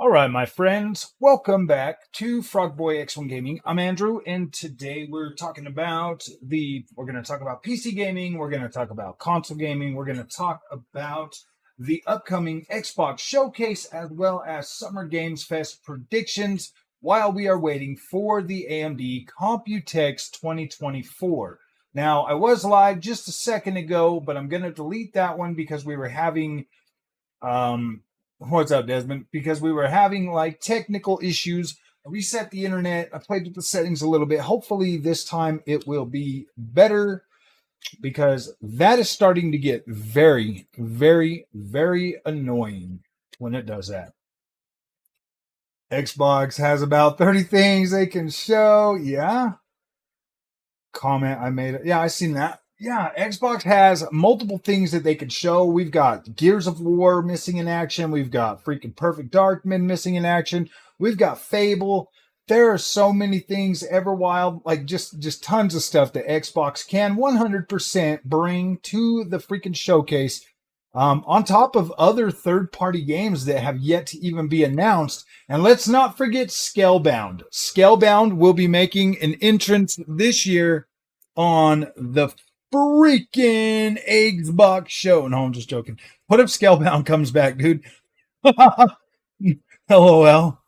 All right, my friends, welcome back to Frogboy X1 Gaming. I'm Andrew, and today we're talking about we're going to talk about PC gaming, we're going to talk about console gaming, we're going to talk about the upcoming Xbox showcase, as well as Summer Games Fest predictions while we are waiting for the AMD Computex 2024. Now, I was live just a second ago, but I'm going to delete that one because we were having what's up, Desmond? Because we were having like technical issues. I reset the internet. I played with the settings a little bit. Hopefully this time it will be better because that is starting to get very, very, very annoying when it does that. Xbox has about 30 things they can show. Yeah. Comment I made. Yeah, I seen that. Yeah, Xbox has multiple things that they could show. We've got Gears of War missing in action. We've got freaking Perfect Darkman missing in action. We've got Fable. There are so many things, Everwild, like just tons of stuff that Xbox can 100% bring to the freaking showcase. On top of other third-party games that have yet to even be announced. And let's not forget Scalebound. Scalebound will be making an entrance this year on the freaking Xbox show. No, I'm just joking. What if Scalebound comes back, dude? LOL.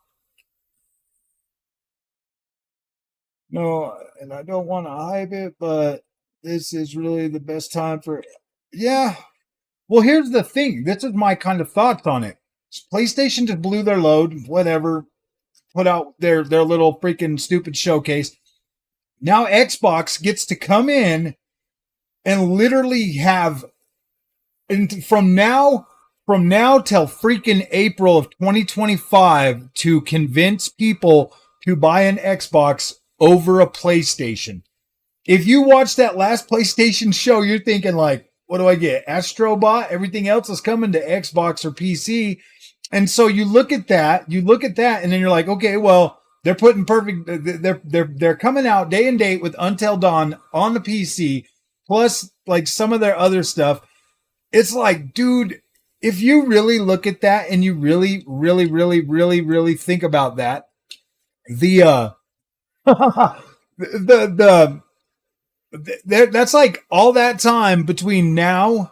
No, and I don't want to hype it, but this is really the best time for it. Yeah. Well, here's the thing. This is my kind of thoughts on it. PlayStation just blew their load, whatever, put out their little freaking stupid showcase. Now Xbox gets to come in and literally have, and from now till freaking April of 2025 to convince people to buy an Xbox over a PlayStation. If you watch that last PlayStation show, you're thinking like, what do I get? Astrobot? Everything else is coming to Xbox or PC. And so you look at that, and then you're like, okay, well, they're putting they're coming out day and date with Until Dawn on the PC, plus like some of their other stuff. It's like, dude, if you really look at that and you really, really, really, really, really think about that, that's like all that time between now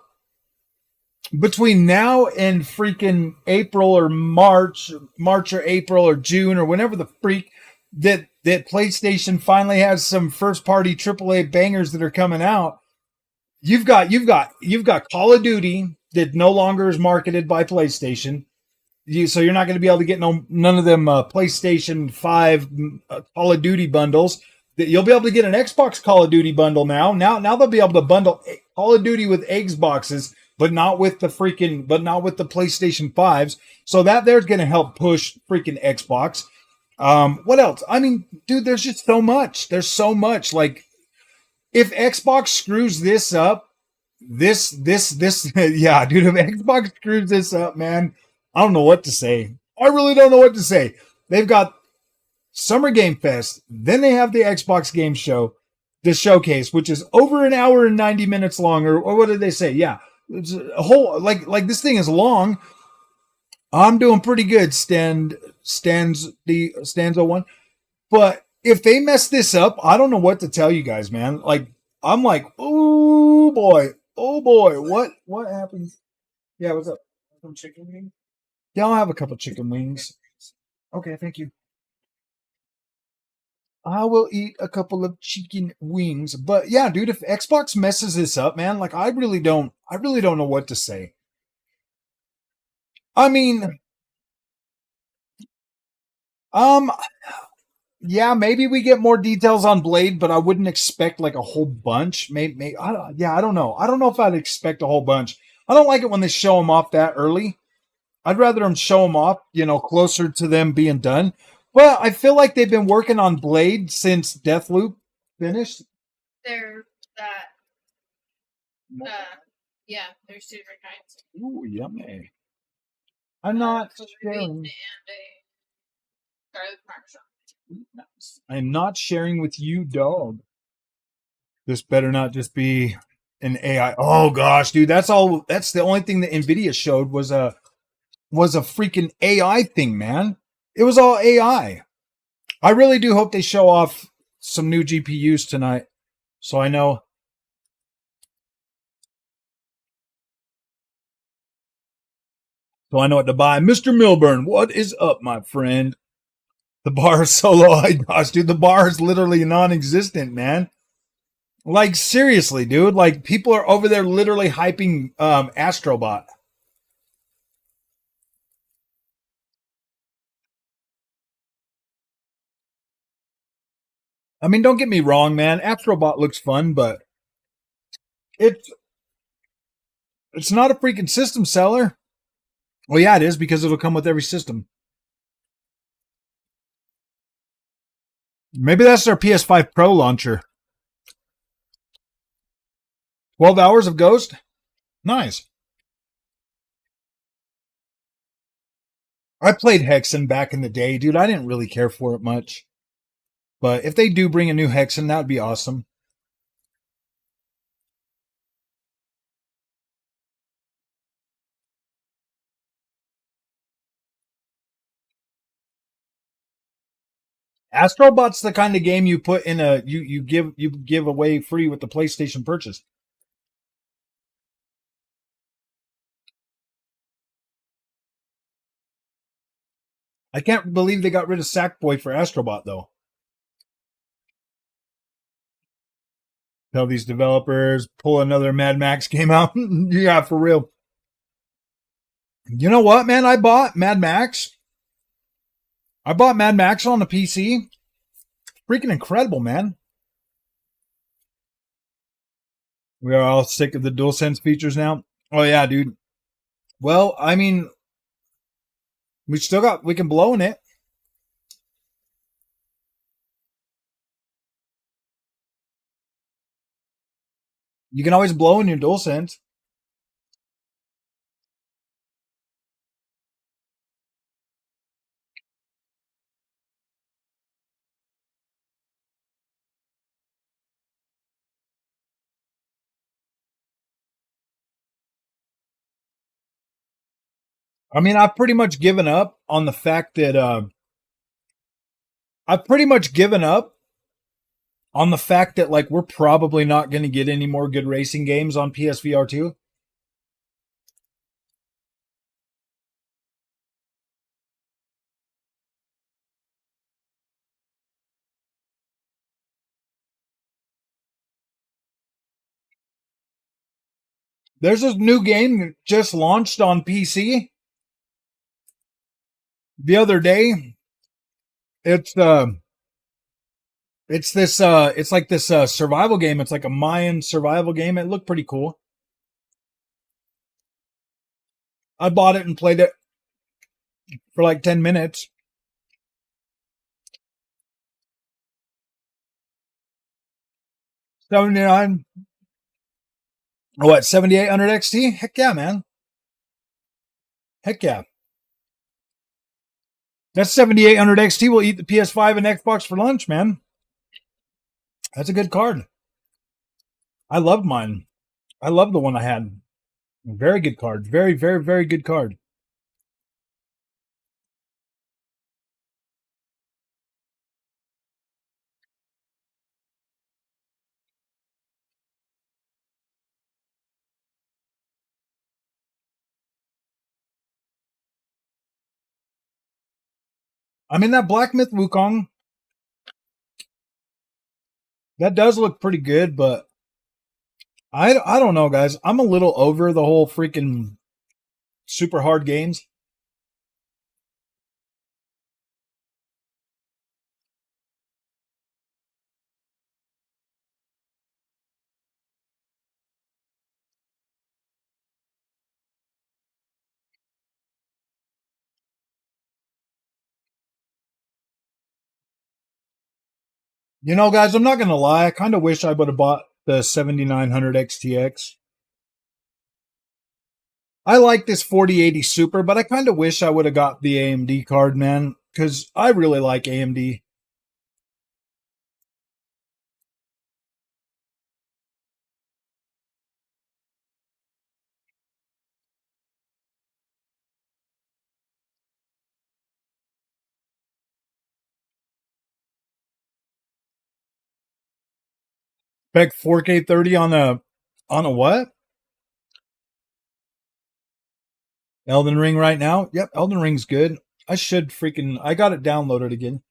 and freaking April or March or April or June or whenever the freak that PlayStation finally has some first party AAA bangers that are coming out. You've got Call of Duty that no longer is marketed by PlayStation. So you're not going to be able to get none of them PlayStation 5 Call of Duty bundles. You'll be able to get an Xbox Call of Duty bundle now. Now they'll be able to bundle Call of Duty with Xboxes, but not with the PlayStation 5s. So that there's going to help push freaking Xbox. What else? I mean, dude, there's just so much. There's so much. Like, if Xbox screws this up, yeah, dude, if Xbox screws this up, man, I don't know what to say. I really don't know what to say. They've got Summer Game Fest. Then they have the Xbox Game Show, the showcase, which is over an hour and 90 minutes long, or what did they say? Yeah, it's a whole like this thing is long. I'm doing pretty good, Stanza 1. But if they mess this up, I don't know what to tell you guys, man. Like, I'm like, oh boy, what happens? Yeah, what's up? Some chicken wings? Yeah, I'll have a couple chicken wings. Okay, thank you. I will eat a couple of chicken wings. But yeah, dude, if Xbox messes this up, man, like I really don't know what to say. I mean, um, yeah, maybe we get more details on Blade, but I wouldn't expect like a whole bunch. Maybe I don't know. I don't know if I'd expect a whole bunch. I don't like it when they show them off that early. I'd rather them show them off, closer to them being done. Well, I feel like they've been working on Blade since Deathloop finished. They're that. Yeah, there's two different kinds. Ooh, yummy. I'm not sharing. I'm not sharing with you, dog. This better not just be an AI. Oh gosh, dude, that's the only thing that Nvidia showed was was a freaking AI thing, man. It was all AI. I really do hope they show off some new GPUs tonight. So I know. So I know what to buy. Mr. Milburn, what is up, my friend? The bar is so low. Gosh, dude, the bar is literally non-existent, man. Like seriously, dude. Like people are over there literally hyping Astrobot. I mean, don't get me wrong, man. Astrobot looks fun, but it's it's not a freaking system seller. Well, yeah, it is because it'll come with every system. Maybe that's their PS5 Pro launcher. 12 hours of Ghost? Nice. I played Hexen back in the day, dude. I didn't really care for it much. But if they do bring a new Hexen, that would be awesome. Astrobot's the kind of game you put in a you give away free with the PlayStation purchase. I can't believe they got rid of Sackboy for Astrobot though. Tell these developers pull another Mad Max game out. Yeah, for real. You know what, man? I bought Mad Max. I bought Mad Max on the PC. Freaking incredible, man. We are all sick of the DualSense features now. Oh yeah, dude. Well, I mean, we can blow in it. You can always blow in your DualSense. I mean, I've pretty much given up on the fact that I've pretty much given up on the fact that like we're probably not going to get any more good racing games on PSVR 2. There's this new game that just launched on PC the other day. It's it's like this survival game. It's like a Mayan survival game. It looked pretty cool. I bought it and played it for like 10 minutes. 79 what 7800 XT? Heck yeah, man. Heck yeah. That 7800 XT will eat the PS5 and Xbox for lunch, man. That's a good card. I loved mine. I love the one I had. Very good card. Very, very, very good card. I mean, that Black Myth Wukong, that does look pretty good, but I don't know, guys. I'm a little over the whole freaking super hard games. You know, guys, I'm not going to lie. I kind of wish I would have bought the 7900 XTX. I like this 4080 Super, but I kind of wish I would have got the AMD card, man, because I really like AMD. Spec 4K 30 on a what? Elden Ring right now? Yep, Elden Ring's good. I got it downloaded again.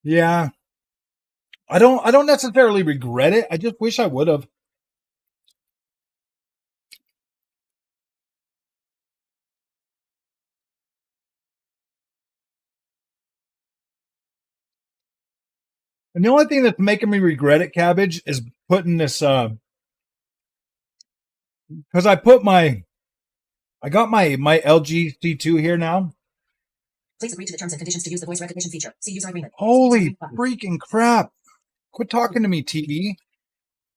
Yeah. I don't necessarily regret it. I just wish I would have. And the only thing that's making me regret it, Cabbage, is putting this because I got my LG C2 here now. Please agree to the terms and conditions to use the voice recognition feature. See user agreement. Holy freaking crap. Quit talking to me, TV.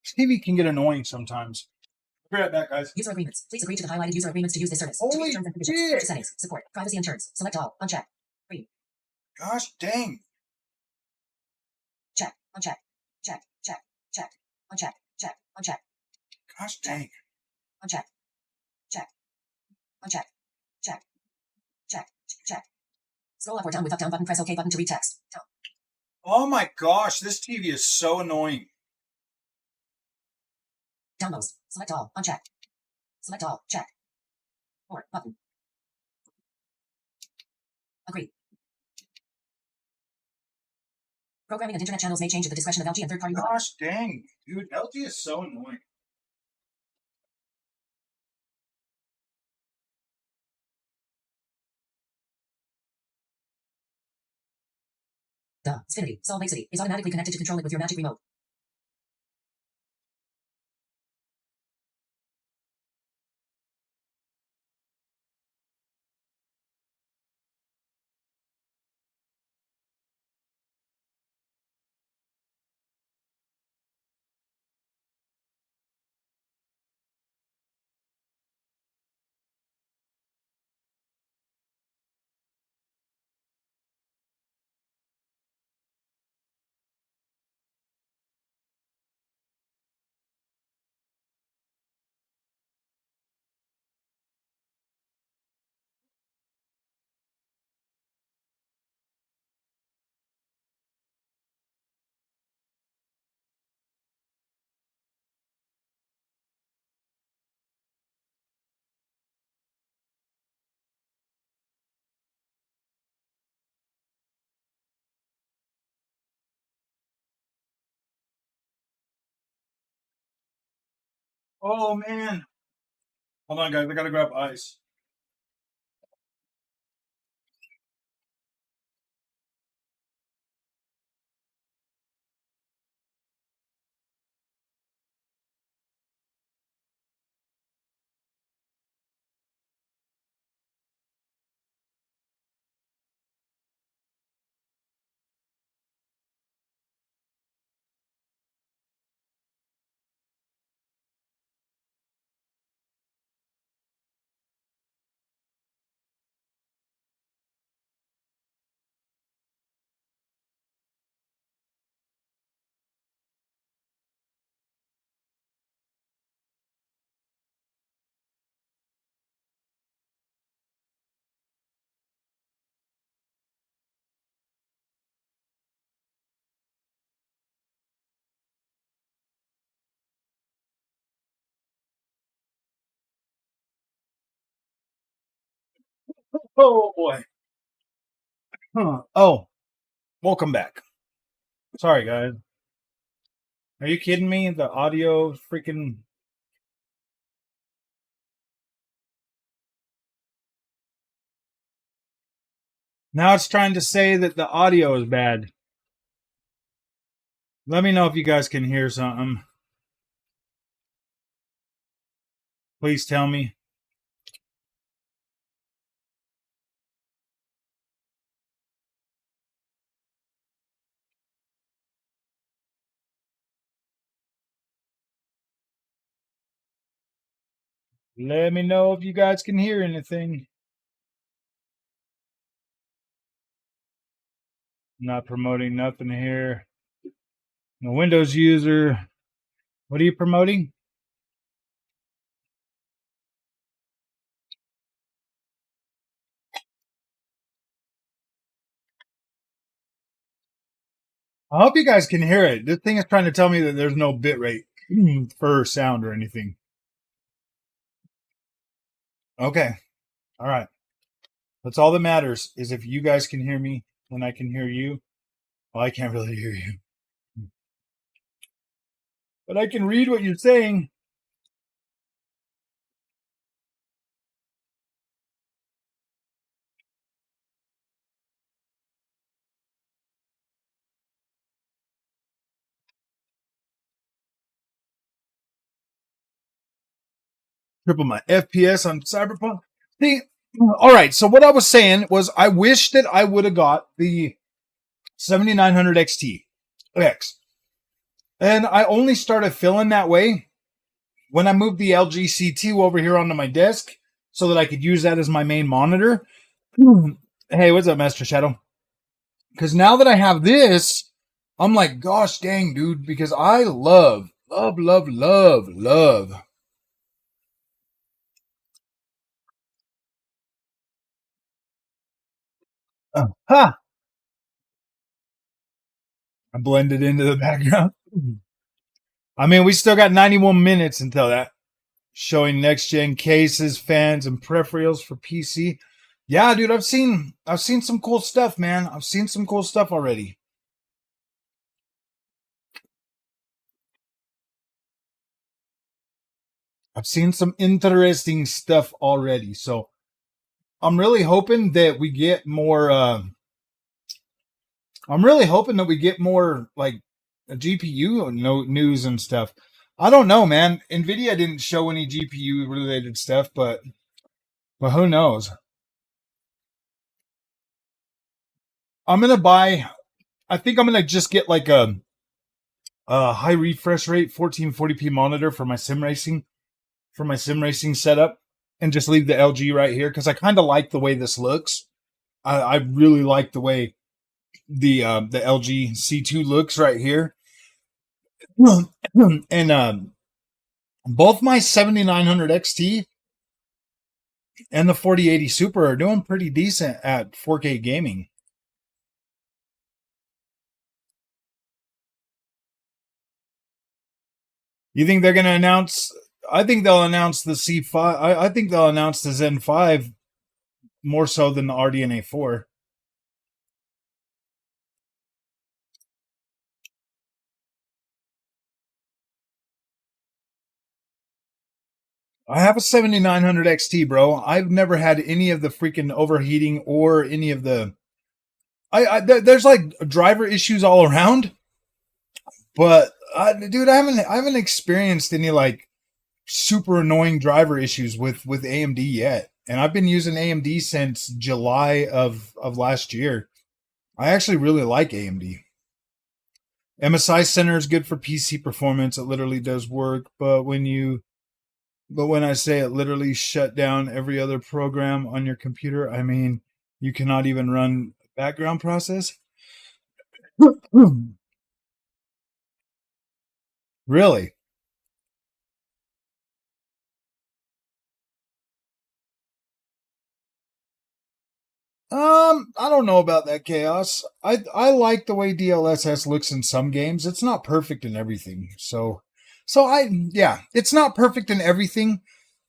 This TV can get annoying sometimes. Be right back, guys. User agreements. Please agree to the highlighted user agreements to use this service. Holy terms and conditions. shit. Settings. Support. Privacy and terms. Select all. Uncheck. Free. Gosh dang. Check. Uncheck. Check. Check. Check. Uncheck. Check. Uncheck. Gosh dang. Uncheck. Check. Uncheck. Check. Check. Check. Scroll up or down with up down button. Press OK button to read text. Down. Oh my gosh, this TV is so annoying. Downloads. Select all. Uncheck. Select all. Check. Or button. Agree. Programming and internet channels may change at the discretion of LG and third-party providers. Gosh dang. Dude, LG is so annoying. Xfinity, Salt Lake City, is automatically connected to control it with your Magic Remote. Oh man. Hold on, guys. I gotta grab ice. Oh boy. Huh. Oh, welcome back. Sorry, guys. Are you kidding me? The audio freaking. Now it's trying to say that the audio is bad. Let me know if you guys can hear something. Please tell me. Let me know if you guys can hear anything. I'm not promoting nothing here. The Windows user. What are you promoting? I hope you guys can hear it. This thing is trying to tell me that there's no bit rate for sound or anything. Okay. All right. That's all that matters is if you guys can hear me and I can hear you. Well, I can't really hear you. But I can read what you're saying. Triple my FPS on Cyberpunk. See, all right. So what I was saying was I wish that I would have got the 7900 XT X. And I only started feeling that way when I moved the LG C2 over here onto my desk so that I could use that as my main monitor. Hey, what's up, Master Shadow? Because now that I have this, I'm like, gosh dang, dude, because I love. Ha! I blended into the background. I mean, we still got 91 minutes until that. Showing next gen cases, fans, and peripherals for PC. Yeah, dude, I've seen some cool stuff, man. I've seen some cool stuff already. I've seen some interesting stuff already. So I'm really hoping that we get more. I'm really hoping that we get more like a GPU news and stuff. I don't know, man. Nvidia didn't show any GPU related stuff, but who knows? I'm gonna buy. I think I'm gonna just get like a high refresh rate 1440p monitor for my sim racing setup, and just leave the LG right here because I kind of like the way this looks. I really like the way the LG C2 looks right here. And both my 7900 XT and the 4080 Super are doing pretty decent at 4K gaming. You think they're going to announce? I think they'll announce the C5. I think they'll announce the Zen 5 more so than the RDNA 4. I have a 7900 XT, bro. I've never had any of the freaking overheating or any of the. There's like driver issues all around, but dude, I haven't experienced any like super annoying driver issues with AMD yet. And I've been using AMD since July of last year. I actually really like AMD. MSI Center is good for PC performance. It literally does work, but when I say it literally shut down every other program on your computer, I mean you cannot even run background process. Really? I don't know about that, Chaos. I like the way DLSS looks in some games. It's not perfect in everything. It's not perfect in everything.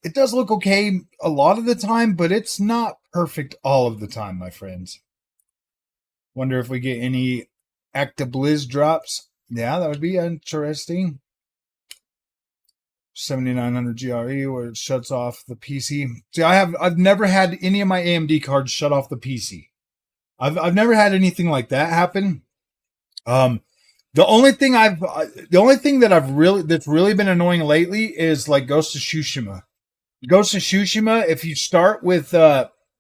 It does look okay a lot of the time, but it's not perfect all of the time, my friends. Wonder if we get any Active Blizz drops. Yeah, that would be interesting. 7900 GRE where it shuts off the PC. See, I've never had any of my AMD cards shut off the PC. I've never had anything like that happen. The only thing that's really been annoying lately is like Ghost of Tsushima. Ghost of Tsushima,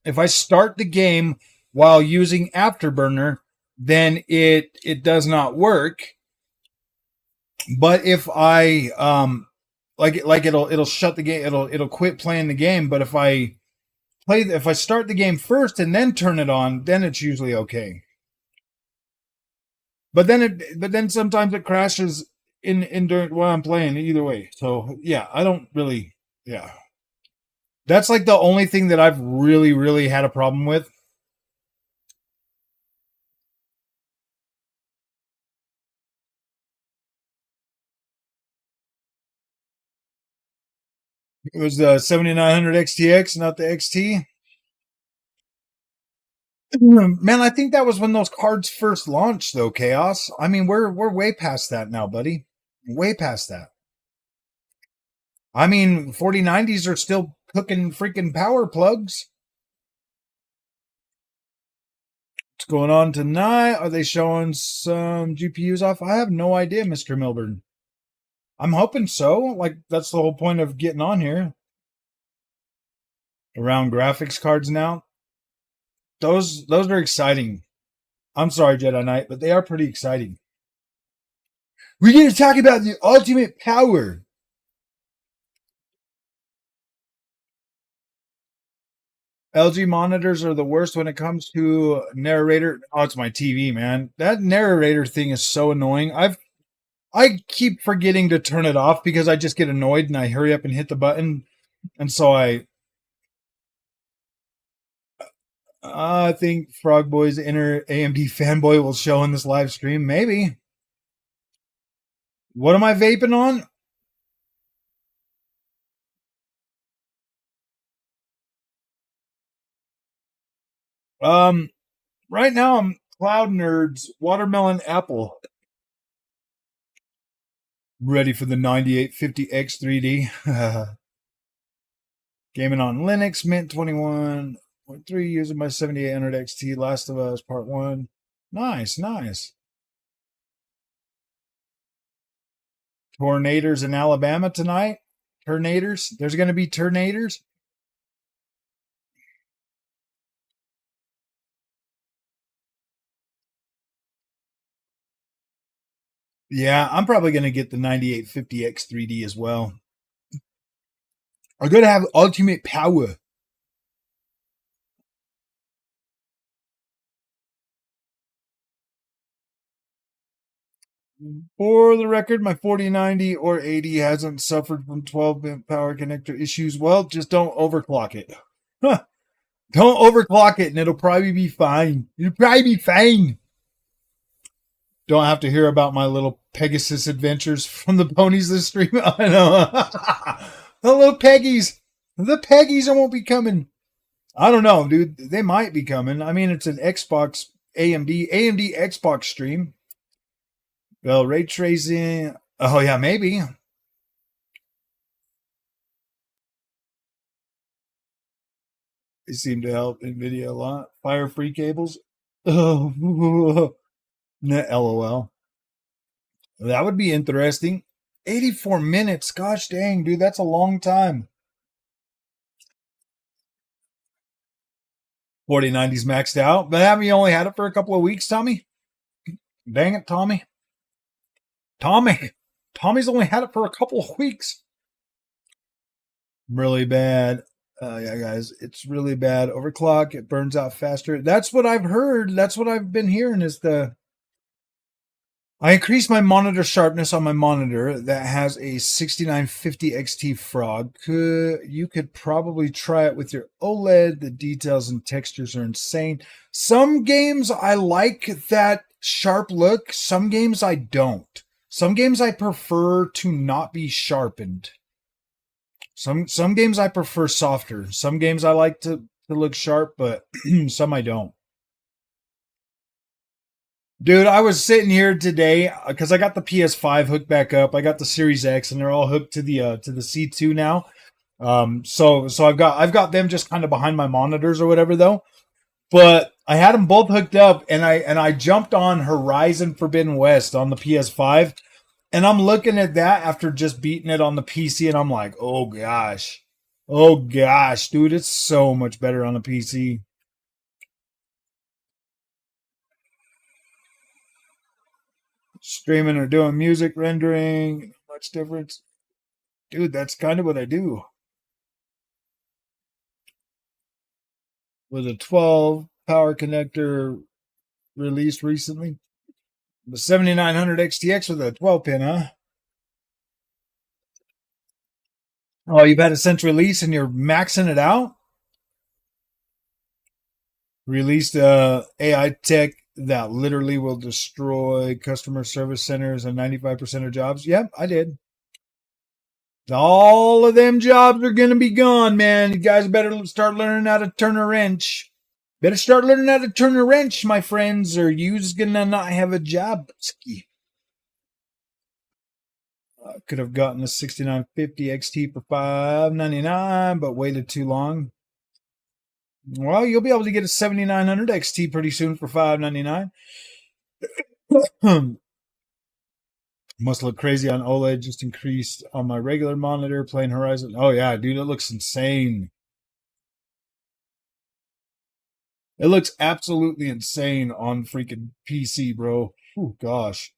if I start the game while using Afterburner, then it does not work. But if I it'll shut the game, it'll quit playing the game. But if I start the game first and then turn it on, then it's usually okay. But then sometimes it crashes in during while I'm playing either way. So yeah, I don't really That's like the only thing that I've really had a problem with. It was the 7900 XTX, not the XT. Man, I think that was when those cards first launched, though, Chaos. I mean, we're way past that now, buddy. Way past that. I mean, 4090s are still cooking freaking power plugs. What's going on tonight? Are they showing some GPUs off? I have no idea, Mr. Milburn. I'm hoping so. Like, that's the whole point of getting on here. Around graphics cards now. Those are exciting. I'm sorry, Jedi Knight, but they are pretty exciting. We're going to talk about the ultimate power. LG monitors are the worst when it comes to narrator. Oh, it's my TV, man. That narrator thing is so annoying. I keep forgetting to turn it off because I just get annoyed and I hurry up and hit the button. And so I think Frog Boy's inner AMD fanboy will show in this live stream. Maybe. What am I vaping on? Right now I'm Cloud Nerds Watermelon Apple. Ready for the 9850X 3D. Gaming on Linux, Mint 21.3, using my 7800 XT, Last of Us Part 1. Nice, nice. Tornadoes in Alabama tonight. Tornadoes. There's going to be tornadoes. Yeah, I'm probably going to get the 9850X 3D as well. I'm going to have ultimate power. For the record, my 4090 or 80 hasn't suffered from 12-bit power connector issues. Well, just don't overclock it. Huh. Don't overclock it and it'll probably be fine. It'll probably be fine. Don't have to hear about my little Pegasus adventures from the ponies this stream. I know. The little Peggies. The Peggies won't be coming. I don't know, dude. They might be coming. I mean, it's an Xbox AMD Xbox stream. Well, ray tracing. Oh, yeah, maybe. They seem to help NVIDIA a lot. Fire free cables. Oh, LOL. That would be interesting. 84 minutes. Gosh dang, dude. That's a long time. 4090's maxed out. But haven't you only had it for a couple of weeks, Tommy? Dang it, Tommy. Tommy's only had it for a couple of weeks. Really bad. Yeah, guys, it's really bad. Overclock, it burns out faster. That's what I've heard. That's what I've been hearing is I increased my monitor sharpness on my monitor that has a 6950 XT Frog. You could probably try it with your OLED. The details and textures are insane. Some games I like that sharp look. Some games I don't. Some games I prefer to not be sharpened. Some games I prefer softer. Some games I like to look sharp, but some I don't. Dude, I was sitting here today because I got the PS5 hooked back up. I got the Series X, and they're all hooked to the C2 now. So I've got them just kind of behind my monitors or whatever though. But I had them both hooked up, and I jumped on Horizon Forbidden West on the PS5, and I'm looking at that after just beating it on the PC, and I'm like, oh gosh, dude, it's so much better on the PC. Streaming or doing music rendering, much difference, dude. That's kind of what I do. With a 12 power connector released recently. The 7900 XTX with a 12 pin, huh? Oh, you've had it since release and you're maxing it out? Released AI tech that literally will destroy customer service centers and 95% of jobs. Yep, I did. All of them jobs are going to be gone, man. You guys better start learning how to turn a wrench. Better start learning how to turn a wrench, my friends, or you's going to not have a job. Could have gotten a 6950 XT for $599, but waited too long. Well, you'll be able to get a 7900 XT pretty soon for $599. Must look crazy on OLED. Just increased on my regular monitor playing Horizon. Oh yeah, dude, it looks insane. It looks absolutely insane on freaking PC, bro. Oh gosh.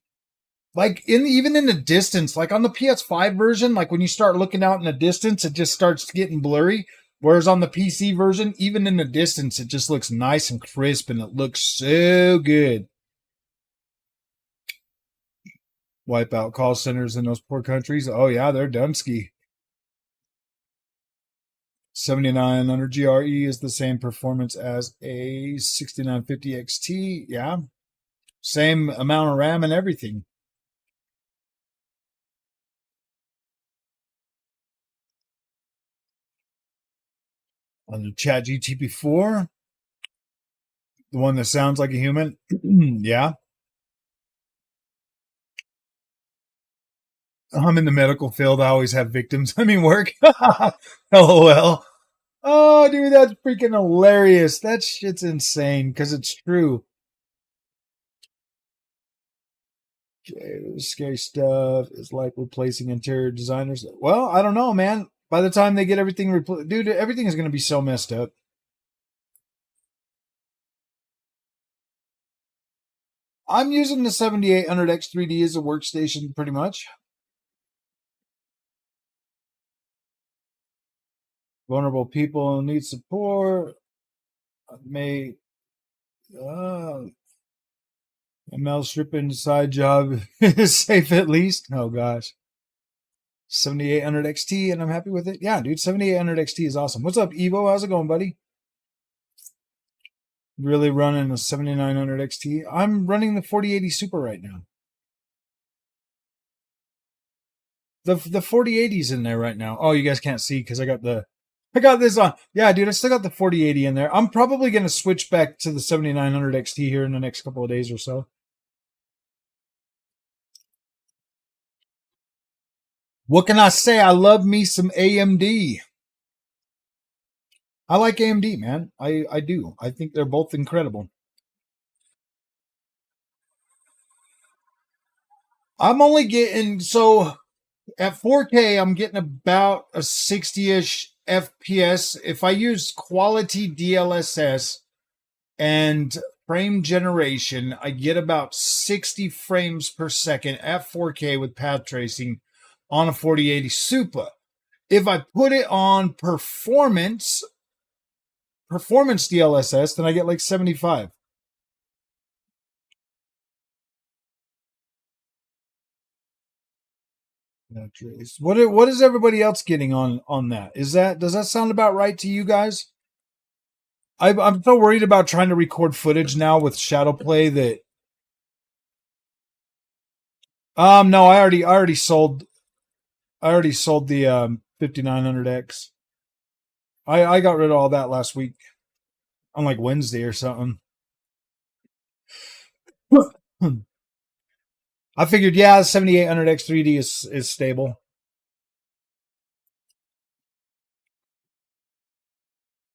Like even in the distance, like on the PS5 version, like when you start looking out in the distance, it just starts getting blurry. Whereas on the PC version, even in the distance, it just looks nice and crisp and it looks so good. Wipe out call centers in those poor countries. Oh yeah, they're Dunsky. 7900 GRE is the same performance as a 6950 XT. Yeah. Same amount of RAM and everything. On the Chat GTP4, the one that sounds like a human. Yeah. I'm in the medical field. I always have victims. I mean, work. LOL. Oh, dude, that's freaking hilarious. That shit's insane because it's true. Okay, scary stuff is like replacing interior designers. Well, I don't know, man. By the time they get everything replaced, dude, everything is going to be so messed up. I'm using the 7800X3D as a workstation pretty much. Vulnerable people need support. May ML stripping side job is safe at least. Oh gosh. 7800 XT and I'm happy with it. Yeah, dude, 7800 XT is awesome. What's up, Evo? How's it going, buddy? Really running a 7900 XT. I'm running the 4080 Super right now. The 4080's in there right now. Oh, you guys can't see because I got this on. Yeah, dude, I still got the 4080 in there. I'm probably going to switch back to the 7900 XT here in the next couple of days or so. What can I say? I love me some AMD. I like AMD, man. I do. I think they're both incredible. I'm only getting, so at 4K, I'm getting about a 60-ish FPS. If I use quality DLSS and frame generation, I get about 60 frames per second at 4K with path tracing on a 4080 Super. If I put it on performance DLSS, then I get like 75. What is everybody else getting on that? Does that sound about right to you guys? I'm so worried about trying to record footage now with Shadowplay that no, I already sold the 5900X. I got rid of all that last week on like Wednesday or something. I figured, yeah, 7800X 3D is stable.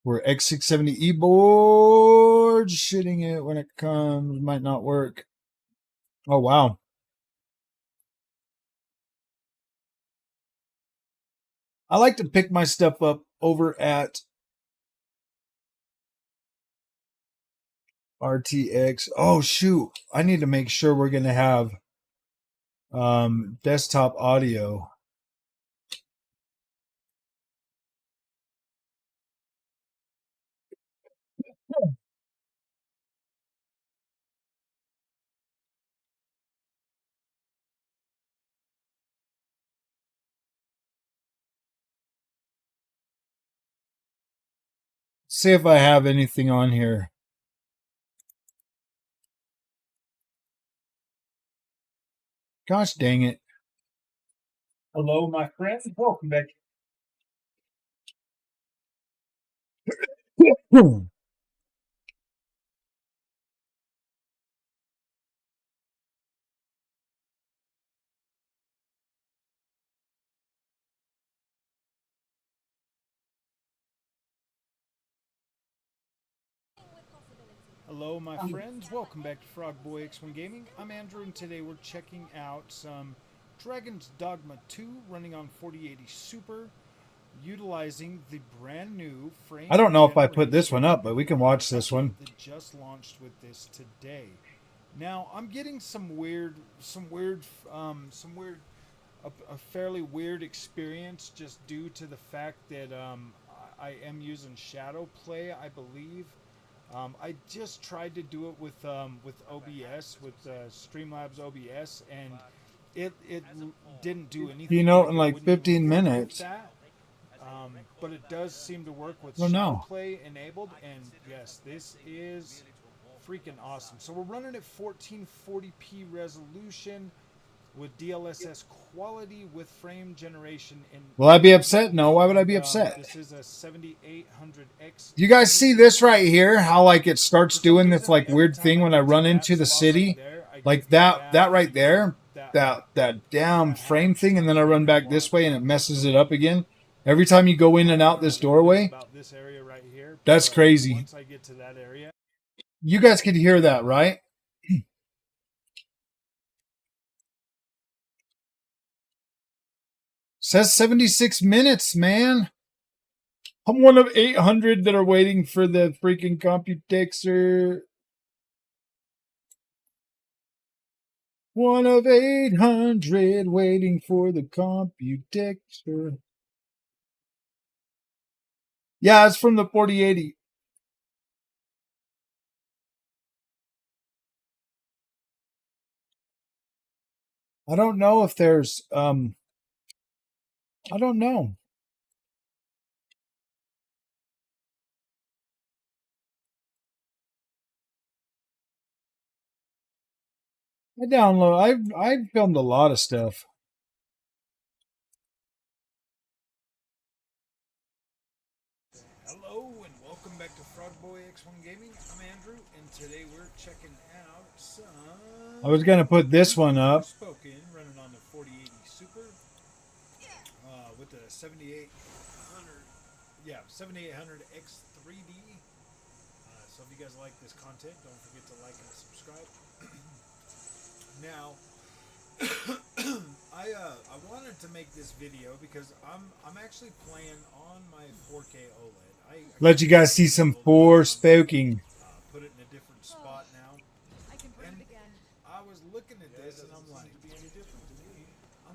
We're X670E boards shitting it when it comes. Might not work. Oh, wow. I like to pick my stuff up over at RTX. Oh, shoot. I need to make sure we're going to have desktop audio. See if I have anything on here. Gosh dang it. Hello, my friends. Welcome back. Hello, my friends. Welcome back to Frog Boy X1 Gaming. I'm Andrew, and today we're checking out some Dragon's Dogma 2 running on 4080 Super, utilizing the brand new frame. I don't know if I put this one up, but we can watch this one. That just launched with this today. Now I'm getting a fairly weird experience just due to the fact that I am using Shadow Play, I believe. I just tried to do it with OBS, with Streamlabs OBS, and it didn't do anything. You know, in like 15 minutes. But it does seem to work with Shadow Play enabled, and yes, this is freaking awesome. So we're running at 1440p resolution with DLSS quality with frame generation. Will I be upset? No. Why would I be upset? This is a 7800X. You guys see this right here? How like it starts doing this like weird thing when I run into the city, like that right there, that damn frame thing, and then I run back this way and it messes it up again. Every time you go in and out this doorway, that's crazy. Once I get to that area, you guys could hear that, right? Says 76 minutes, man. I'm one of 800 that are waiting for the freaking Computexer. One of 800 waiting for the Computexer. Yeah, it's from the 4080. I don't know if there's I don't know. I've filmed a lot of stuff. Hello and welcome back to Frog Boy X1 Gaming. I'm Andrew, and today we're checking out some. I was gonna put this one up. Spoken, running on the 4080 Super, with the 7800 X3D. So if you guys like this content, don't forget to like and subscribe. Now, I wanted to make this video because I'm actually playing on my 4K OLED. Let you guys see some Forspoken. Put it in a different spot now. And I was looking at this and I'm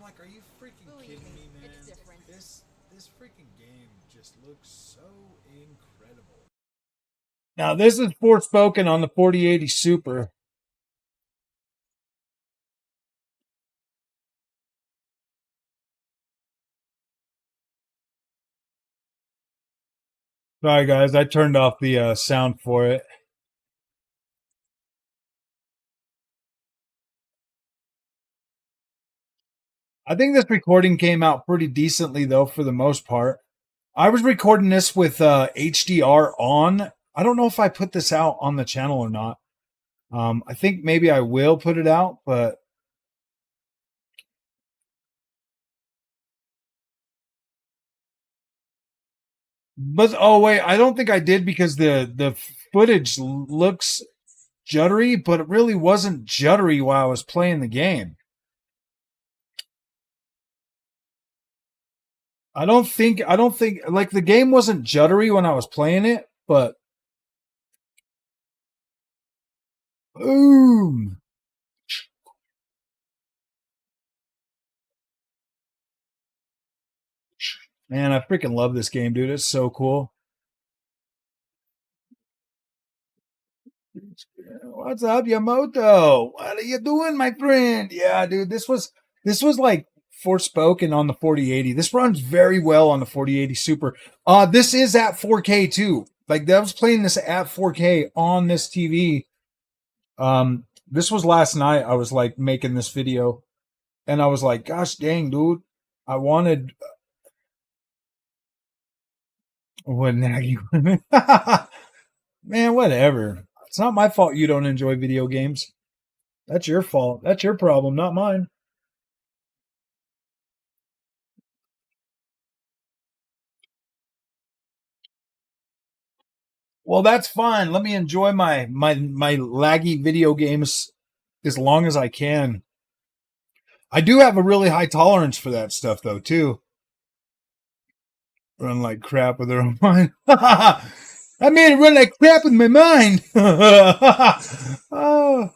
like, are you freaking kidding me, man? This freaking game just looks so incredible. Now this is Forspoken on the 4080 Super. Sorry guys, I turned off the sound for it. I think this recording came out pretty decently though, for the most part. I was recording this with HDR on. I don't know if I put this out on the channel or not. I think maybe I will put it out, but oh wait, I don't think I did because the footage looks juddery, but it really wasn't juddery while I was playing the game. I don't think like the game wasn't juddery when I was playing it, but boom. Man, I freaking love this game, dude. It's so cool. What's up, Yamoto? What are you doing, my friend? Yeah, dude, this was like Forspoken on the 4080. This runs very well on the 4080 Super. This is at 4K too. Like I was playing this at 4K on this TV. This was last night. I was like making this video, and I was like, "Gosh dang, dude, I wanted what Nagy. Man, whatever. It's not my fault you don't enjoy video games. That's your fault. That's your problem, not mine. Well, that's fine. Let me enjoy my laggy video games as long as I can. I do have a really high tolerance for that stuff though, too. Run like crap with their own mind. I made it run like crap with my mind. Oh.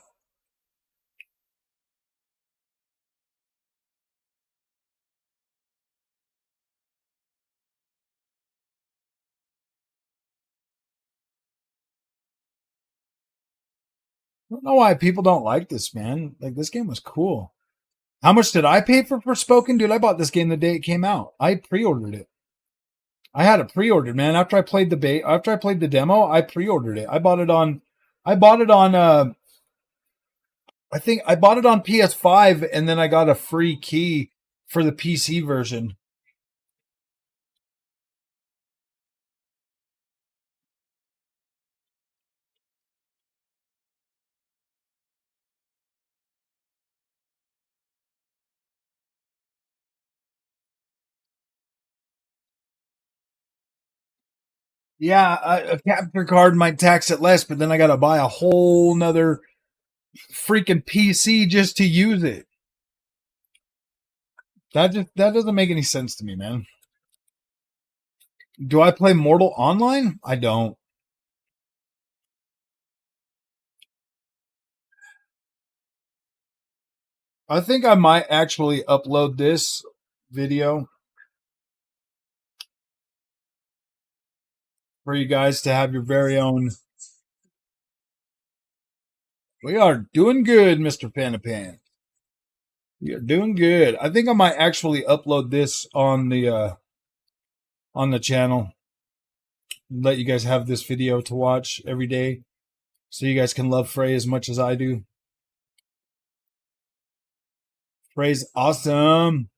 I don't know why people don't like this, man. Like, this game was cool. How much did I pay for Forspoken? Dude, I bought this game the day it came out. I pre-ordered it. I had it pre-ordered, man. After I played the demo, I pre-ordered it. I bought it on I think I bought it on PS5 and then I got a free key for the PC version. Yeah, a capture card might tax it less, but then I got to buy a whole nother freaking PC just to use it. That doesn't make any sense to me, man. Do I play Mortal Online? I don't. I think I might actually upload this video for you guys to have your very own. We are doing good, Mr. Panapan. We are doing good. I think I might actually upload this on the channel. Let you guys have this video to watch every day, so you guys can love Frey as much as I do. Frey's awesome.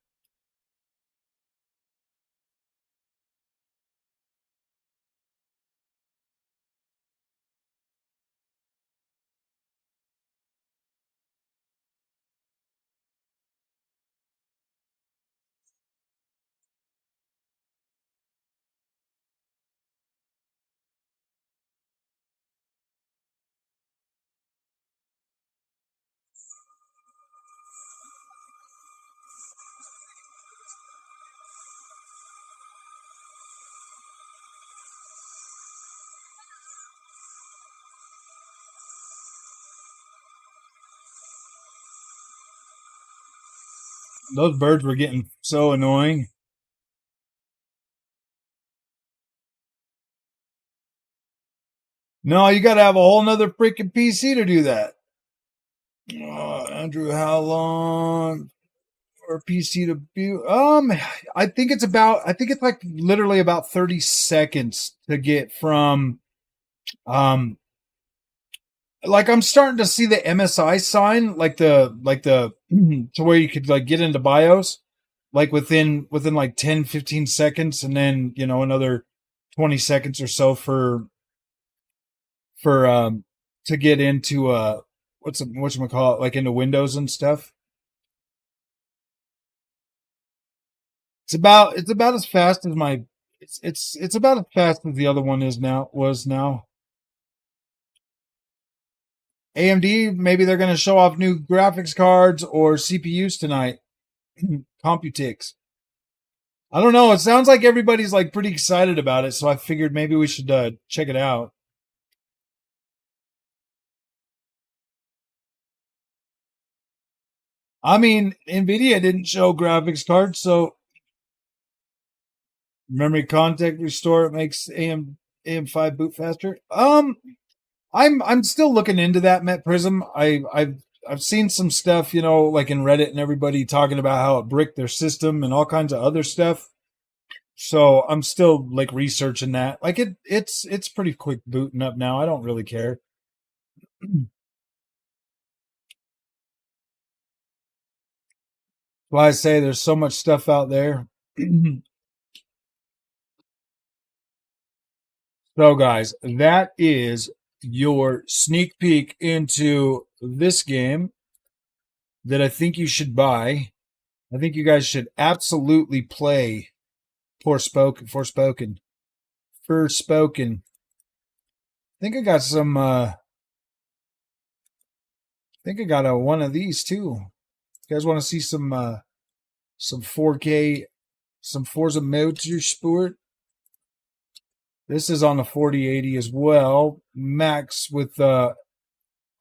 Those birds were getting so annoying. No, you got to have a whole nother freaking PC to do that. Andrew, how long for a PC to view? I think it's like literally about 30 seconds to get from, like I'm starting to see the MSI sign, like the to where you could like get into BIOS, like within like 10, 15 seconds, and then another 20 seconds or so for to get into whatchamacallit, like into Windows and stuff. It's about as fast as my it's about as fast as the other one was now. AMD, maybe they're going to show off new graphics cards or CPUs tonight. Computex. I don't know. It sounds like everybody's like pretty excited about it, so I figured maybe we should check it out. I mean, Nvidia didn't show graphics cards, so memory contact restore, it makes AM5 boot faster. I'm still looking into that, Met Prism. I've seen some stuff, like in Reddit and everybody talking about how it bricked their system and all kinds of other stuff. So I'm still like researching that. Like it's pretty quick booting up now. I don't really care. Well, I say there's so much stuff out there. So, guys, that is your sneak peek into this game that I think you should buy. I think you guys should absolutely play Forspoken. I think I got some. I think I got one of these too. You guys want to see some 4K, some Forza Motorsport? This is on the 4080 as well, max with our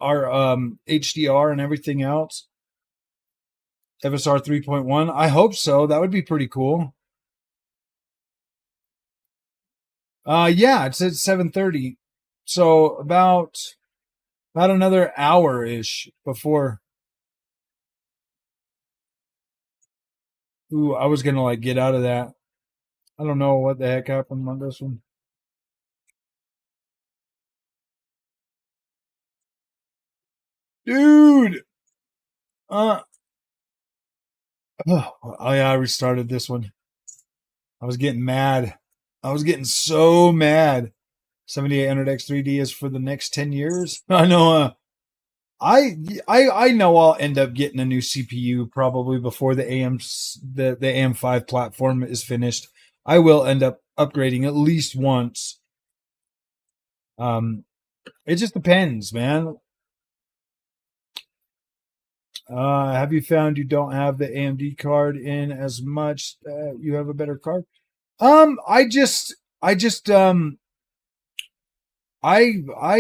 HDR and everything else. FSR 3.1. I hope so. That would be pretty cool. Yeah, it's at 7:30, so about another hour ish before. Ooh, I was gonna like get out of that. I don't know what the heck happened on this one. Dude! Oh yeah, I restarted this one. I was getting mad. I was getting so mad. 7800X 3D is for the next 10 years. I know. I know I'll end up getting a new CPU probably before the AM5 platform is finished. I will end up upgrading at least once. It just depends, man. Have you found you don't have the AMD card in as much? You have a better card. I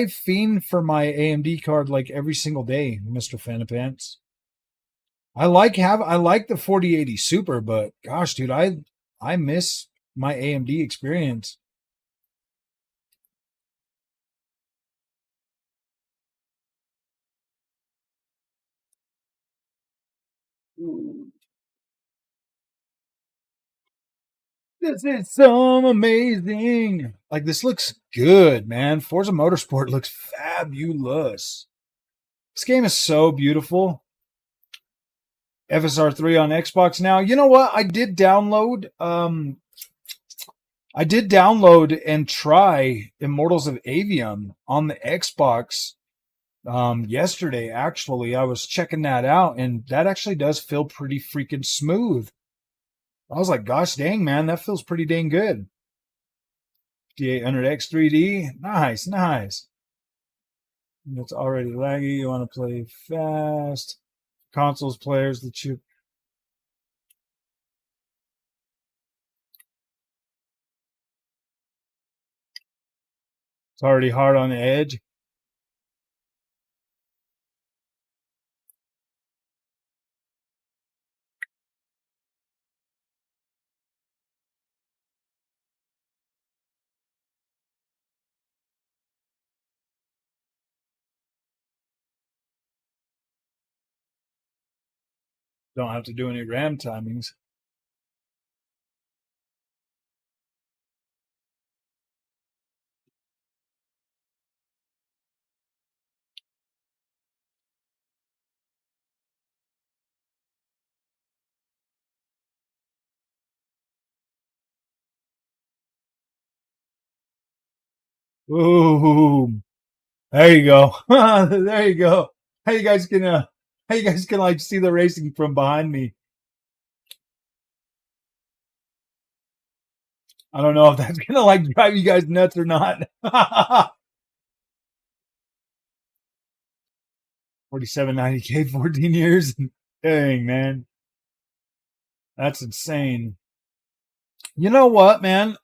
fiend for my AMD card like every single day, Mr. Fanapants. I like the 4080 Super, but gosh, dude, I miss my AMD experience. This is so amazing. Like, this looks good, man. Forza Motorsport looks fabulous. This game is so beautiful. FSR 3 on Xbox now. You know what? I did download and try Immortals of Avium on the Xbox yesterday. Actually, I was checking that out, and that actually does feel pretty freaking smooth. I was like, gosh dang, man, that feels pretty dang good. D800X 3D. Nice, nice. It's already laggy. You want to play fast. Consoles players, the chip. It's already hard on the edge. Don't have to do any RAM timings. Ooh, there you go. There you go. How you guys can like see the racing from behind me. I don't know if that's gonna like drive you guys nuts or not. 4790K, 14 years. Dang, man. That's insane. You know what, man?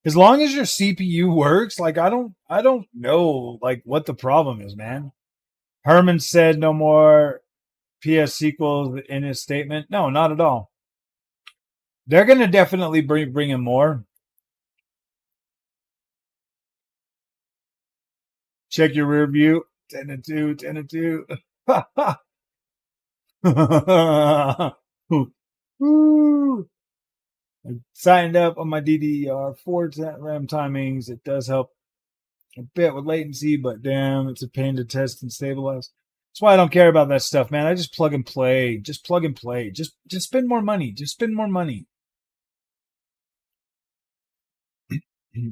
As long as your CPU works, like I don't know like what the problem is, man. Herman said no more PS sequels in his statement. No, not at all. They're gonna definitely bring in more. Check your rear view. 10 to 2, 10 to 2. Woo. I signed up on my DDR4 RAM timings. It does help a bit with latency, but damn, it's a pain to test and stabilize. That's why I don't care about that stuff, man. I just plug and play. Just plug and play. Just spend more money. Just spend more money.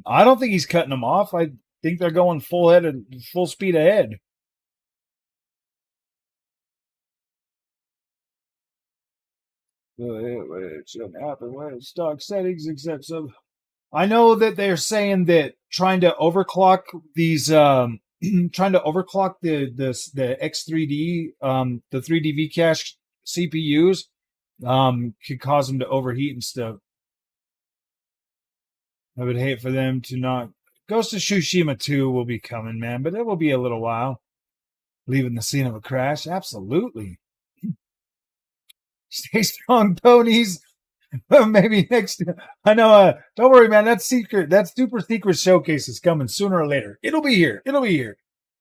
I don't think he's cutting them off. I think they're going full speed ahead. It shouldn't happen when it's stock settings, except some. I know that they're saying that trying to overclock these, trying to overclock the X3D, the 3D V cache CPUs, could cause them to overheat and stuff. I would hate for them to not. Ghost of Tsushima 2 will be coming, man, but it will be a little while. Leaving the scene of a crash, absolutely. Stay strong, ponies. Maybe next. I know. Don't worry, man. That super secret showcase is coming sooner or later. It'll be here. It'll be here.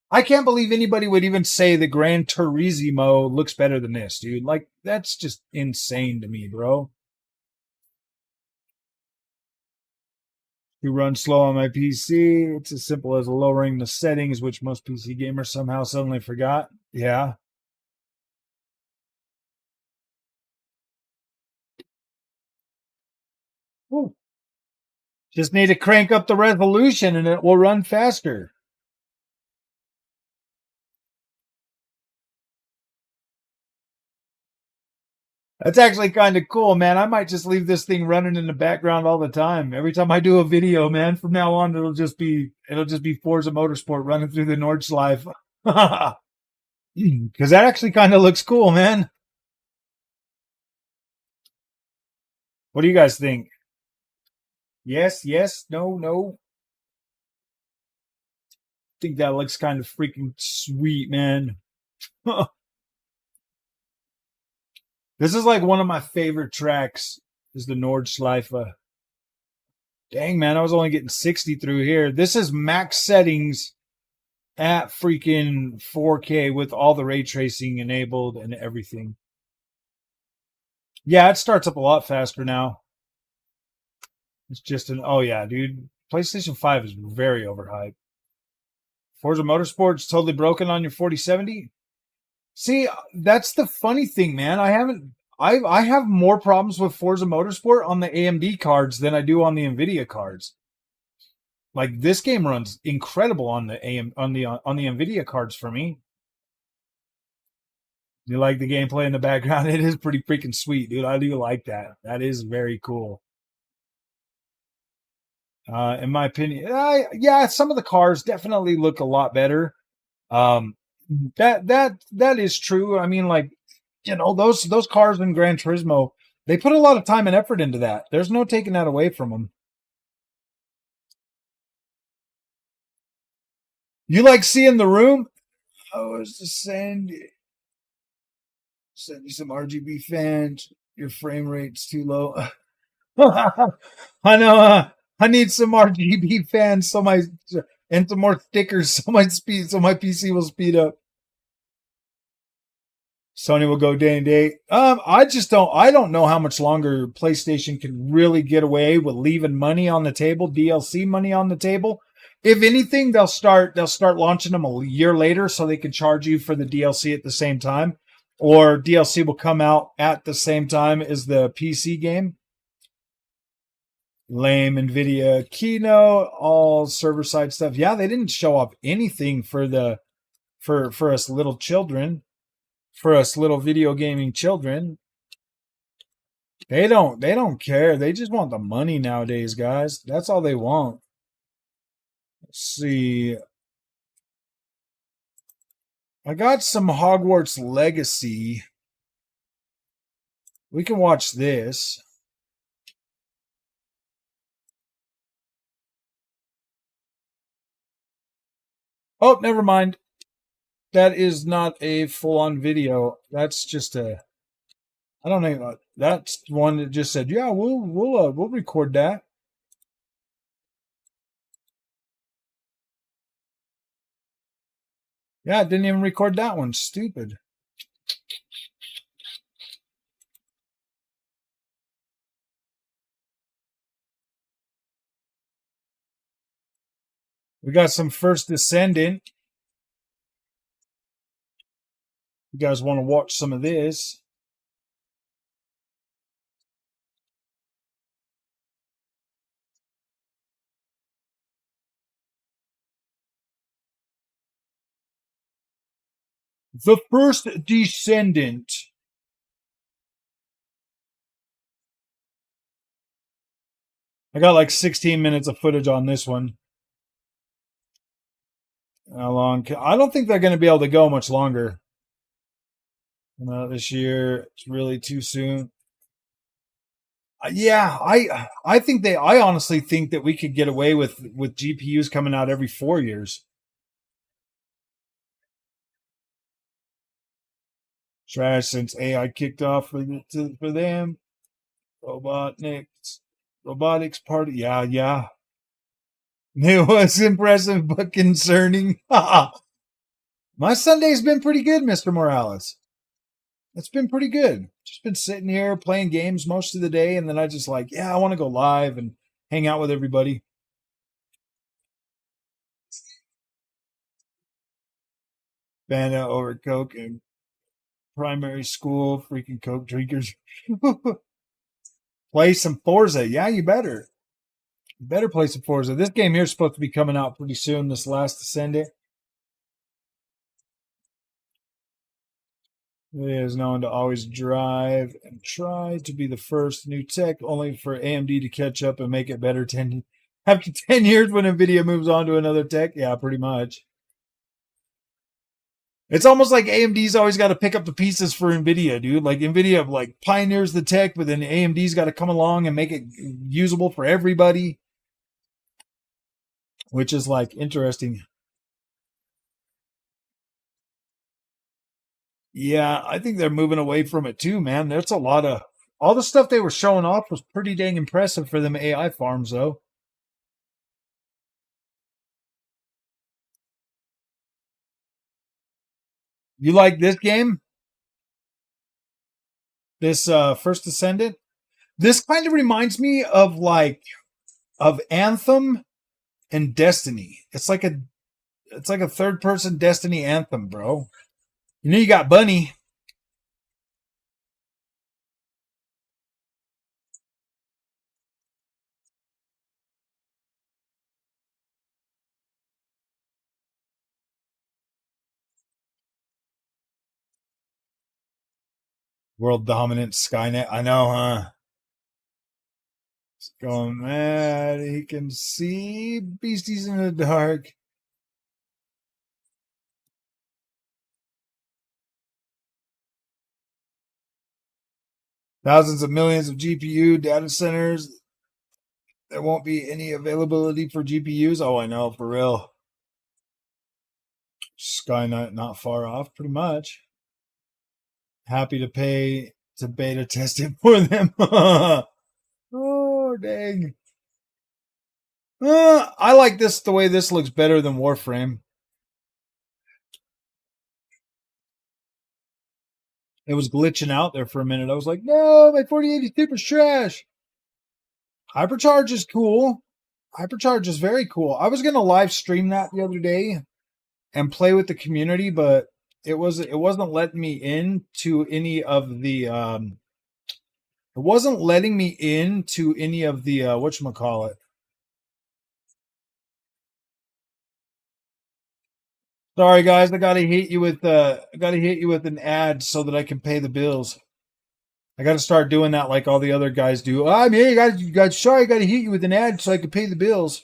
I can't believe anybody would even say the Gran Turismo looks better than this, dude. Like, that's just insane to me, bro. You run slow on my PC. It's as simple as lowering the settings, which most PC gamers somehow suddenly forgot. Yeah. Ooh. Just need to crank up the resolution and it will run faster. That's actually kind of cool, man. I might just leave this thing running in the background all the time. Every time I do a video, man, from now on it'll just be Forza Motorsport running through the Nordschleife. Because that actually kind of looks cool, man. What do you guys think? Yes, yes, no, no. I think that looks kind of freaking sweet, man. This is like one of my favorite tracks is the Nordschleife. Dang, man, I was only getting 60 through here. This is max settings at freaking 4K with all the ray tracing enabled and everything. Yeah, it starts up a lot faster now. It's just oh yeah, dude. PlayStation 5 is very overhyped. Forza Motorsport's totally broken on your 4070. See, that's the funny thing, man. I have more problems with Forza Motorsport on the AMD cards than I do on the Nvidia cards. Like this game runs incredible on the on the Nvidia cards for me. You like the gameplay in the background? It is pretty freaking sweet, dude. I do like that. That is very cool. In my opinion, yeah, some of the cars definitely look a lot better. That is true. I mean, like, you know, those cars in Gran Turismo, they put a lot of time and effort into that. There's no taking that away from them. You like seeing the room? I was just saying, send you some RGB fans. Your frame rate's too low. I know. I need some RGB fans and some more stickers so my PC will speed up. Sony will go day and day. I don't know how much longer PlayStation can really get away with leaving money on the table, DLC money on the table. If anything, they'll start launching them a year later so they can charge you for the DLC at the same time, or DLC will come out at the same time as the PC game. Lame Nvidia keynote, all server side stuff. Yeah, they didn't show off anything for us little children. For us little video gaming children. They don't care. They just want the money nowadays, guys. That's all they want. Let's see. I got some Hogwarts Legacy. We can watch this. Oh, never mind. That is not a full-on video. That's just I don't know. That's one that just said, "Yeah, we'll record that." Yeah, it didn't even record that one. Stupid. We got some first Descendant. You guys want to watch some of this? The first Descendant. I got like 16 minutes of footage on this one. How long? I don't think they're going to be able to go much longer. This year, it's really too soon. Yeah, I think I honestly think that we could get away with GPUs coming out every 4 years. Trash since AI kicked off for them. Robotics party. Yeah. It was impressive but concerning. My Sunday's been pretty good, Mr. Morales. It's been pretty good. Just been sitting here playing games most of the day, and then I just like, I want to go live and hang out with everybody. Bandit over Coke and primary school, freaking Coke drinkers. Play some Forza. Yeah, you better. You better play some Forza. This game here is supposed to be coming out pretty soon, this last Descendant. It is known to always drive and try to be the first new tech, only for AMD to catch up and make it better after 10 years when NVIDIA moves on to another tech. Yeah, pretty much. It's almost like AMD's always got to pick up the pieces for NVIDIA, dude. Like NVIDIA like pioneers the tech, but then AMD's got to come along and make it usable for everybody, which is like interesting. Yeah, I think they're moving away from it too, man. There's a lot of all the stuff they were showing off was pretty dang impressive for them AI farms, though. You like this game? This First Descendant? This kind of reminds me of Anthem and Destiny. It's like a third person Destiny Anthem, bro. You know you got Bunny. World dominant Skynet. I know, huh? It's going mad. He can see beasties in the dark. Thousands of millions of GPU data centers. There won't be any availability for GPUs. Oh, I know, for real. Skynet not far off, pretty much. Happy to pay to beta test it for them. Oh, dang. I like this, the way this looks better than Warframe. It was glitching out there for a minute. I was like, no, my 4080 Super's trash. Hypercharge is cool. Hypercharge is very cool. I was going to live stream that the other day and play with the community, but it wasn't letting me into any of the whatchamacallit. Sorry guys, I gotta hit you with an ad so that I can pay the bills. I gotta start doing that like all the other guys do. Sorry, I gotta hit you with an ad so I can pay the bills.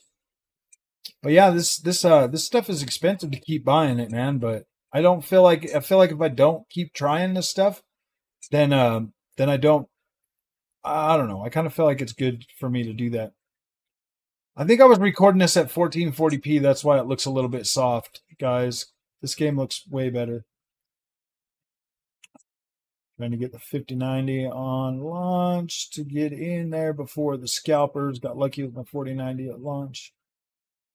But yeah, this stuff is expensive to keep buying it, man. But I feel like if I don't keep trying this stuff, then I don't. I don't know. I kind of feel like it's good for me to do that. I think I was recording this at 1440p. That's why it looks a little bit soft, guys. This game looks way better. Trying to get the 5090 on launch to get in there before the scalpers. Got lucky with my 4090 at launch.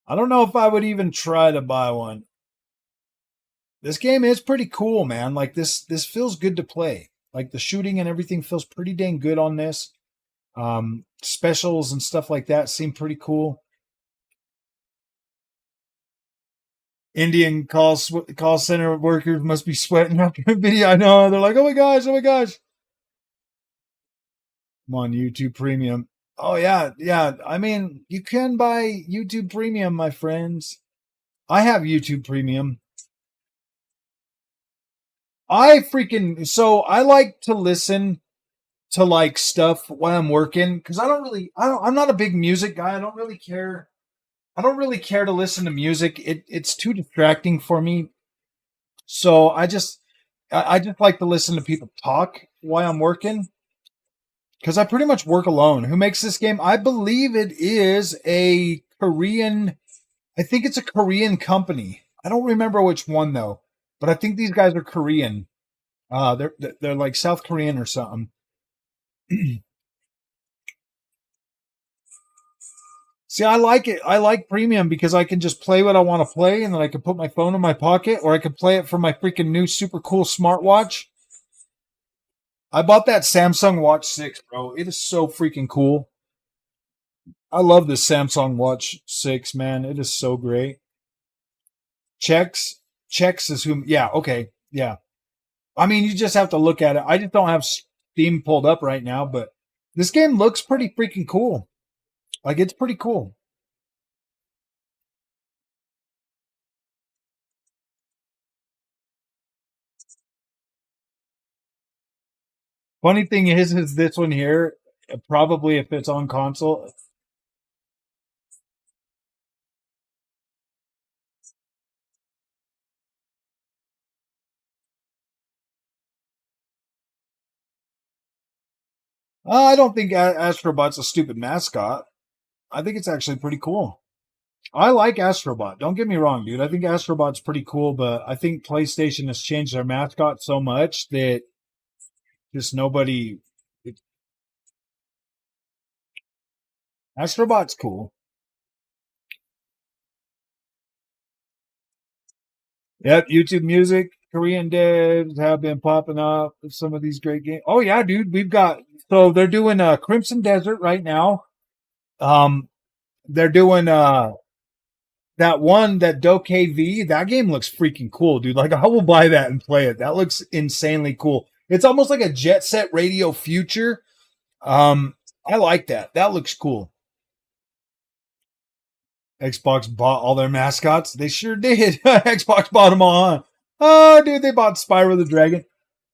I don't know if I would even try to buy one. This game is pretty cool, man. Like this feels good to play. Like the shooting and everything feels pretty dang good on this. Specials and stuff like that seem pretty cool. Indian call center workers must be sweating after a video. I know. They're like, oh my gosh, oh my gosh. I'm on YouTube Premium. Oh yeah, yeah. I mean, you can buy YouTube Premium, my friends. I have YouTube Premium. I like to listen to like stuff when I'm working because I'm not a big music guy. I don't really care. I don't really care to listen to music. It's too distracting for me. So I just like to listen to people talk while I'm working because I pretty much work alone. Who makes this game? I believe it is a Korean. I think it's a Korean company. I don't remember which one though, but I think these guys are Korean. They're like South Korean or something. See, I like it. I like premium because I can just play what I want to play, and then I can put my phone in my pocket, or I can play it from my freaking new super cool smartwatch. I bought that Samsung Watch 6, bro. It is so freaking cool. I love this Samsung Watch 6, man. It is so great. Checks is whom. Yeah, okay, yeah. I mean, you just have to look at it. I just don't have Steam pulled up right now, but this game looks pretty freaking cool. Like, it's pretty cool. Funny thing is this one here, probably if it's on console. I don't think Astrobot's a stupid mascot. I think it's actually pretty cool. I like Astrobot. Don't get me wrong, dude. I think Astrobot's pretty cool, but I think PlayStation has changed their mascot so much that just nobody. Astrobot's cool. Yep, YouTube Music, Korean devs have been popping up with some of these great games. Oh yeah, dude, so they're doing Crimson Desert right now. They're doing that one, that Doke V. That game looks freaking cool, dude. Like I will buy that and play it. That looks insanely cool. It's almost like a Jet Set Radio Future. I like that. That looks cool. Xbox bought all their mascots. They sure did. Xbox bought them all, huh? Oh, dude, they bought Spyro the Dragon.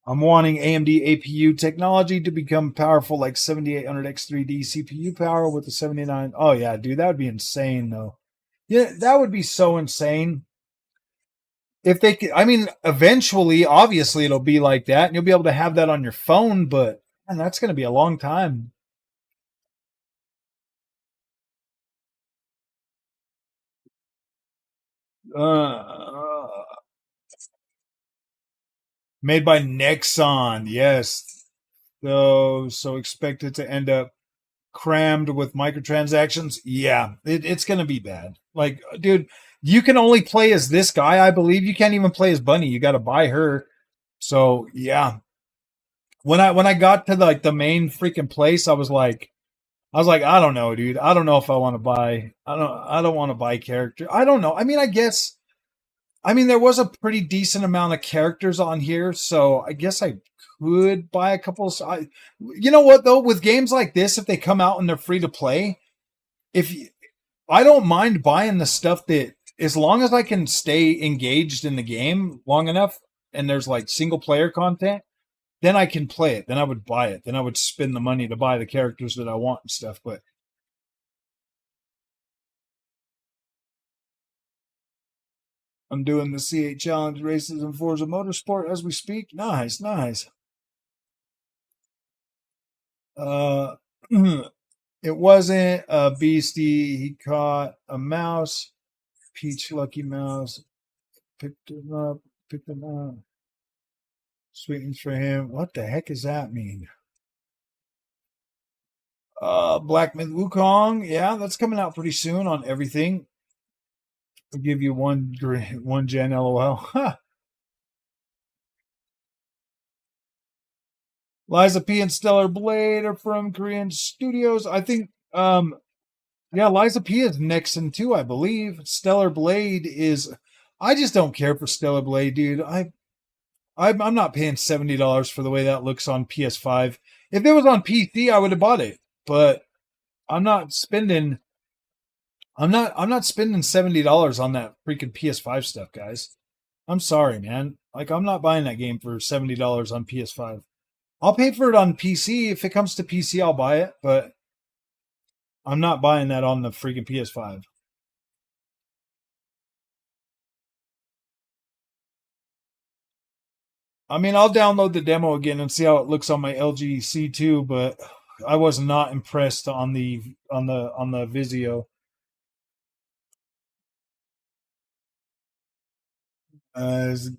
I'm wanting AMD APU technology to become powerful like 7800X3D CPU power with the 79. Oh, yeah, dude, that would be insane, though. Yeah, that would be so insane. If they could, I mean, eventually, obviously, it'll be like that, and you'll be able to have that on your phone, but man, that's going to be a long time. Uh, Made by Nexon, yes. So expect it to end up crammed with microtransactions. Yeah, it's going to be bad. Like, dude, you can only play as this guy, I believe. You can't even play as Bunny. You got to buy her. So yeah, when I got to the main freaking place, I was like, I don't know, dude. I don't know if I want to buy. I don't want to buy character. I don't know. I mean, there was a pretty decent amount of characters on here, so I guess I could buy a couple. You know what though? With games like this, if they come out and they're free to play, I don't mind buying the stuff that, as long as I can stay engaged in the game long enough, and there's like single player content, then I can play it. Then I would buy it. Then I would spend the money to buy the characters that I want and stuff. But I'm doing the C8 Challenge races in Forza Motorsport as we speak. Nice, nice. It wasn't a beastie. He caught a mouse. Peach Lucky Mouse. Picked him up. Picked him up. Sweetens for him. What the heck does that mean? Black Myth Wukong. Yeah, that's coming out pretty soon on everything. I'll give you one gen LOL. Liza P and Stellar Blade are from Korean studios. I think yeah, Liza P is Nixon too, I believe. Stellar Blade is, I just don't care for Stellar Blade, dude. I'm not paying $70 for the way that looks on PS5. If it was on PC, I would have bought it, but I'm not spending. I'm not spending $70 on that freaking PS5 stuff, guys. I'm sorry, man. Like, I'm not buying that game for $70 on PS5. I'll pay for it on PC. If it comes to PC, I'll buy it, but I'm not buying that on the freaking PS5. I mean, I'll download the demo again and see how it looks on my LG C2, but I was not impressed on the Vizio. As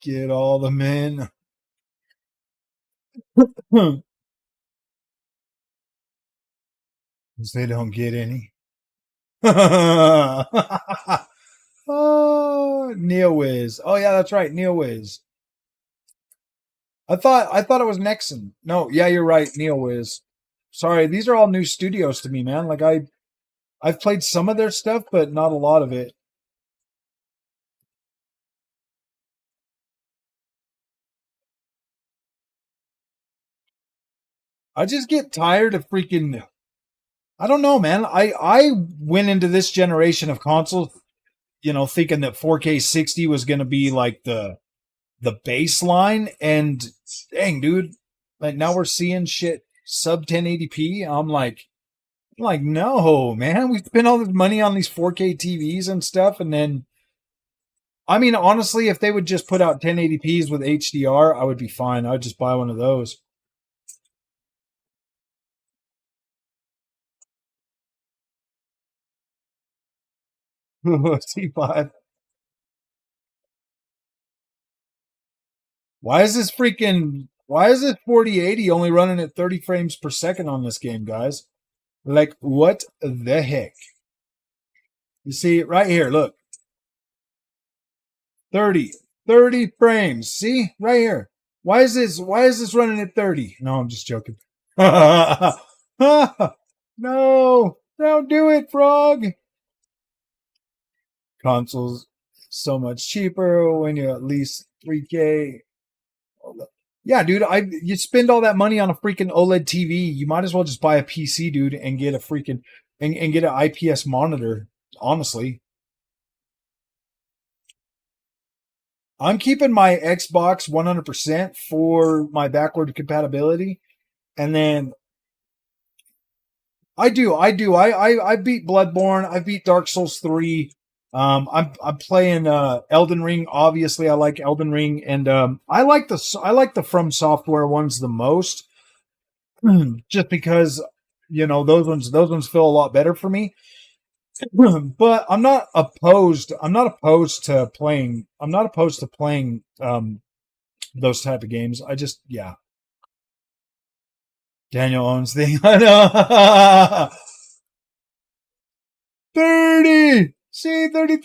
get all the men. Because they don't get any. Oh, NeoWiz. Oh yeah, that's right, NeoWiz. I thought it was Nexon. No, yeah, you're right, NeoWiz. Sorry, these are all new studios to me, man. Like I've played some of their stuff, but not a lot of it. I just get tired of freaking. I don't know, man. I went into this generation of consoles, thinking that 4K 60 was going to be like the baseline, and dang, dude, like now we're seeing shit sub 1080p. I'm like, no, man, we spent all this money on these 4K TVs and stuff, and then, I mean, honestly, if they would just put out 1080p's with HDR, I would be fine. I'd just buy one of those. C5. Why is this 4080 only running at 30 frames per second on this game, guys? Like, what the heck? You see it right here, look. 30 frames. See? Right here. Why is this running at 30? No, I'm just joking. No, don't do it, frog. Consoles so much cheaper when you're at least 3K. Yeah, dude, you spend all that money on a freaking OLED TV, you might as well just buy a PC, dude, and get a freaking and get an IPS monitor, honestly. I'm keeping my Xbox 100% for my backward compatibility, and then I beat Bloodborne, I beat Dark Souls 3. I'm playing Elden Ring. Obviously, I like Elden Ring, and I like the From Software ones the most, just because those ones feel a lot better for me. But I'm not opposed. I'm not opposed to playing. I'm not opposed to playing those type of games. I just Daniel owns thing. I know. 30. See, 30.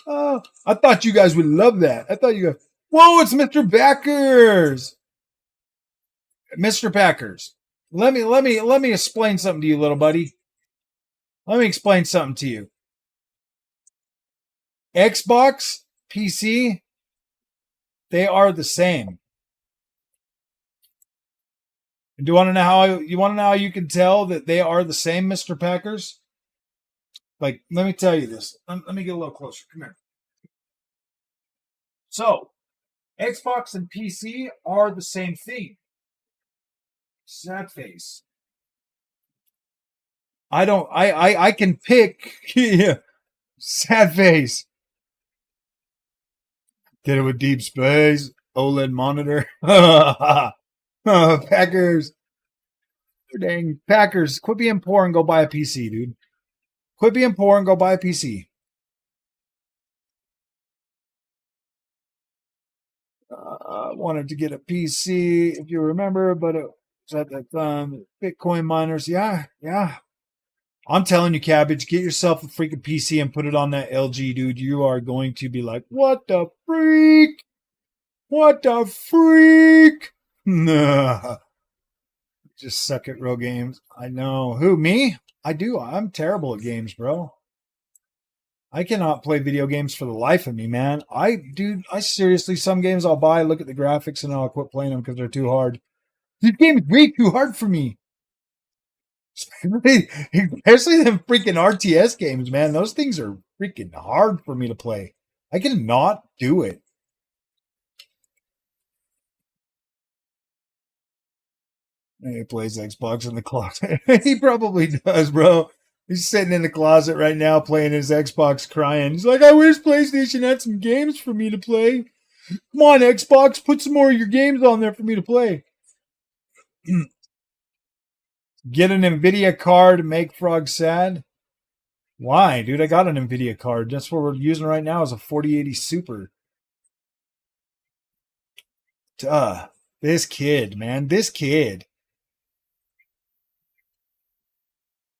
Oh, I thought you guys would love that. I thought you guys. Whoa, it's Mr. Backers. Mr. Packers. Let me explain something to you, little buddy. Let me explain something to you. Xbox, PC, they are the same. Do you want to know how you can tell that they are the same, Mr. Packers? Like, let me tell you this. Let me get a little closer. Come here. So, Xbox and PC are the same thing. Sad face. I can pick. Sad face. Get it with deep space. OLED monitor. Packers. Dang. Packers. Quit being poor and go buy a PC, dude. Quit being poor and go buy a PC. Wanted to get a PC, if you remember, but it was at that time. Bitcoin miners. Yeah. I'm telling you, Cabbage, get yourself a freaking PC and put it on that LG, dude. You are going to be like, what the freak? What the freak? Nah. Just suck at real games. I know. Who, me? I do. I'm terrible at games, bro. I cannot play video games for the life of me, man. Dude, I seriously, some games I'll buy, look at the graphics, and I'll quit playing them because they're too hard. This game is way too hard for me. Especially them freaking RTS games, man. Those things are freaking hard for me to play. I cannot do it. He plays Xbox in the closet. He probably does, bro. He's sitting in the closet right now playing his Xbox crying. He's like, I wish PlayStation had some games for me to play. Come on, Xbox, put some more of your games on there for me to play. Get an NVIDIA card to make Frog sad. Why, dude? I got an NVIDIA card. That's what we're using right now is a 4080 Super. This kid, man. This kid.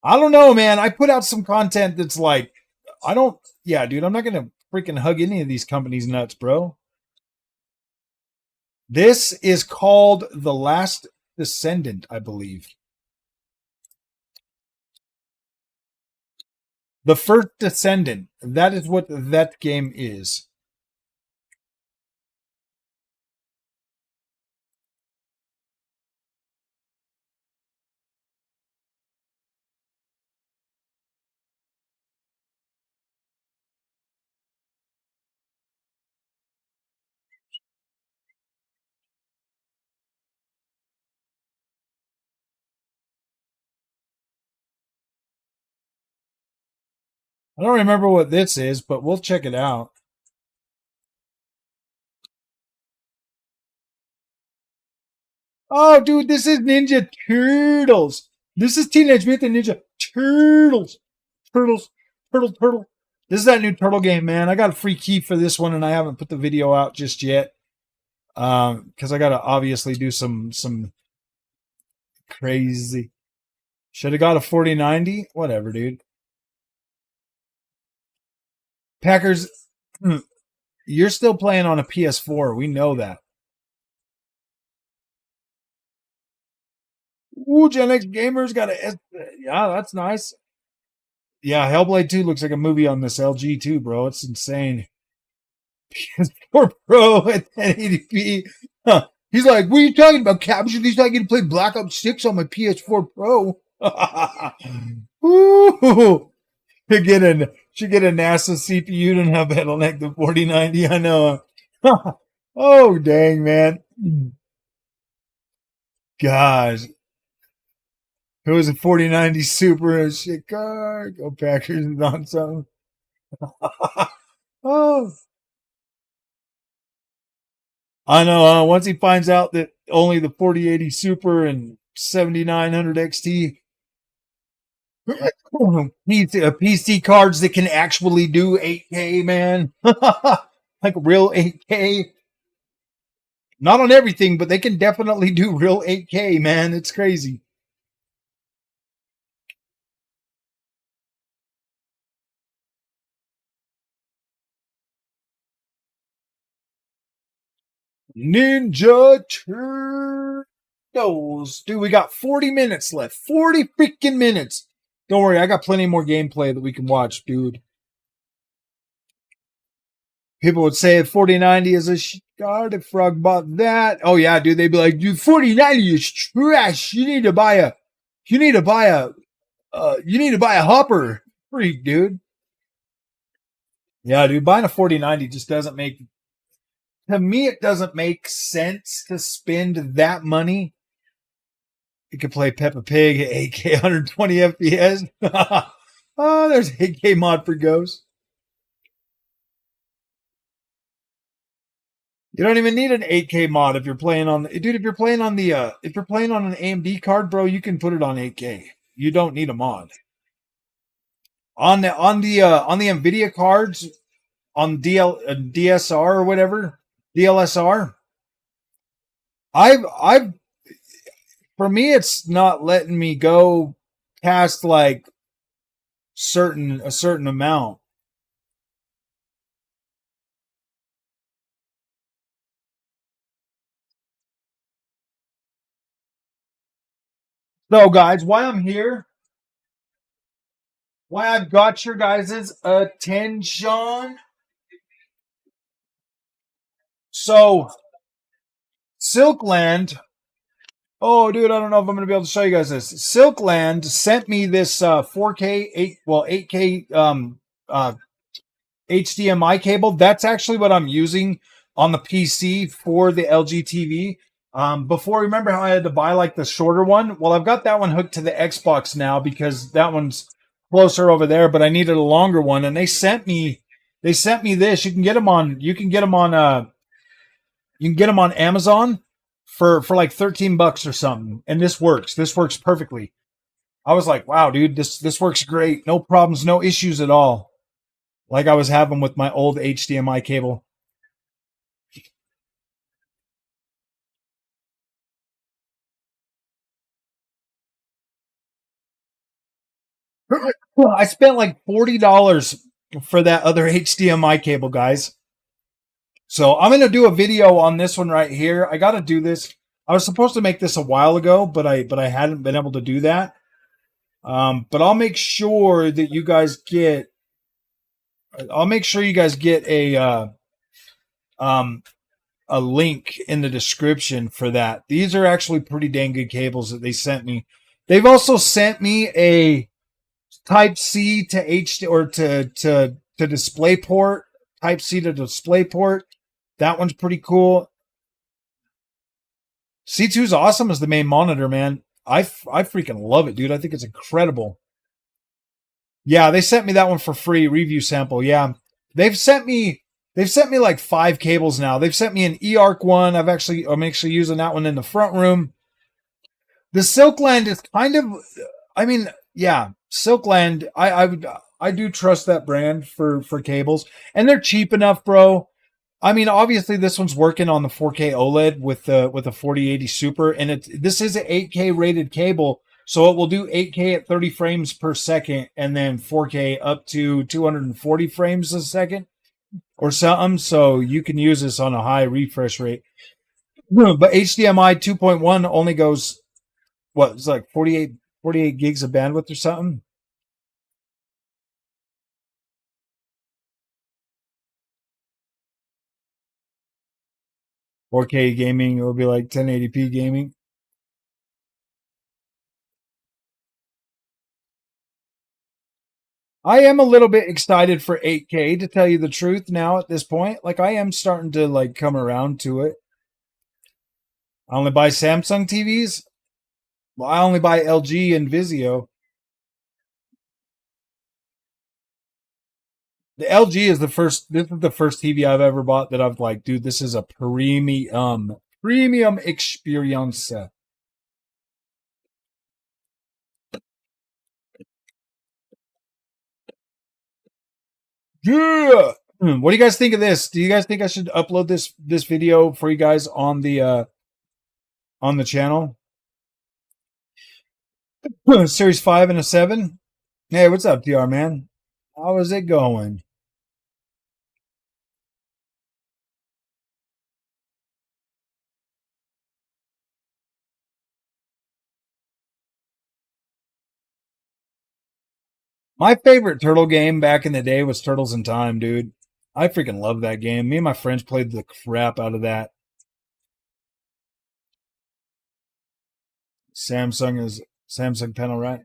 I don't know, man. I put out some content that's like, yeah, dude, I'm not going to freaking hug any of these companies nuts, bro. This is called The Last Descendant, I believe. The First Descendant. That is what that game is. I don't remember what this is, but we'll check it out. Oh, dude, this is Ninja Turtles. This is Teenage Mutant Ninja Turtles. Turtle. This is that new Turtle game, man. I got a free key for this one, and I haven't put the video out just yet. Because I got to obviously do some crazy. Should have got a 4090. Whatever, dude. Packers, you're still playing on a PS4. We know that. Ooh, Gen X Gamers got a... Yeah, that's nice. Yeah, Hellblade 2 looks like a movie on this LG too, bro. It's insane. PS4 Pro at 1080p. Huh. He's like, what are you talking about, Caption? He's not going to play Black Ops 6 on my PS4 Pro. Ooh. Should get a NASA CPU and have that'll neck the 4090. I know. Oh, dang, man. Gosh. It was a 4090 Super and shit. God, go Packers and on something. Oh. I know. Once he finds out that only the 4080 Super and 7900 XT PC cards that can actually do 8K, man. Like real 8K. Not on everything, but they can definitely do real 8K, man. It's crazy. Ninja Turtles. Dude, we got 40 minutes left. 40 freaking minutes. Don't worry, I got plenty more gameplay that we can watch, dude. People would say 4090 is a God, if Frog bought that. Oh yeah, dude, they'd be like, dude, 4090 is trash. You need to buy a hopper. Freak, dude. Yeah, dude, buying a 4090 just doesn't make, to me, it doesn't make sense to spend that money. You can play Peppa Pig at 8K 120 FPS. Oh, there's 8K mod for Ghost. You don't even need an 8K mod if you're playing on, dude. If you're playing on an AMD card, bro, you can put it on 8K. You don't need a mod. On the NVIDIA cards, on DSR or whatever, DLSR. For me, it's not letting me go past like a certain amount. So, guys, why I'm here Why I've got your guys' attention. So, Silkland. Oh, dude, I don't know if I'm going to be able to show you guys this. Silkland sent me this 4K, 8K HDMI cable. That's actually what I'm using on the PC for the LG TV. Before, remember how I had to buy like the shorter one? Well, I've got that one hooked to the Xbox now because that one's closer over there, but I needed a longer one, and they sent me this. You can get them on Amazon for like $13 or something, and this works. This works perfectly. I was like, wow, dude, this works great. No problems, no issues at all. Like I was having with my old HDMI cable. I spent like $40 for that other HDMI cable, guys. So I'm gonna do a video on this one right here. I gotta do this. I was supposed to make this a while ago, but I hadn't been able to do that. But I'll make sure that you guys get. I'll make sure you guys get a link in the description for that. These are actually pretty dang good cables that they sent me. They've also sent me a Type C to HD or to display port. Type C to display port. That one's pretty cool. C2 is awesome as the main monitor, man. I freaking love it, dude. I think it's incredible. Yeah, they sent me that one for free, review sample. Yeah. They've sent me like 5 cables now. They've sent me an eARC one. I'm actually using that one in the front room. The Silkland is kind of, I mean, yeah, Silkland. I do trust that brand for cables, and they're cheap enough, bro. I mean, obviously this one's working on the 4K OLED with the 4080 Super, and this is an 8K rated cable, so it will do 8K at 30 frames per second, and then 4K up to 240 frames a second or something. So you can use this on a high refresh rate. But HDMI 2.1 only goes it's like 48 gigs of bandwidth or something. "4K gaming, it will be like 1080p gaming." I am a little bit excited for 8K, to tell you the truth now at this point. Like, I am starting to like come around to it. I only buy Samsung TVs. Well, I only buy LG and Vizio. The LG is this is the first TV I've ever bought that I've like, dude, this is a premium experience. Yeah. What do you guys think of this? Do you guys think I should upload this video for you guys on the channel? Series 5 and a 7. Hey, what's up, TR man? How is it going? My favorite Turtle game back in the day was Turtles in Time, dude. I freaking love that game. Me and my friends played the crap out of that. Samsung panel, right?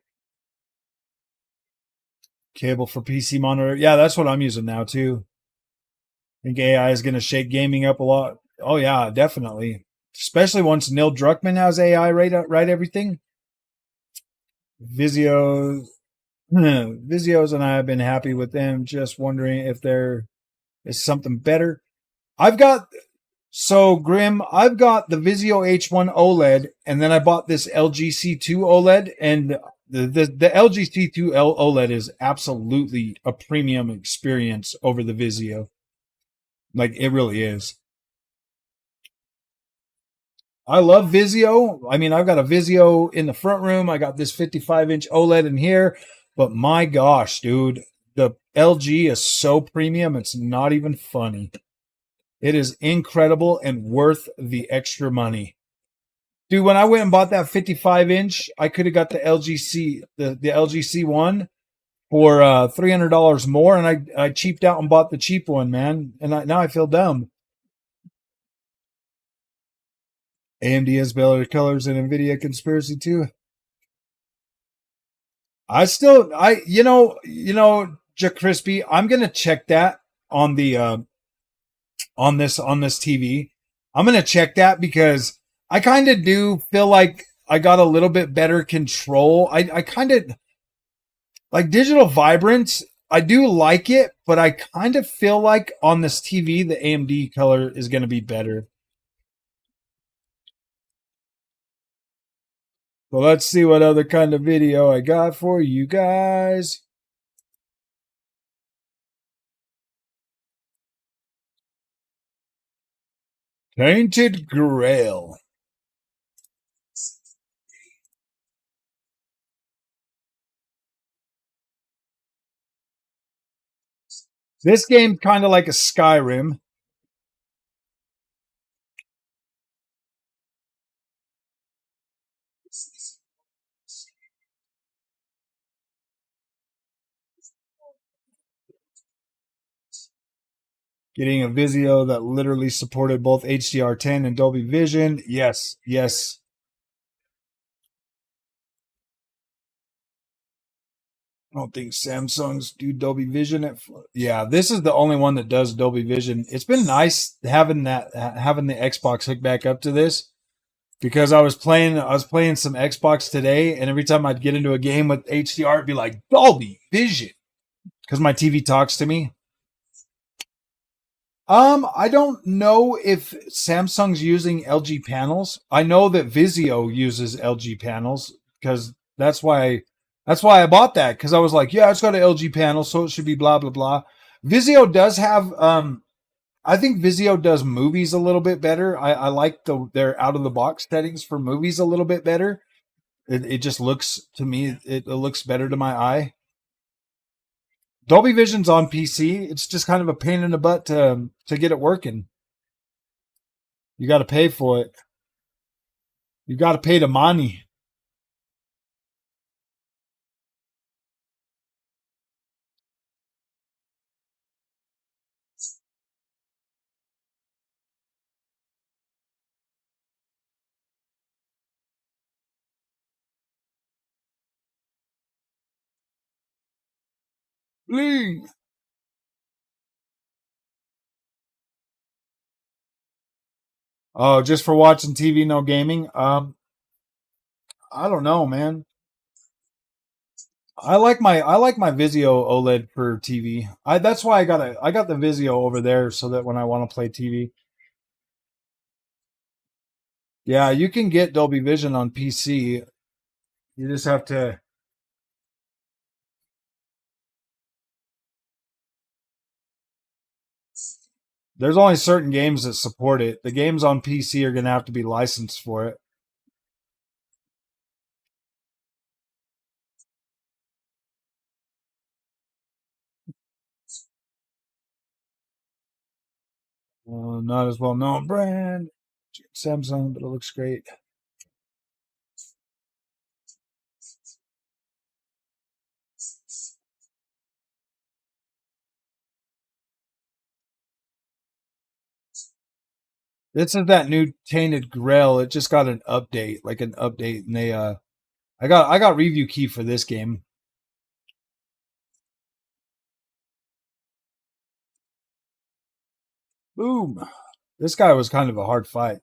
Cable for PC monitor. Yeah, that's what I'm using now too. I think AI is going to shake gaming up a lot. Oh yeah, definitely. Especially once Neil Druckmann has AI write everything. Vizios and I have been happy with them. Just wondering if there is something better. I've got the Vizio H1 OLED, and then I bought this LG C2 OLED, and the LG C2 OLED is absolutely a premium experience over the Vizio. Like, it really is. I love Vizio. I mean, I've got a Vizio in the front room. I got this 55-inch OLED in here. But my gosh, dude, the LG is so premium, it's not even funny. It is incredible and worth the extra money. Dude, when I went and bought that 55-inch, I could have got the LG C1, for $300 more, and I cheaped out and bought the cheap one, man. And now I feel dumb. AMD has better colors than Nvidia. Conspiracy too. Jack Crispy, I'm gonna check that on the on this TV. I'm gonna check that because I kind of do feel like I got a little bit better control. I kind of like digital vibrance. I do like it, but I kind of feel like on this TV the AMD color is gonna be better. Well, let's see what other kind of video I got for you guys. Tainted Grail. This game's kind of like a Skyrim. Getting a Vizio that literally supported both HDR10 and Dolby Vision. Yes, yes. I don't think Samsung's do Dolby Vision. Yeah, this is the only one that does Dolby Vision. It's been nice having the Xbox hooked back up to this because I was playing some Xbox today, and every time I'd get into a game with HDR, it'd be like Dolby Vision because my TV talks to me. I don't know if Samsung's using LG panels. I know that Vizio uses LG panels because that's why I bought that, because I was like, yeah, it's got an LG panel, so it should be blah blah blah. Vizio does have I think Vizio does movies a little bit better. I like their out of the box settings for movies a little bit better. It just looks to me it looks better to my eye. Dolby Vision's on PC. It's just kind of a pain in the butt to get it working. You got to pay for it. You got to pay the money. Bling. Oh, just for watching TV, no gaming. I don't know, man. I like my Vizio OLED for TV. That's why I got the Vizio over there so that when I want to play TV. Yeah, you can get Dolby Vision on PC. You just have to. There's only certain games that support it. The games on PC are going to have to be licensed for it. Not as well known brand. Samsung, but it looks great. This is that new Tainted Grail. It just got an update, and they I got review key for this game. Boom. This guy was kind of a hard fight.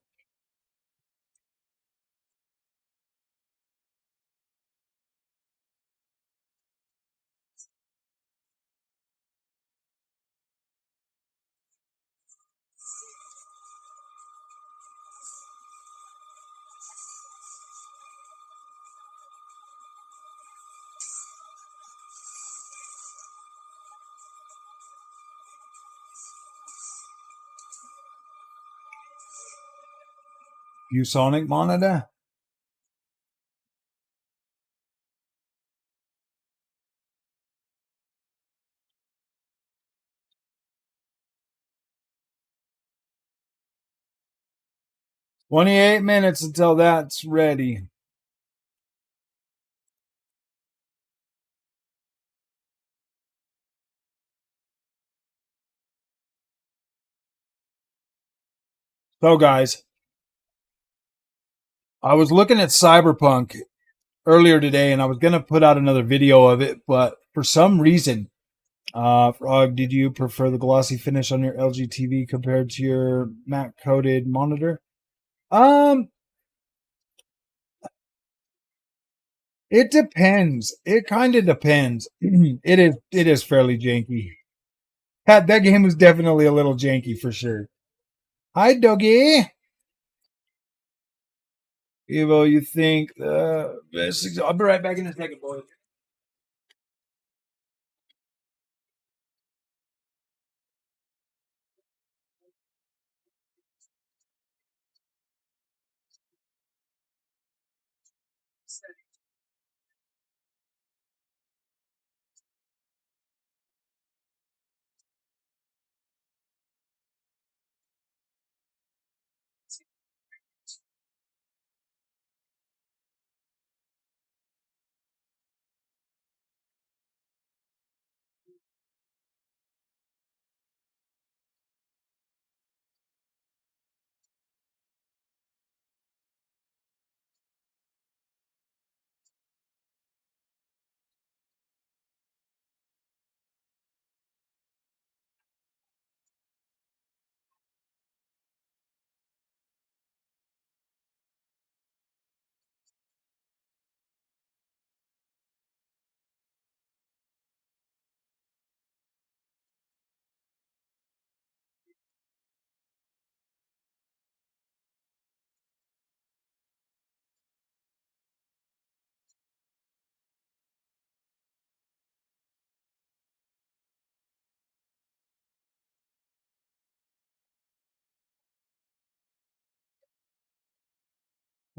ViewSonic monitor. $28 minutes until that's ready. So, guys, I was looking at Cyberpunk earlier today, and I was going to put out another video of it, but for some reason, Frog, did you prefer the glossy finish on your LG TV compared to your matte coated monitor? It depends. It kind of depends. It is fairly janky. That game was definitely a little janky for sure. Hi, doggy. Evo, you think I'll be right back in a second, boys.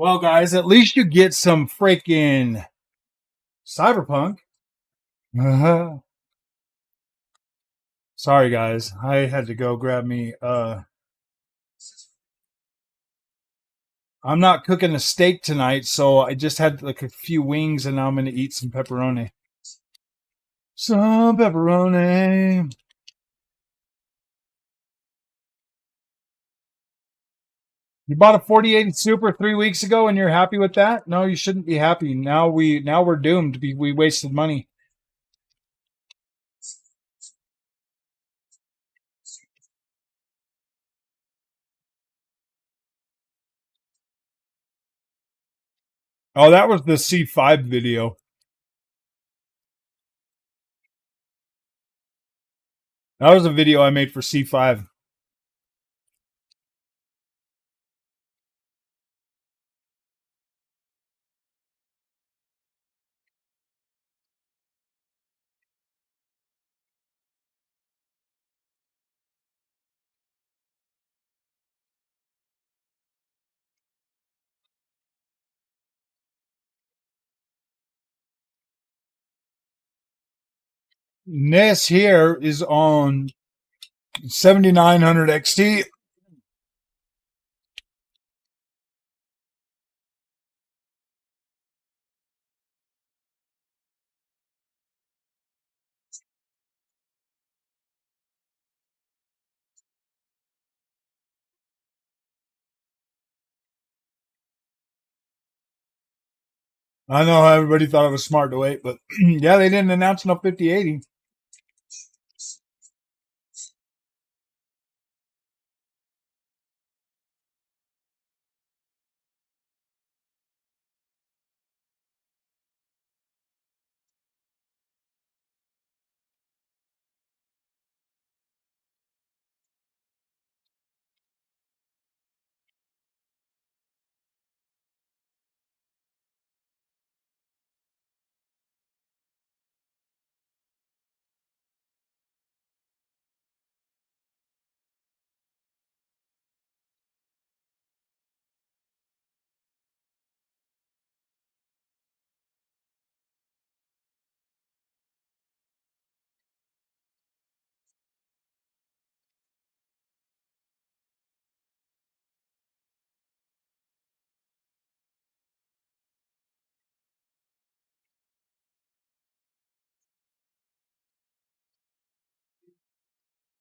Well, guys, at least you get some freaking Cyberpunk. Sorry, guys. I had to go grab me. I'm not cooking a steak tonight, so I just had like a few wings, and now I'm going to eat some pepperoni. Some pepperoni. You bought a 4080 Super 3 weeks ago, and you're happy with that? No, you shouldn't be happy. Now we're doomed. We wasted money. Oh, that was the C5 video. That was a video I made for C5. This here is on 7900 XT. I know how everybody thought it was smart to wait, but yeah, they didn't announce no 5080.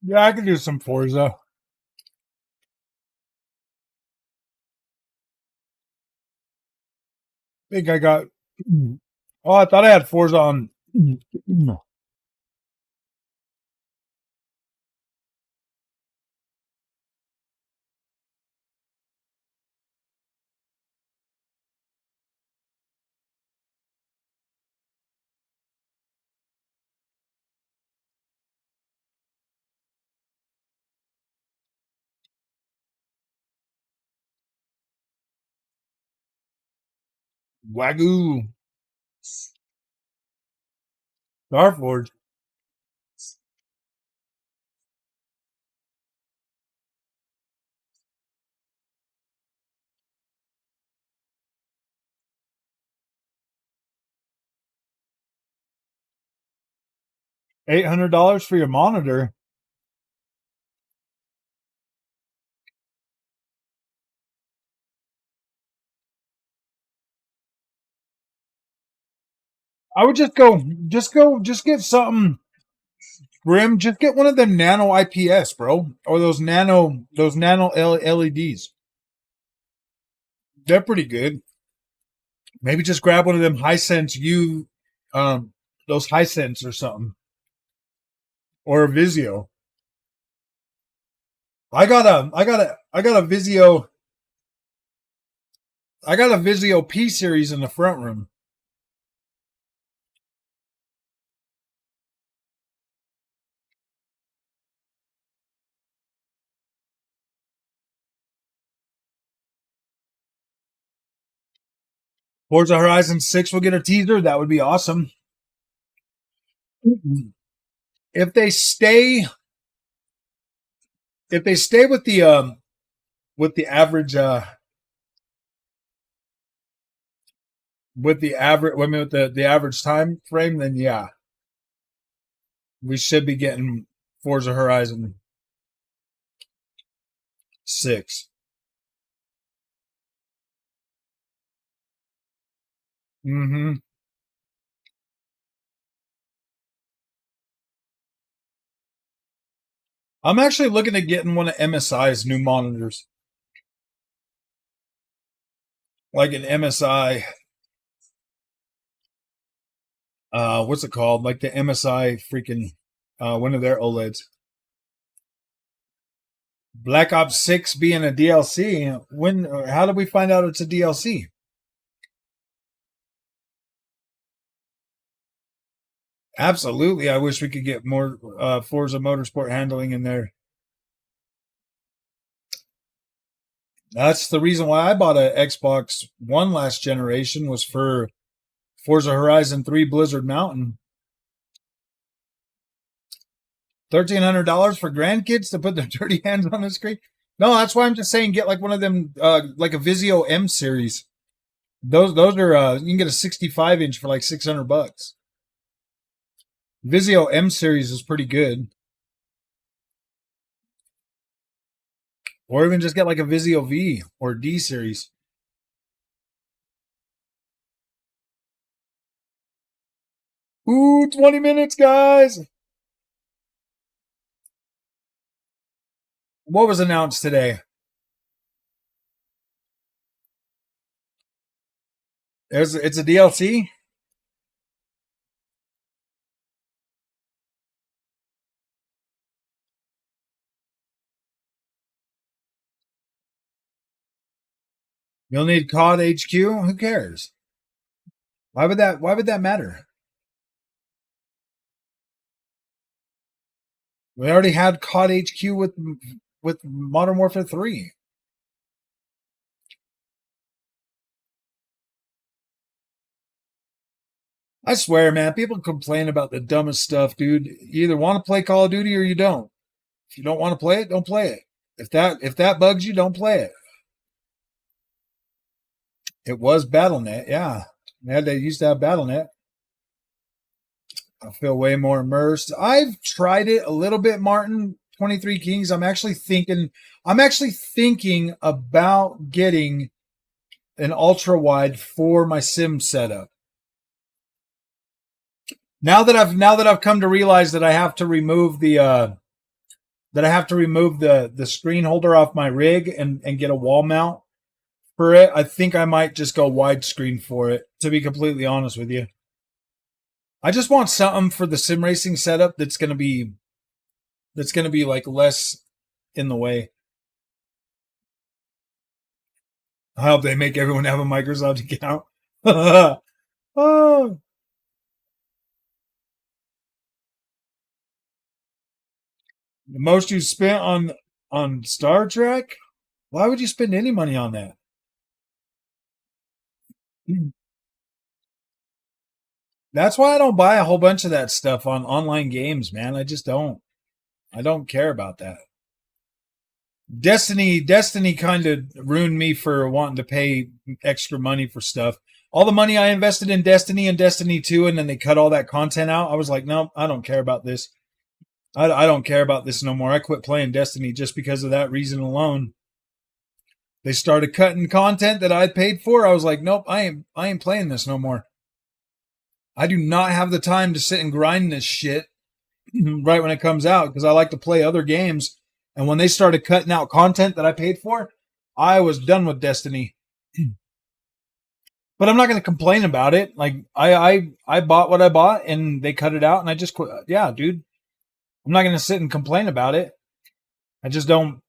Yeah, I could do some Forza. think I got. Oh, I thought I had Forza on. Wagyu. Starforge. $800 for your monitor. I would just get something grim. Just get one of them nano IPS, bro, or those nano LEDs. They're pretty good. Maybe just grab one of them Hisense those Hisense or something, or a Vizio. I got a Vizio. I got a Vizio P series in the front room. Forza Horizon 6 will get a teaser. That would be awesome. If they stay with the average with the average time frame, then yeah, we should be getting Forza Horizon 6. Mm-hmm. I'm actually looking at getting one of MSI's new monitors. Like an MSI, what's it called? Like the MSI freaking, one of their OLEDs. Black Ops 6 being a DLC. How did we find out it's a DLC? Absolutely. I wish we could get more Forza Motorsport handling in there. That's the reason why I bought an Xbox One last generation, was for Forza Horizon 3 Blizzard Mountain. $1,300 for grandkids to put their dirty hands on the screen? No, that's why I'm just saying get like one of them, like a Vizio M series. Those are you can get a 65-inch for like $600. Vizio M series is pretty good. Or even just get like a Vizio V or D series. Ooh, 20 minutes, guys. What was announced today? It's a DLC? You'll need COD HQ? Who cares? Why would that matter? We already had COD HQ with Modern Warfare 3. I swear, man, people complain about the dumbest stuff, dude. You either want to play Call of Duty or you don't. If you don't want to play it, don't play it. If that bugs you, don't play it. It was BattleNet, yeah. They used to have BattleNet. I feel way more immersed. I've tried it a little bit, Martin. 23 Kings. I'm actually thinking about getting an ultra wide for my sim setup. Now that I've come to realize that I have to remove the screen holder off my rig and get a wall mount for it, I think I might just go widescreen for it, to be completely honest with you. I just want something for the sim racing setup that's gonna be like less in the way. I hope they make everyone have a Microsoft account. Oh. The most you spent on Star Trek? Why would you spend any money on that? That's why I don't buy a whole bunch of that stuff on online games, man. I just don't. I don't care about that. Destiny kind of ruined me for wanting to pay extra money for stuff. All the money I invested in Destiny and Destiny 2, and then they cut all that content out. I was like, no, I don't care about this. I don't care about this no more. I quit playing Destiny just because of that reason alone. They started cutting content that I paid for. I was like, nope, I ain't playing this no more. I do not have the time to sit and grind this shit right when it comes out because I like to play other games. And when they started cutting out content that I paid for, I was done with Destiny. But I'm not going to complain about it. Like I bought what I bought and they cut it out and I just quit. Yeah, dude. I'm not going to sit and complain about it. I just don't.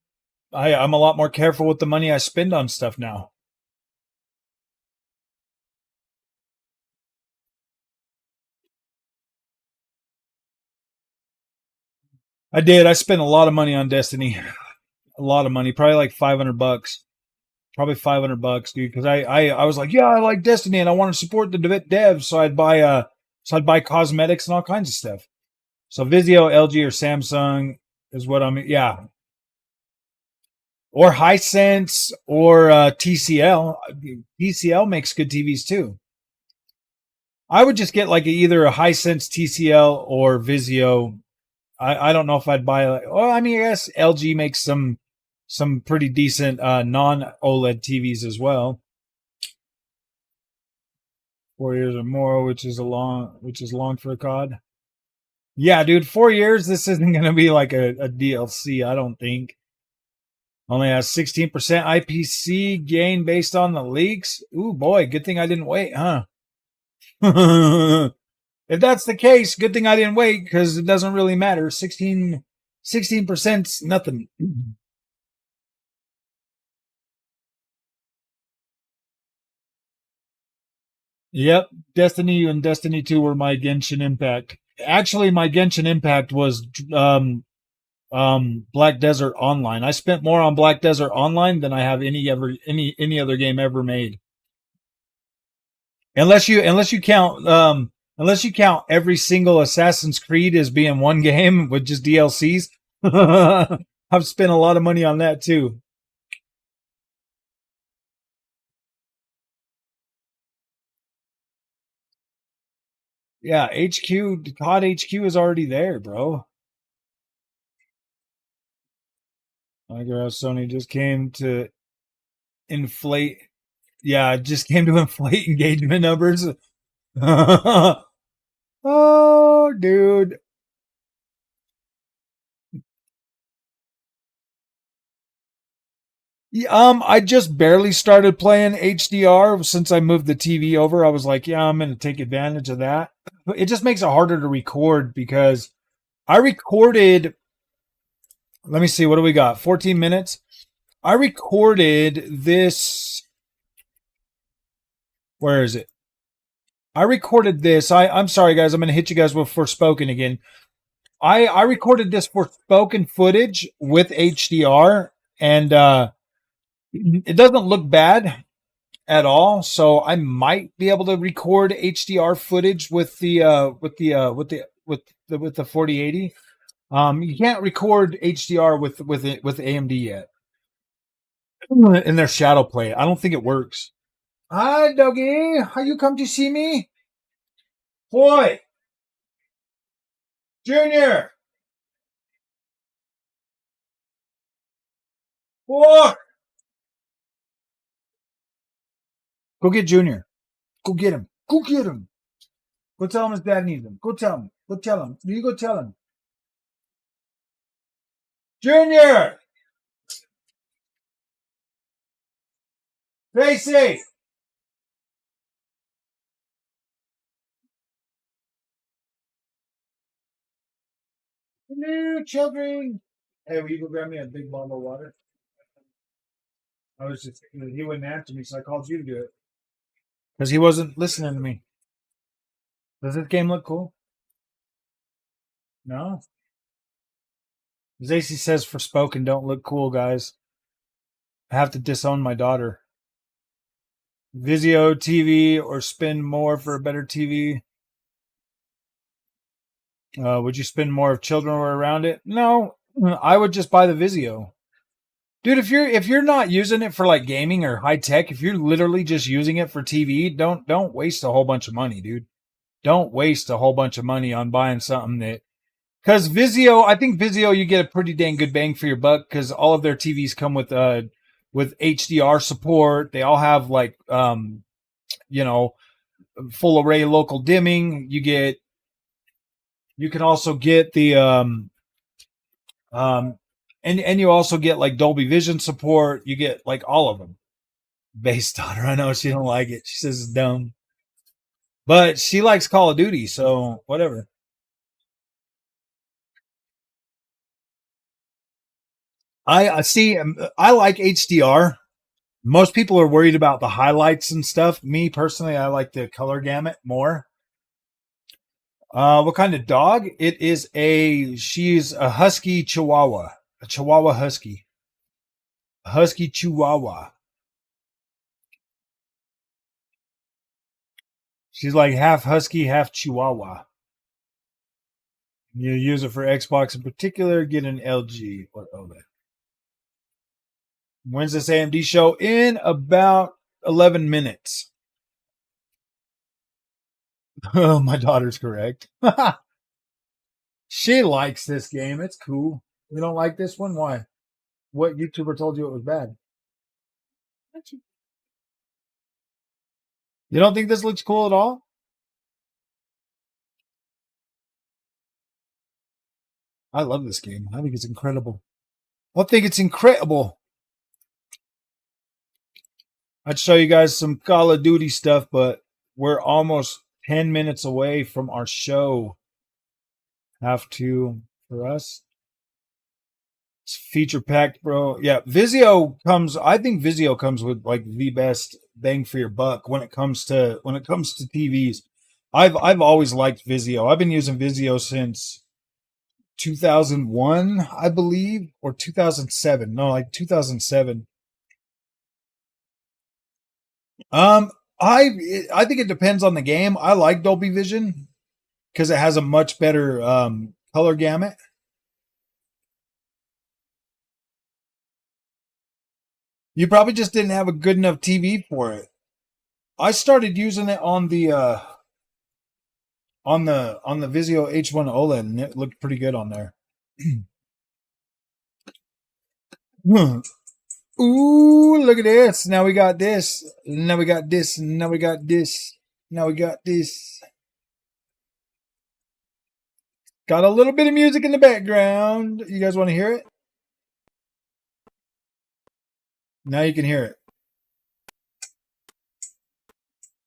I'm a lot more careful with the money I spend on stuff now. I did. I spent a lot of money on Destiny. A lot of money. Probably like $500. Probably $500, dude. Because I was like, yeah, I like Destiny and I want to support the devs. So I'd buy cosmetics and all kinds of stuff. So Vizio, LG, or Samsung is what I'm. Yeah. Or Hisense or TCL. TCL makes good TVs too. I would just get like either a Hisense, TCL, or Vizio. I don't know if I'd buy. Well, I mean, I guess LG makes some pretty decent non OLED TVs as well. 4 years or more, which is long for a COD. Yeah, dude, 4 years. This isn't going to be like a DLC. I don't think. Only has 16% IPC gain based on the leaks. Ooh, boy, good thing I didn't wait, huh? If that's the case, good thing I didn't wait because it doesn't really matter. 16%'s nothing. Yep, Destiny and Destiny 2 were my Genshin Impact. Actually, my Genshin Impact was Black Desert Online. I spent more on Black Desert Online than I have any other game ever made. Unless you count every single Assassin's Creed as being one game with just DLCs. I've spent a lot of money on that too. Yeah, COD HQ is already there, bro. I guess Sony just came to inflate. Yeah, it just came to inflate engagement numbers. Oh, dude. Yeah, I just barely started playing HDR since I moved the TV over. I was like, yeah, I'm going to take advantage of that. It just makes it harder to record because I recorded. Let me see, what do we got? 14 minutes. I recorded this. Where is it? I recorded this. I'm sorry, guys. I'm going to hit you guys with Forspoken again. I recorded this Forspoken footage with HDR, and it doesn't look bad at all. So I might be able to record HDR footage with the 4080. You can't record HDR with AMD yet in their shadow play. I don't think it works. Hi, doggy. How you come to see me? Boy, Junior. Boy, go get Junior. Go get him. Go get him. Go tell him his dad needs him. Go tell him. Go tell him. You go tell him. Junior. Tracy! Hello, children. Hey, will you go grab me a big bottle of water? I was just, he wouldn't answer me, so I called you to do it. Because he wasn't listening to me. Does this game look cool? No? Zacy says for spoken don't look cool, guys. I have to disown my daughter. Vizio TV or spend more for a better TV? Would you spend more if children were around it? No, I would just buy the Vizio. Dude, if you're not using it for like gaming or high tech, if you're literally just using it for TV, don't waste a whole bunch of money, dude. Don't waste a whole bunch of money on buying something that, because Vizio, I think Vizio you get a pretty dang good bang for your buck because all of their TVs come with HDR support. They all have like you know, full array local dimming. You can also get the and you also get like Dolby Vision support. You get like all of them based on her. I know she don't like it. She says it's dumb, but she likes Call of Duty, so whatever. I see. I like HDR. Most people are worried about the highlights and stuff. Me personally, I like the color gamut more. What kind of dog? She's a husky chihuahua. A chihuahua husky. A husky chihuahua. She's like half husky, half chihuahua. You use it for Xbox in particular, get an LG or OLED. When's this AMD show? In about 11 minutes. Oh, my daughter's correct. She likes this game. It's cool. You don't like this one? Why? What YouTuber told you it was bad? You don't think this looks cool at all? I love this game. I think it's incredible. I think it's incredible. I'd show you guys some Call of Duty stuff, but we're almost 10 minutes away from our show. Have to, for us. It's feature packed, bro. Yeah, I think Vizio comes with like the best bang for your buck when it comes to TVs. I've always liked Vizio. I've been using Vizio since 2001, I believe, or 2007. No, like 2007. I think it depends on the game. I like Dolby Vision because it has a much better color gamut. You probably just didn't have a good enough TV for it. I started using it on the Vizio H1 OLED, and it looked pretty good on there. Ooh, look at this. Now we got this. Now we got this. Now we got this. Now we got this. Got a little bit of music in the background. You guys want to hear it? Now you can hear it.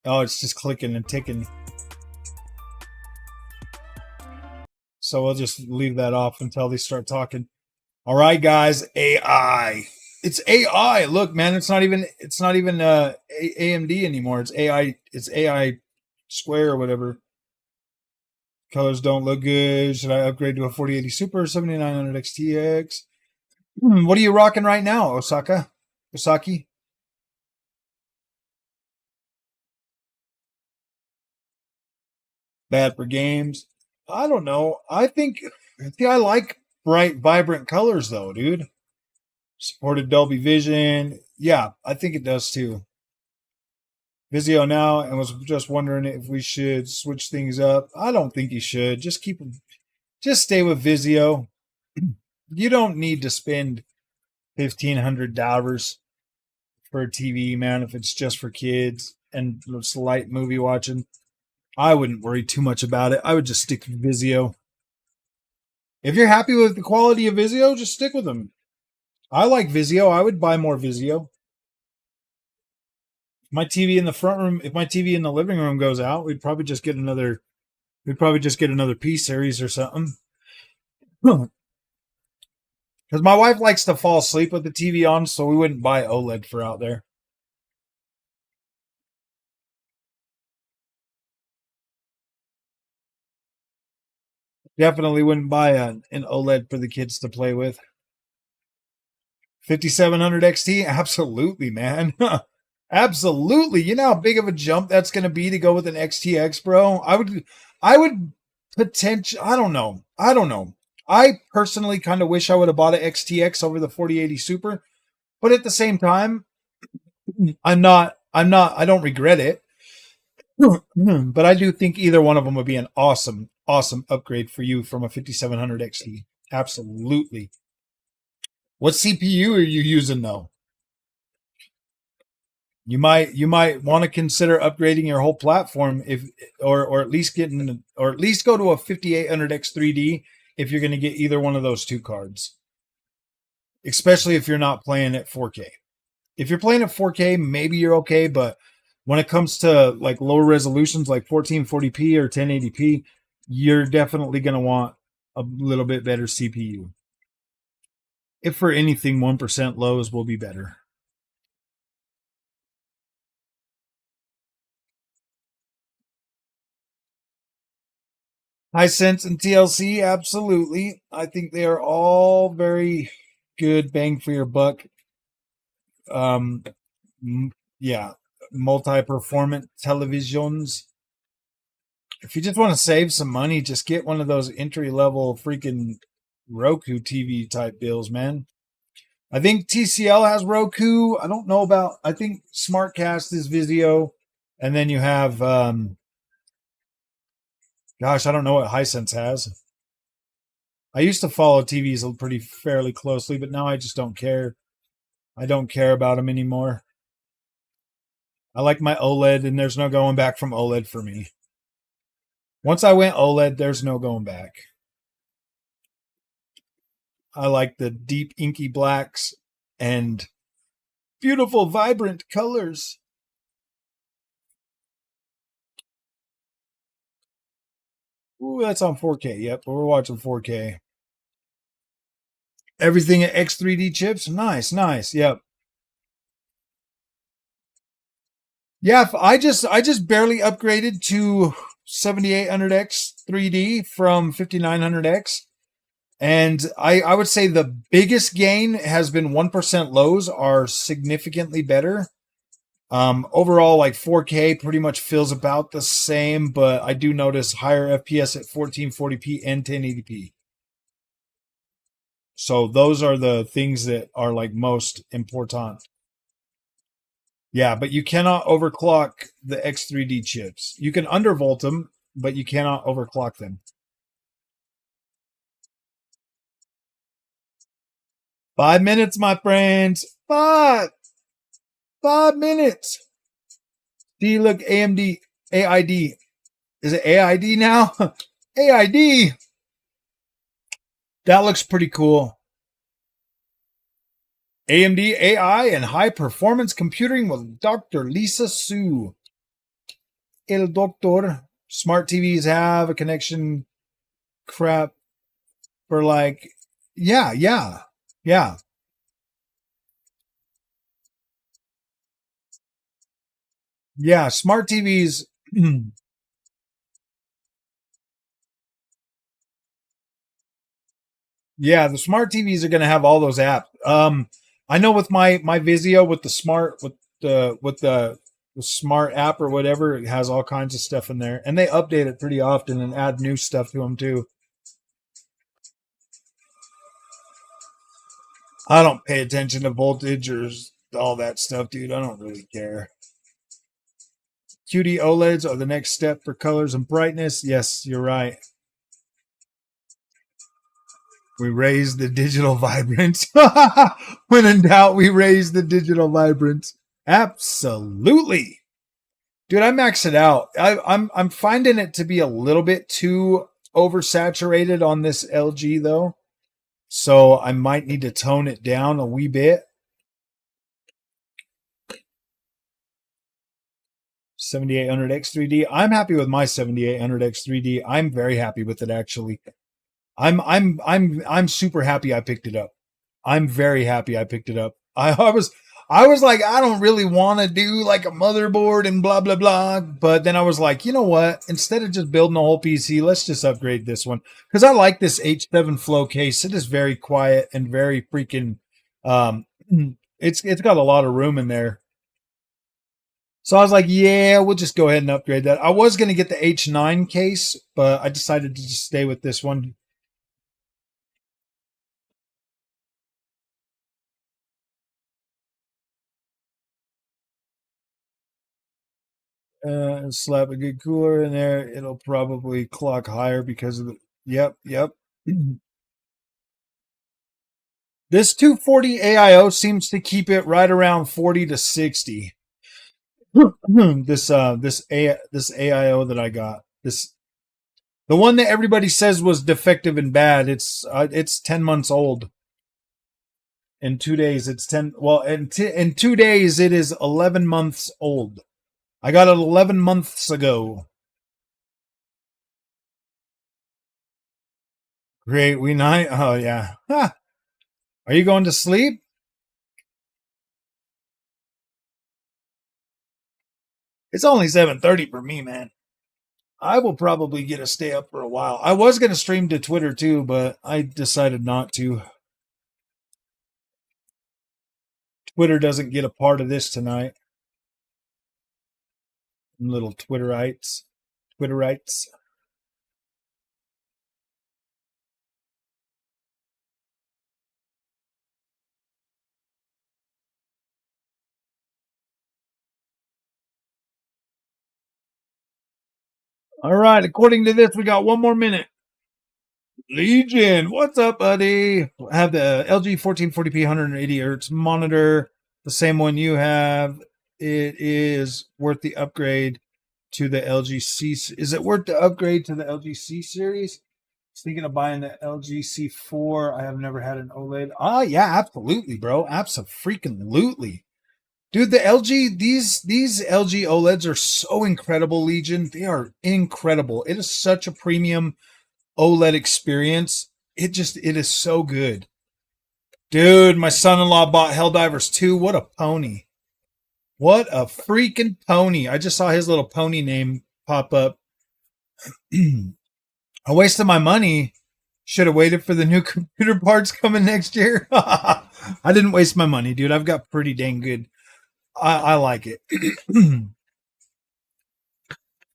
Oh, it's just clicking and ticking. So we'll just leave that off until they start talking. All right, guys. AI. It's AI. Look, man, it's not even AMD anymore. It's AI. It's AI Square or whatever. Colors don't look good. Should I upgrade to a 4080 Super 7900 XTX? What are you rocking right now, Osaki? Bad for games. I don't know. I like bright, vibrant colors though, dude. Supported Dolby Vision. Yeah, I think it does too. Vizio now, and was just wondering if we should switch things up. I don't think you should. Just stay with Vizio. You don't need to spend $1,500 for a TV, man, if it's just for kids and it's light movie watching. I wouldn't worry too much about it. I would just stick with Vizio. If you're happy with the quality of Vizio, just stick with them. I like Vizio. I would buy more Vizio. My TV in the front room, if my TV in the living room goes out, we'd probably just get another P series or something. Because my wife likes to fall asleep with the TV on, so we wouldn't buy OLED for out there. Definitely wouldn't buy an OLED for the kids to play with. 5700 XT? Absolutely, man. Absolutely. You know how big of a jump that's going to be to go with an XTX, bro? I would potentially, I don't know. I personally kind of wish I would have bought an XTX over the 4080 Super, but at the same time, I don't regret it. But I do think either one of them would be an awesome upgrade for you from a 5700 XT. Absolutely. What CPU are you using though? You might want to consider upgrading your whole platform or at least go to a 5800X 3D if you're going to get either one of those two cards. Especially if you're not playing at 4K. If you're playing at 4K, maybe you're okay, but when it comes to like lower resolutions like 1440p or 1080p, you're definitely going to want a little bit better CPU. If for anything, 1% lows will be better. Hisense and TLC, absolutely. I think they are all very good bang for your buck. Yeah, multi-performant televisions. If you just want to save some money, just get one of those entry-level freaking Roku TV type bills, man. I think TCL has Roku. I don't know about, I think SmartCast is Vizio. And then you have, gosh, I don't know what Hisense has. I used to follow TVs pretty fairly closely, but now I just don't care. I don't care about them anymore. I like my OLED, and there's no going back from OLED for me. Once I went OLED, there's no going back. I like the deep inky blacks and beautiful vibrant colors. Ooh, that's on 4K. Yep, we're watching 4K. Everything at X3D chips. Nice. Yep. Yeah, I just barely upgraded to 7800X 3D from 5900X. And I would say the biggest gain has been 1% lows are significantly better. Overall, like 4K pretty much feels about the same, but I do notice higher FPS at 1440p and 1080p. So those are the things that are like most important. Yeah, but you cannot overclock the X3D chips. You can undervolt them, but you cannot overclock them. 5 minutes, my friends. 5 minutes. Do you look AMD AID? Is it AID now? AID. That looks pretty cool. AMD AI and high performance computing with Dr. Lisa Su. El Doctor. Smart TVs have a connection crap for like, yeah. Yeah, smart TVs. Yeah, the smart TVs are going to have all those apps. I know with my Vizio with the smart app or whatever, it has all kinds of stuff in there, and they update it pretty often and add new stuff to them too. I don't pay attention to voltage or all that stuff, dude. I don't really care. QD OLEDs are the next step for colors and brightness. Yes, you're right. We raise the digital vibrance. When in doubt, we raise the digital vibrance. Absolutely. Dude, I max it out. I'm finding it to be a little bit too oversaturated on this LG though. So I might need to tone it down a wee bit. 7800X 3D. I'm happy with my 7800X 3D. I'm very happy with it actually. I'm super happy I picked it up. I'm very happy I picked it up. I was like, I don't really want to do like a motherboard and blah blah blah. But then I was like, you know what? Instead of just building a whole PC, let's just upgrade this one. Because I like this H7 Flow case. It is very quiet and very freaking it's got a lot of room in there. So I was like, yeah, we'll just go ahead and upgrade that. I was gonna get the H9 case, but I decided to just stay with this one. Slap a good cooler in there. It'll probably clock higher because of the. Yep. This 240 AIO seems to keep it right around 40 to 60. This AIO that I got, the one that everybody says was defective and bad. It's 10 months old. In 2 days, it's 10. Well, in 2 days, it is 11 months old. I got it 11 months ago. Great, we night. Oh yeah. Huh. Are you going to sleep? It's only 7:30 for me, man. I will probably get to stay up for a while. I was going to stream to Twitter too, but I decided not to. Twitter doesn't get a part of this tonight. Little Twitterites. All right, according to this, we got one more minute. Legion, what's up, buddy? I have the LG 1440p 180 hertz monitor, the same one you have. It is worth the upgrade to the LG C. Is it worth the upgrade to the LG C series? I was thinking of buying the LG C4. I have never had an OLED. Ah, yeah, absolutely, bro. Absolutely. Dude, the LG, these LG OLEDs are so incredible, Legion. They are incredible. It is such a premium OLED experience. It is so good. Dude, my son-in-law bought Helldivers 2. What a pony. What a freaking pony. I just saw his little pony name pop up. I wasted my money. Should have waited for the new computer parts coming next year. I didn't waste my money, dude. I've got pretty dang good. I like it.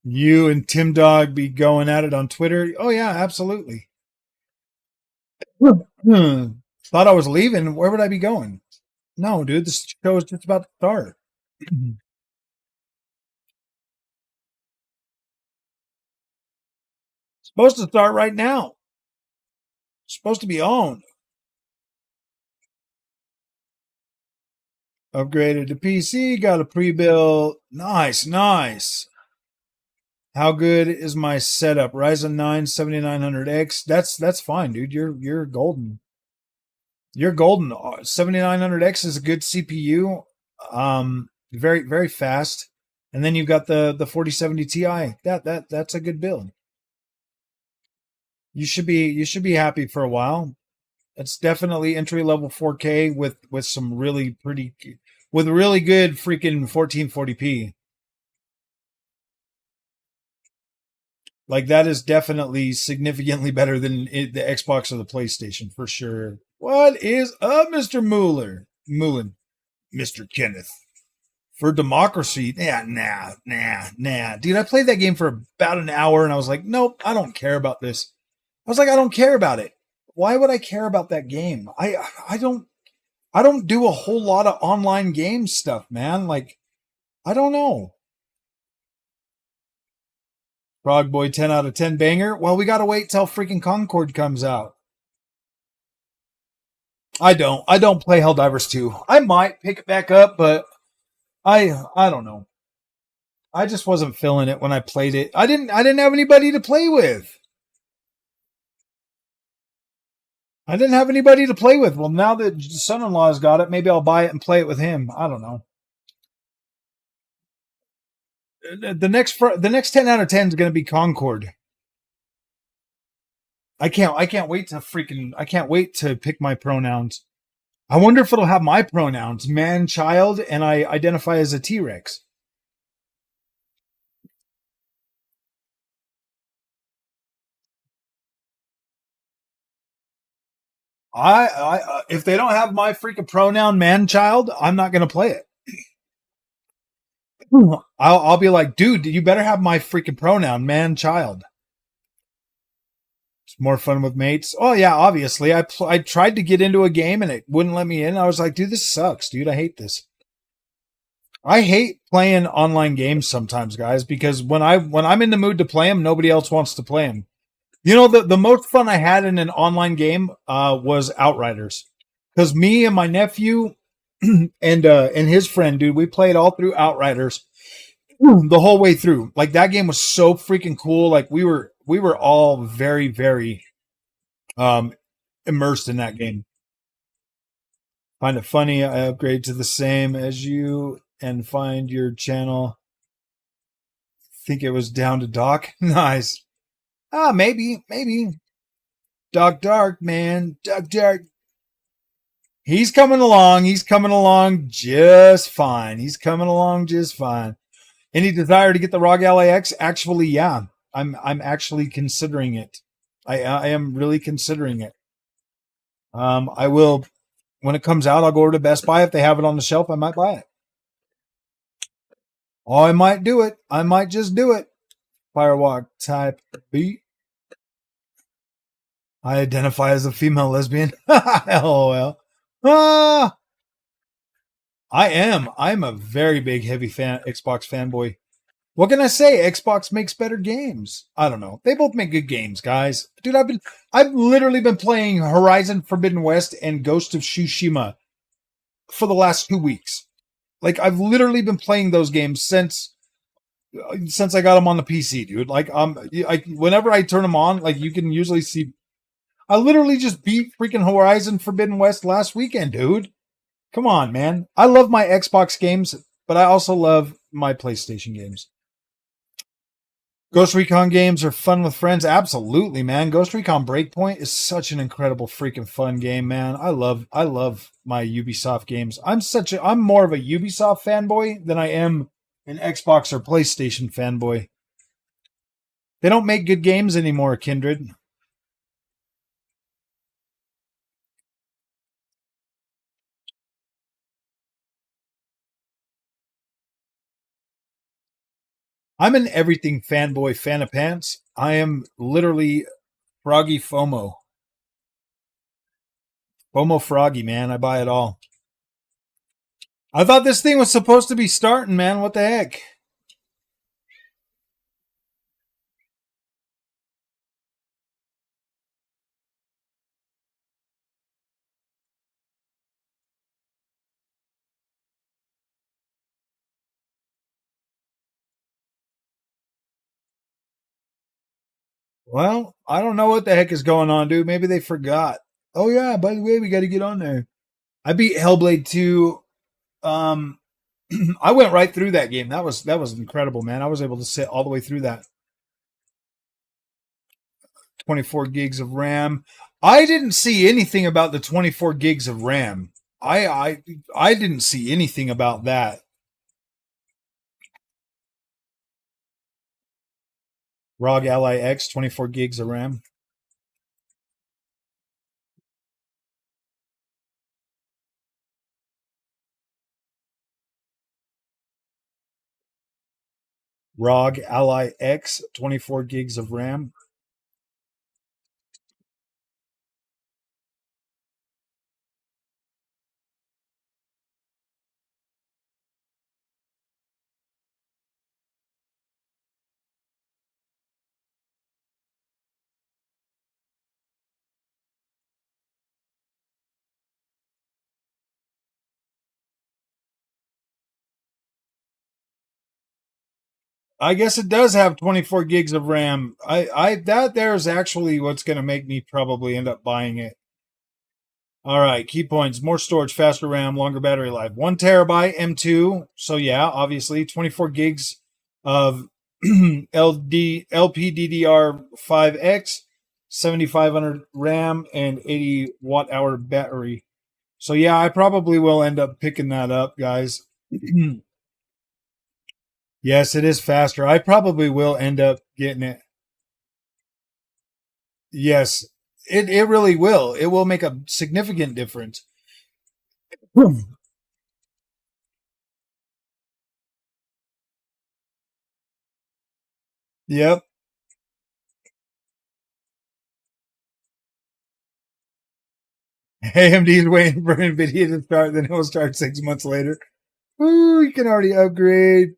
You and Tim Dog be going at it on Twitter. Oh, yeah, absolutely. Thought I was leaving. Where would I be going? No, dude, this show is just about to start. Supposed to start right now. Supposed to be on. Upgraded to PC. Got a pre-built. Nice. How good is my setup? Ryzen 9 7900X. That's fine, dude. You're golden. You're golden. 7900X is a good CPU. Very very fast. And then you've got the 4070 Ti. That's a good build. You should be happy for a while. It's definitely entry level 4K with some really really good freaking 1440p. Like that is definitely significantly better than the Xbox or the PlayStation for sure. What is up, Mr. Moulin? Mr. Kenneth. For democracy. Yeah, nah. Dude, I played that game for about an hour and I was like, nope, I don't care about this. I was like, I don't care about it. Why would I care about that game? I don't do a whole lot of online game stuff, man. Like, I don't know. Frog Boy 10 out of 10 banger. Well, we got to wait till freaking Concord comes out. I don't play Helldivers 2. I might pick it back up, but I don't know. I just wasn't feeling it when I played it. I didn't have anybody to play with. Well, now that son-in-law's got it, maybe I'll buy it and play it with him. I don't know. the next 10 out of 10 is going to be Concord. I can't wait to pick my pronouns. I wonder if it'll have my pronouns, man, child, and I identify as a T-Rex. If they don't have my freaking pronoun, man, child, I'm not going to play it. I'll be like, dude, you better have my freaking pronoun, man, child. It's more fun with mates. Oh yeah, obviously. I tried to get into a game and it wouldn't let me in. I was like, dude, this sucks, dude. I hate this. I hate playing online games sometimes, guys, because when I'm in the mood to play them, nobody else wants to play them. You know, the most fun I had in an online game was Outriders, because me and my nephew and his friend, dude, we played all through Outriders the whole way through. Like, that game was so freaking cool. Like, we were all very, very immersed in that game. Find it funny. I upgrade to the same as you and find your channel. Think it was down to Doc. Nice. Maybe. Doc Dark, man. Doc Dark. He's coming along. He's coming along just fine. Any desire to get the ROG Ally X? Actually, yeah. I'm actually considering it. I am really considering it. I will, when it comes out, I'll go over to Best Buy. If they have it on the shelf, I might buy it. Oh, I might do it. I might just do it. Firewalk type B. I identify as a female lesbian. LOL. I'm a very big, heavy Xbox fanboy. What can I say? Xbox makes better games. I don't know. They both make good games, guys. Dude, I've literally been playing Horizon Forbidden West and Ghost of Tsushima for the last 2 weeks. Like, I've literally been playing those games since I got them on the PC, dude. Like, whenever I turn them on, like, you can usually see. I literally just beat freaking Horizon Forbidden West last weekend, dude. Come on, man. I love my Xbox games, but I also love my PlayStation games. Ghost Recon games are fun with friends. Absolutely, man. Ghost Recon Breakpoint is such an incredible freaking fun game, man. I love my Ubisoft games. I'm more of a Ubisoft fanboy than I am an Xbox or PlayStation fanboy. They don't make good games anymore, Kindred. I'm an everything fanboy, fan of pants. I am literally Froggy FOMO. FOMO Froggy, man. I buy it all. I thought this thing was supposed to be starting, man. What the heck? Well, I don't know what the heck is going on, dude. Maybe they forgot. Oh yeah, by the way, we got to get on there. I beat Hellblade 2. I went right through that game. That was incredible, man. I was able to sit all the way through that. 24 gigs of RAM. I didn't see anything about the 24 gigs of RAM. I didn't see anything about that. ROG Ally X, 24 gigs of RAM. ROG Ally X, 24 gigs of RAM. I guess it does have 24 gigs of RAM. That there is actually what's going to make me probably end up buying it. All right, key points: more storage, faster RAM, longer battery life. 1 terabyte M2. So yeah, obviously 24 gigs of LPDDR5X, 7500 RAM, and 80 watt hour battery. So yeah, I probably will end up picking that up, guys. Yes, it is faster. I probably will end up getting it. Yes, it really will. It will make a significant difference. Yep. AMD is waiting for NVIDIA to start, then it will start 6 months later. Ooh, you can already upgrade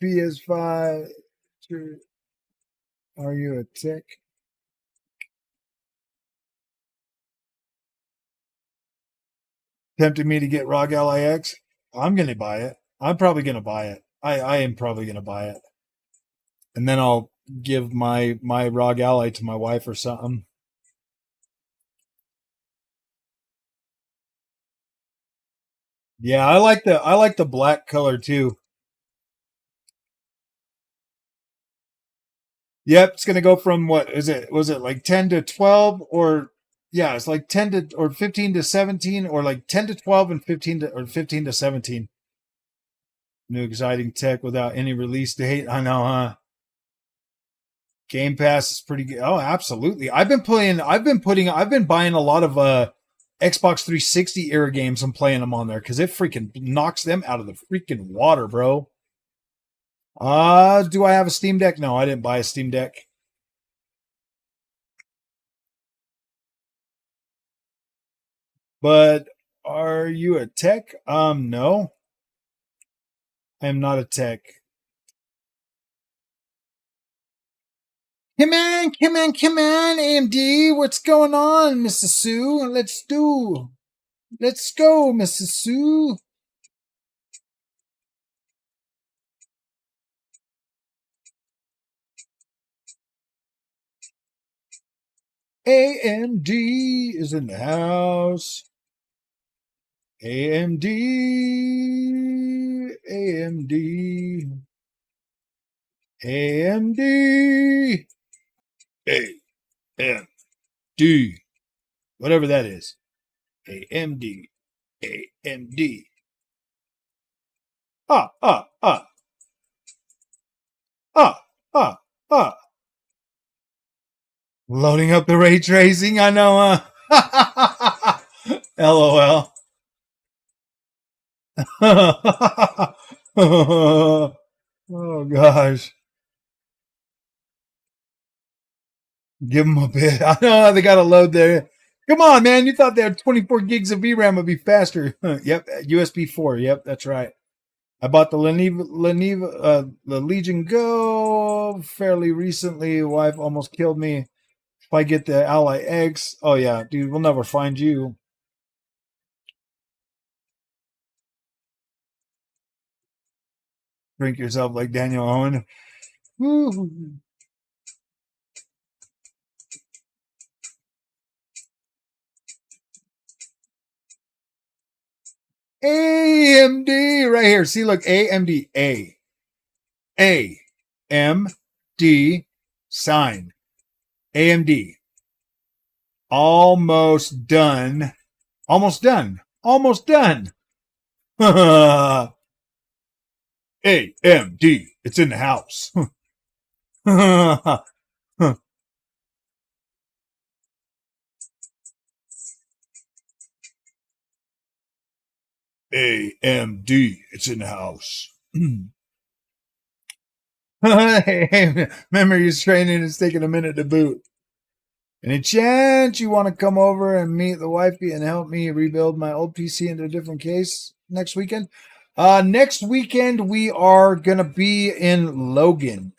PS5. Are you a tech? Tempting me to get ROG Ally X? I'm going to buy it. I'm probably going to buy it. I am probably going to buy it. And then I'll give my ROG Ally to my wife or something. Yeah, I like the black color too. Yep, it's gonna go from what is it? Was it like 10 to 12 or yeah, it's like 10 to or 15 to 17 or like 10 to 12 and 15 to or 15 to 17. New exciting tech without any release date. I know, huh? Game Pass is pretty good. Oh, absolutely. I've been buying a lot of Xbox 360 era games and playing them on there because it freaking knocks them out of the freaking water, bro. Do I have a Steam Deck? No, I didn't buy a Steam Deck. But are you a tech? No. I am not a tech. Come on, come on, come on, AMD. What's going on, Mrs. Sue? Let's go, Mrs. Sue. AMD is in the house. AMD, AMD, AMD, AMD, whatever that is. AMD, AMD. Ah, ah, ah, ah, ah, ah. Loading up the ray tracing, I know, LOL. Oh gosh. Give them a bit. I know they got to load there. Come on, man. You thought they had 24 gigs of VRAM would be faster. Yep. USB 4. Yep. That's right. I bought the the Legion Go fairly recently. Wife almost killed me. If I get the Ally X, oh yeah, dude, we'll never find you. Drink yourself like Daniel Owen. Woo. AMD right here. See, look, AMD AMD sign. AMD. Almost done. Almost done. Almost done. AMD. It's in the house. AMD. It's in the house. Memory training is taking a minute to boot. Any chance you want to come over and meet the wifey and help me rebuild my old PC into a different case next weekend? Next weekend we are gonna be in Logan.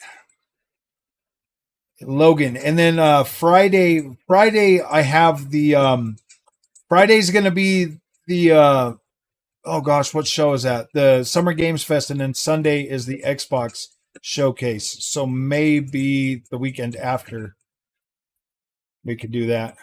And then Friday I have the Friday's gonna be the oh gosh, what show is that? The Summer Games Fest, and then Sunday is the Xbox showcase. So maybe the weekend after we could do that.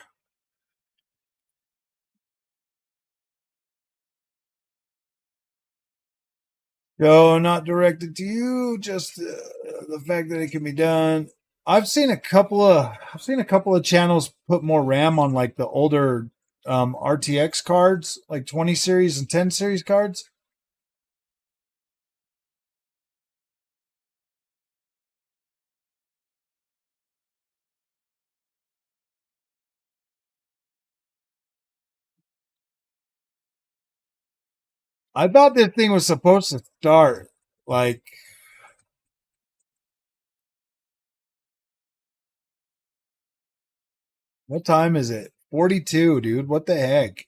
Yo, not directed to you, just the fact that it can be done. I've seen a couple of channels put more RAM on like the older RTX cards, like 20 series and 10 series cards. I thought this thing was supposed to start like, what time is it? 42, dude. What the heck?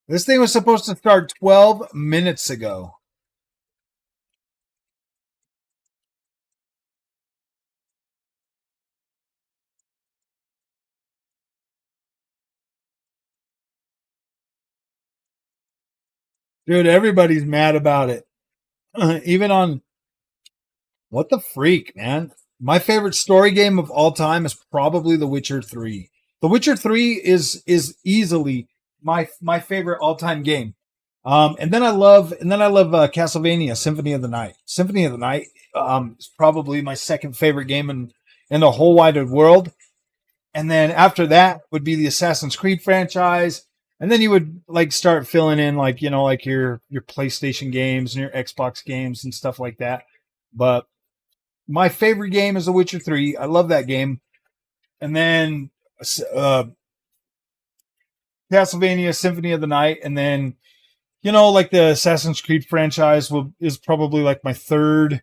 This thing was supposed to start 12 minutes ago. Dude, everybody's mad about it. Even on what the freak, man. My favorite story game of all time is probably The Witcher 3. The Witcher 3 is easily my favorite all-time game. And then I love Castlevania Symphony of the Night. Symphony of the Night is probably my second favorite game in the whole wide world. And then after that would be the Assassin's Creed franchise. And then you would like start filling in like, like your PlayStation games and your Xbox games and stuff like that. But my favorite game is The Witcher 3. I love that game. And then Castlevania Symphony of the Night. And then, like the Assassin's Creed franchise is probably like my third.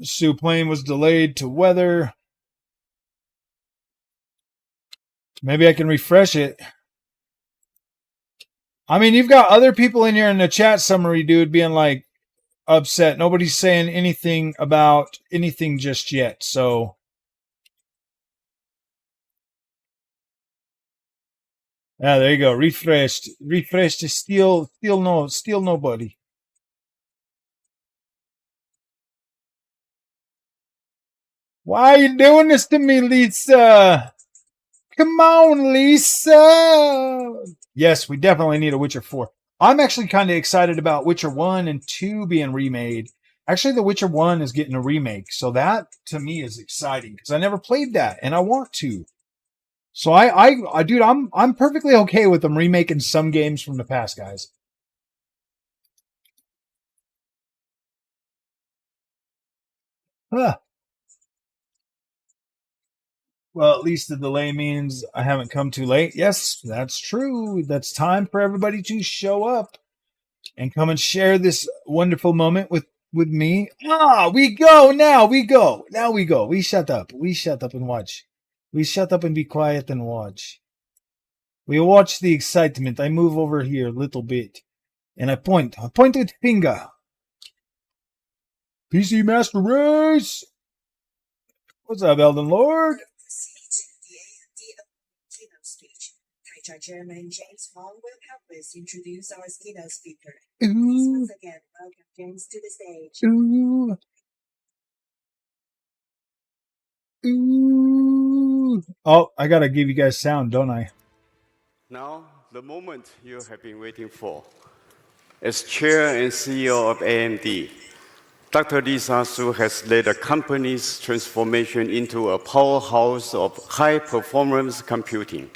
Sue plane was delayed to weather. Maybe I can refresh it. I mean, you've got other people in here in the chat summary, dude, being like upset. Nobody's saying anything about anything just yet. So yeah, there you go. Refreshed. Refreshed is still nobody. Why are you doing this to me, Lisa? Come on, Lisa. Yes, we definitely need a Witcher 4. I'm actually kind of excited about Witcher 1 and 2 being remade. Actually, The Witcher 1 is getting a remake. So that to me is exciting because I never played that and I want to. So dude, I'm perfectly okay with them remaking some games from the past, guys. Huh. Well, at least the delay means I haven't come too late. Yes, that's true. That's time for everybody to show up and come and share this wonderful moment with me. We go now. We go. Now we go. We shut up. We shut up and watch. We shut up and be quiet and watch. We watch the excitement. I move over here a little bit. And I point. I point with finger. PC Master Race. What's up, Elden Lord? Proceed to the AMD keynote speech. HR Chairman James Hall will help us introduce our keynote speaker. Please Ooh, once again welcome James to the stage. ooh, ooh. Oh, I gotta give you guys sound, don't I? Now, the moment you have been waiting for. As Chair and CEO of AMD, Dr. Lisa Su has led the company's transformation into a powerhouse of high-performance computing.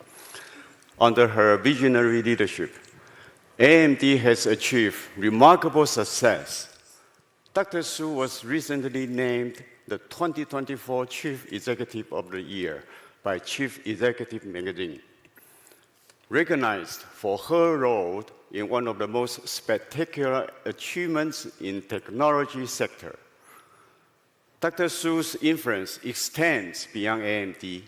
Under her visionary leadership, AMD has achieved remarkable success. Dr. Su was recently named the 2024 Chief Executive of the Year by Chief Executive Magazine. Recognized for her role in one of the most spectacular achievements in technology sector. Dr. Su's influence extends beyond AMD.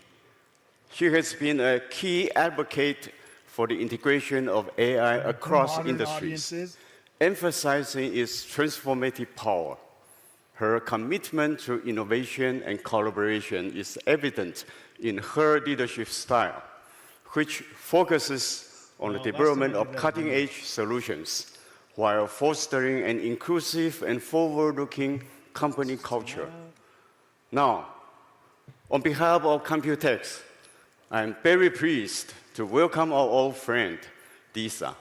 She has been a key advocate for the integration of AI across industries, emphasizing its transformative power. Her commitment to innovation and collaboration is evident in her leadership style, which focuses on the development of cutting-edge solutions while fostering an inclusive and forward-looking company culture. Now, on behalf of Computex, I'm very pleased to welcome our old friend, Lisa.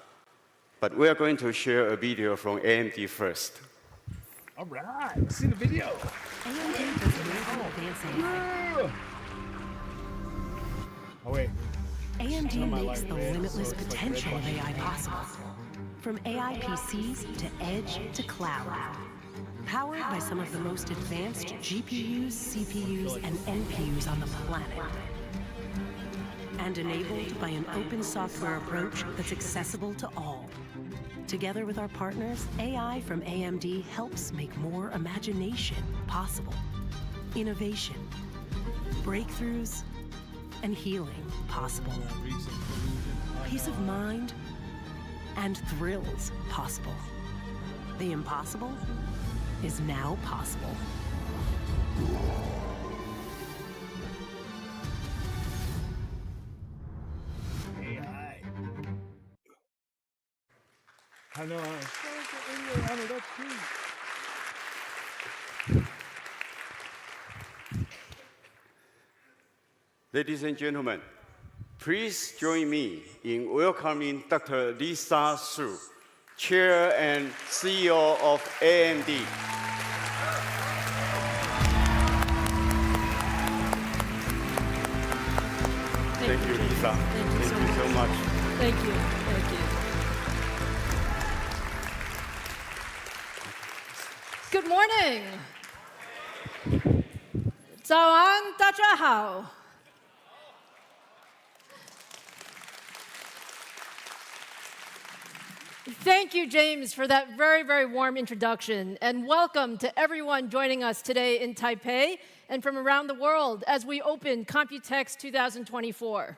But we are going to share a video from AMD first. All right, let's see the video. AMD does more than advance AI. Oh, wait. AMD my makes life the red, limitless so it's like potential red of AI possible. From AI PCs to edge to cloud. Powered by some of the most advanced GPUs, CPUs, and NPUs on the planet. And enabled by an open software approach that's accessible to all. Together with our partners, AI from AMD helps make more imagination possible. Innovation, breakthroughs, and healing possible. Peace of mind and thrills possible. The impossible is now possible. AI. I know. That's cute. Ladies and gentlemen, please join me in welcoming Dr. Lisa Su, Chair and CEO of AMD. Thank you, Lisa. Thank you so much. Thank you. Thank you. Good morning. 早安，大家好。Thank you, James, for that very, very warm introduction, and welcome to everyone joining us today in Taipei and from around the world as we open Computex 2024.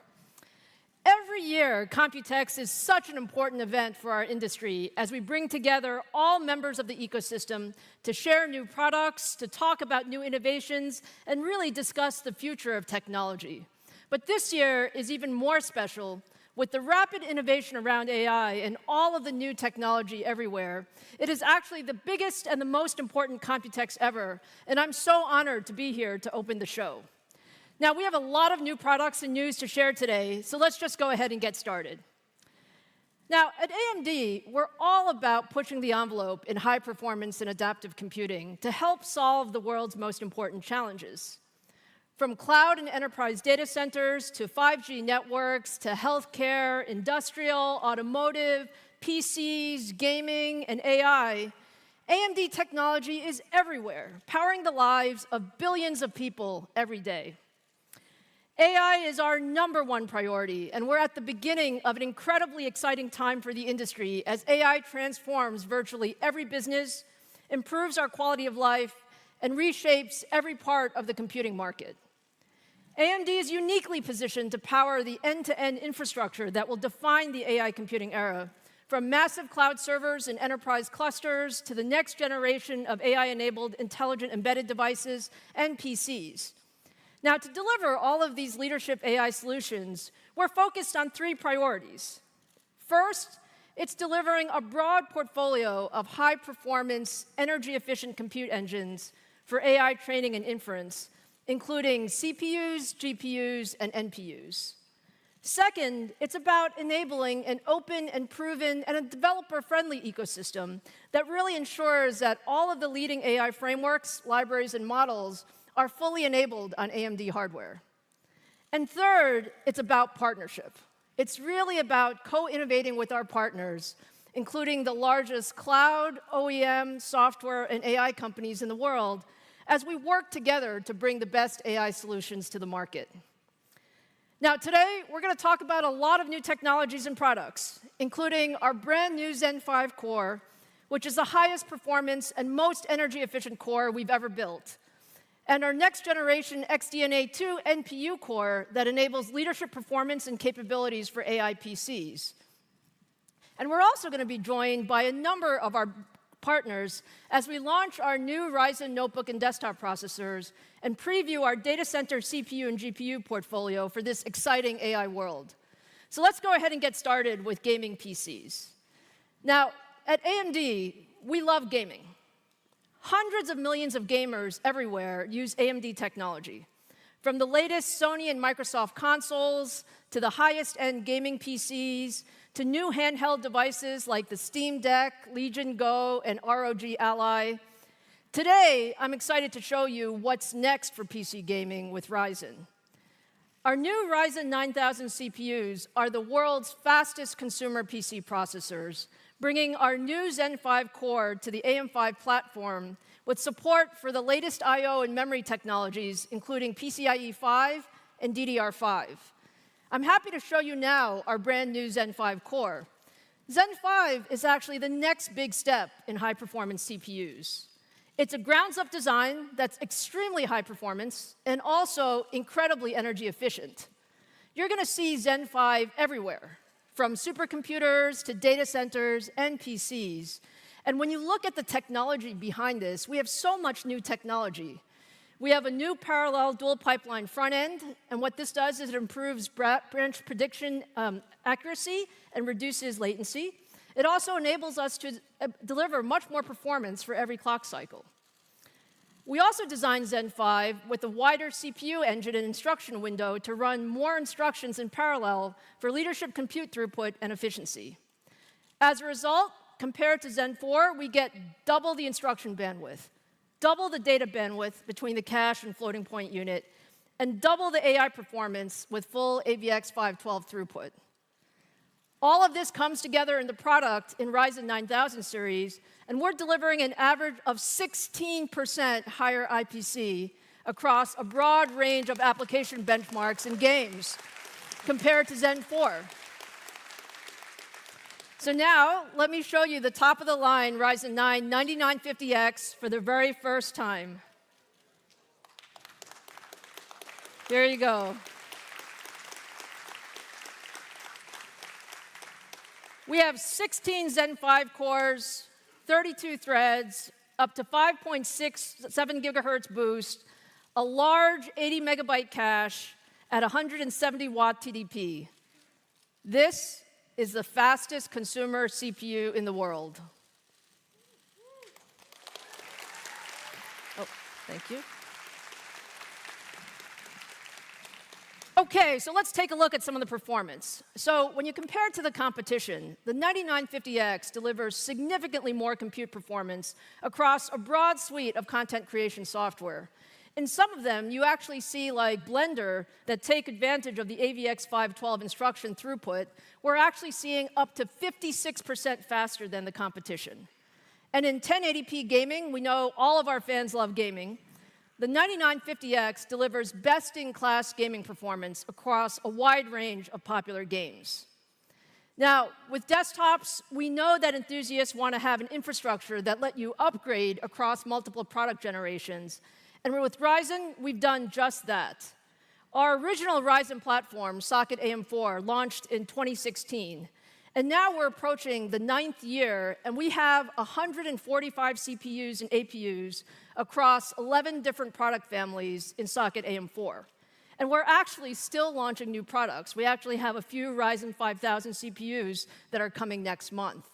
Every year, Computex is such an important event for our industry as we bring together all members of the ecosystem to share new products, to talk about new innovations, and really discuss the future of technology. But this year is even more special. With the rapid innovation around AI and all of the new technology everywhere, it is actually the biggest and the most important Computex ever, and I'm so honored to be here to open the show. Now, we have a lot of new products and news to share today, so let's just go ahead and get started. Now, at AMD, we're all about pushing the envelope in high performance and adaptive computing to help solve the world's most important challenges. From cloud and enterprise data centers to 5G networks to healthcare, industrial, automotive, PCs, gaming, and AI, AMD technology is everywhere, powering the lives of billions of people every day. AI is our #1 priority, and we're at the beginning of an incredibly exciting time for the industry as AI transforms virtually every business, improves our quality of life, and reshapes every part of the computing market. AMD is uniquely positioned to power the end-to-end infrastructure that will define the AI computing era, from massive cloud servers and enterprise clusters to the next generation of AI-enabled intelligent embedded devices and PCs. Now, to deliver all of these leadership AI solutions, we're focused on 3 priorities. First, it's delivering a broad portfolio of high-performance, energy-efficient compute engines for AI training and inference, including CPUs, GPUs, and NPUs. Second, it's about enabling an open and proven and a developer-friendly ecosystem that really ensures that all of the leading AI frameworks, libraries, and models are fully enabled on AMD hardware. And third, it's about partnership. It's really about co-innovating with our partners, including the largest cloud, OEM, software, and AI companies in the world, as we work together to bring the best AI solutions to the market. Now, today, we're going to talk about a lot of new technologies and products, including our brand new Zen 5 core, which is the highest performance and most energy-efficient core we've ever built, and our next generation XDNA 2 NPU core that enables leadership performance and capabilities for AI PCs. And we're also going to be joined by a number of our partners as we launch our new Ryzen notebook and desktop processors and preview our data center CPU and GPU portfolio for this exciting AI world. So let's go ahead and get started with gaming PCs. Now, at AMD, we love gaming. Hundreds of millions of gamers everywhere use AMD technology. From the latest Sony and Microsoft consoles, to the highest-end gaming PCs, to new handheld devices like the Steam Deck, Legion Go, and ROG Ally. Today, I'm excited to show you what's next for PC gaming with Ryzen. Our new Ryzen 9000 CPUs are the world's fastest consumer PC processors, bringing our new Zen 5 core to the AM5 platform with support for the latest I/O and memory technologies, including PCIe 5 and DDR5. I'm happy to show you now our brand new Zen 5 core. Zen 5 is actually the next big step in high-performance CPUs. It's a grounds-up design that's extremely high performance and also incredibly energy efficient. You're going to see Zen 5 everywhere, from supercomputers to data centers and PCs. And when you look at the technology behind this, we have so much new technology. We have a new parallel dual pipeline front end, and what this does is it improves branch prediction accuracy and reduces latency. It also enables us to deliver much more performance for every clock cycle. We also designed Zen 5 with a wider CPU engine and instruction window to run more instructions in parallel for leadership compute throughput and efficiency. As a result, compared to Zen 4, we get double the instruction bandwidth, double the data bandwidth between the cache and floating point unit, and double the AI performance with full AVX 512 throughput. All of this comes together in the product in Ryzen 9000 series, and we're delivering an average of 16% higher IPC across a broad range of application benchmarks and games compared to Zen 4. So now, let me show you the top-of-the-line Ryzen 9 9950X for the very first time. There you go. We have 16 Zen 5 cores, 32 threads, up to 5.67 gigahertz boost, a large 80 megabyte cache at 170 watt TDP. This is the fastest consumer CPU in the world. Oh, thank you. Okay, so let's take a look at some of the performance. So when you compare it to the competition, the 9950X delivers significantly more compute performance across a broad suite of content creation software. In some of them, you actually see like Blender that take advantage of the AVX 512 instruction throughput. We're actually seeing up to 56% faster than the competition. And in 1080p gaming, we know all of our fans love gaming. The 9950X delivers best-in-class gaming performance across a wide range of popular games. Now, with desktops, we know that enthusiasts want to have an infrastructure that let you upgrade across multiple product generations. And with Ryzen, we've done just that. Our original Ryzen platform, Socket AM4, launched in 2016. And now we're approaching the 9th year, and we have 145 CPUs and APUs across 11 different product families in Socket AM4. And we're actually still launching new products. We actually have a few Ryzen 5000 CPUs that are coming next month.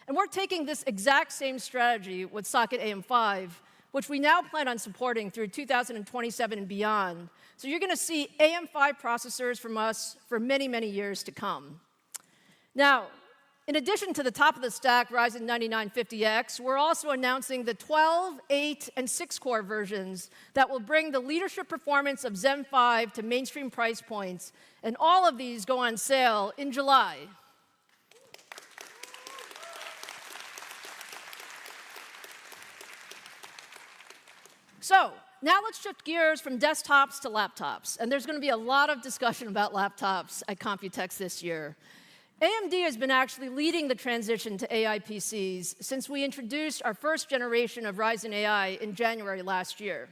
And we're taking this exact same strategy with Socket AM5, which we now plan on supporting through 2027 and beyond. So you're going to see AM5 processors from us for many, many years to come. Now, in addition to the top-of-the-stack Ryzen 9950X, we're also announcing the 12, 8, and 6-core versions that will bring the leadership performance of Zen 5 to mainstream price points, and all of these go on sale in July. So, now let's shift gears from desktops to laptops, and there's going to be a lot of discussion about laptops at Computex this year. AMD has been actually leading the transition to AI PCs since we introduced our first generation of Ryzen AI in January last year.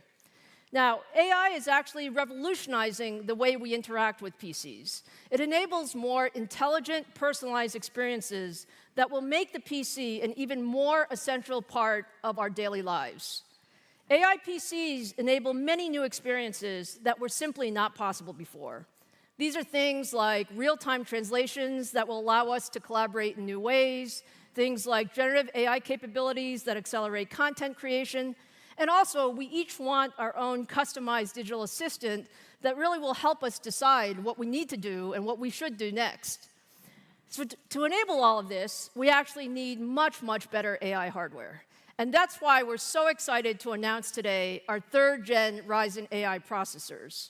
Now, AI is actually revolutionizing the way we interact with PCs. It enables more intelligent, personalized experiences that will make the PC an even more essential part of our daily lives. AI PCs enable many new experiences that were simply not possible before. These are things like real-time translations that will allow us to collaborate in new ways, things like generative AI capabilities that accelerate content creation, And also, we each want our own customized digital assistant that really will help us decide what we need to do and what we should do next. So to enable all of this, we actually need much, much better AI hardware. And that's why we're so excited to announce today our 3rd-gen Ryzen AI processors.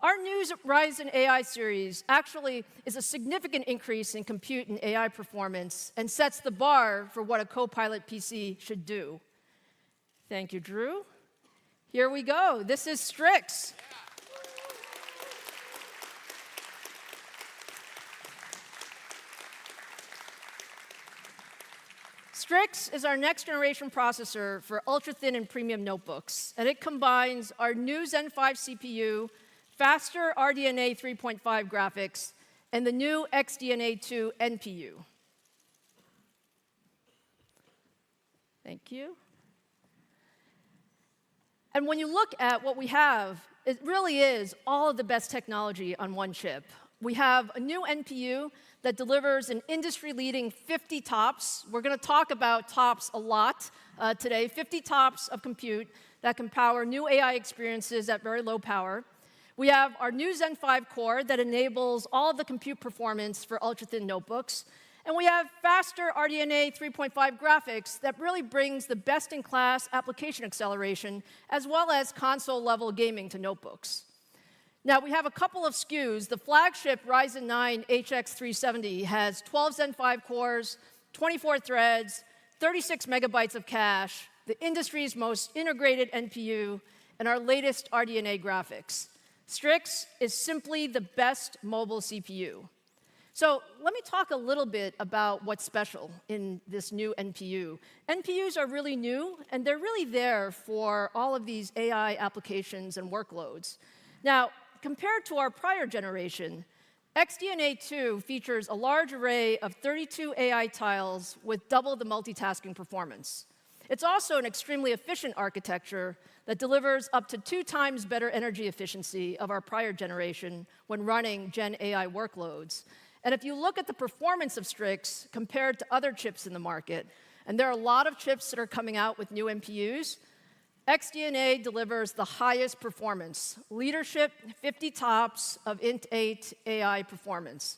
Our new Ryzen AI series actually is a significant increase in compute and AI performance and sets the bar for what a Copilot PC should do. Thank you, Drew. Here we go. This is Strix. Strix is our next-generation processor for ultra-thin and premium notebooks, and it combines our new Zen 5 CPU, faster RDNA 3.5 graphics, and the new XDNA 2 NPU. Thank you. And when you look at what we have, it really is all of the best technology on one chip. We have a new NPU that delivers an industry-leading 50 TOPS. We're going to talk about TOPS a lot today. 50 TOPS of compute that can power new AI experiences at very low power. We have our new Zen 5 core that enables all of the compute performance for ultra-thin notebooks. And we have faster RDNA 3.5 graphics that really brings the best-in-class application acceleration as well as console-level gaming to notebooks. Now, we have a couple of SKUs. The flagship Ryzen 9 HX370 has 12 Zen 5 cores, 24 threads, 36 megabytes of cache, the industry's most integrated NPU, and our latest RDNA graphics. Strix is simply the best mobile CPU. So let me talk a little bit about what's special in this new NPU. NPUs are really new, and they're really there for all of these AI applications and workloads. Now, compared to our prior generation, XDNA 2 features a large array of 32 AI tiles with double the multitasking performance. It's also an extremely efficient architecture that delivers up to 2 times better energy efficiency of our prior generation when running Gen AI workloads. And if you look at the performance of Strix compared to other chips in the market, and there are a lot of chips that are coming out with new NPUs, XDNA delivers the highest performance, leadership 50 TOPS of Int8 AI performance.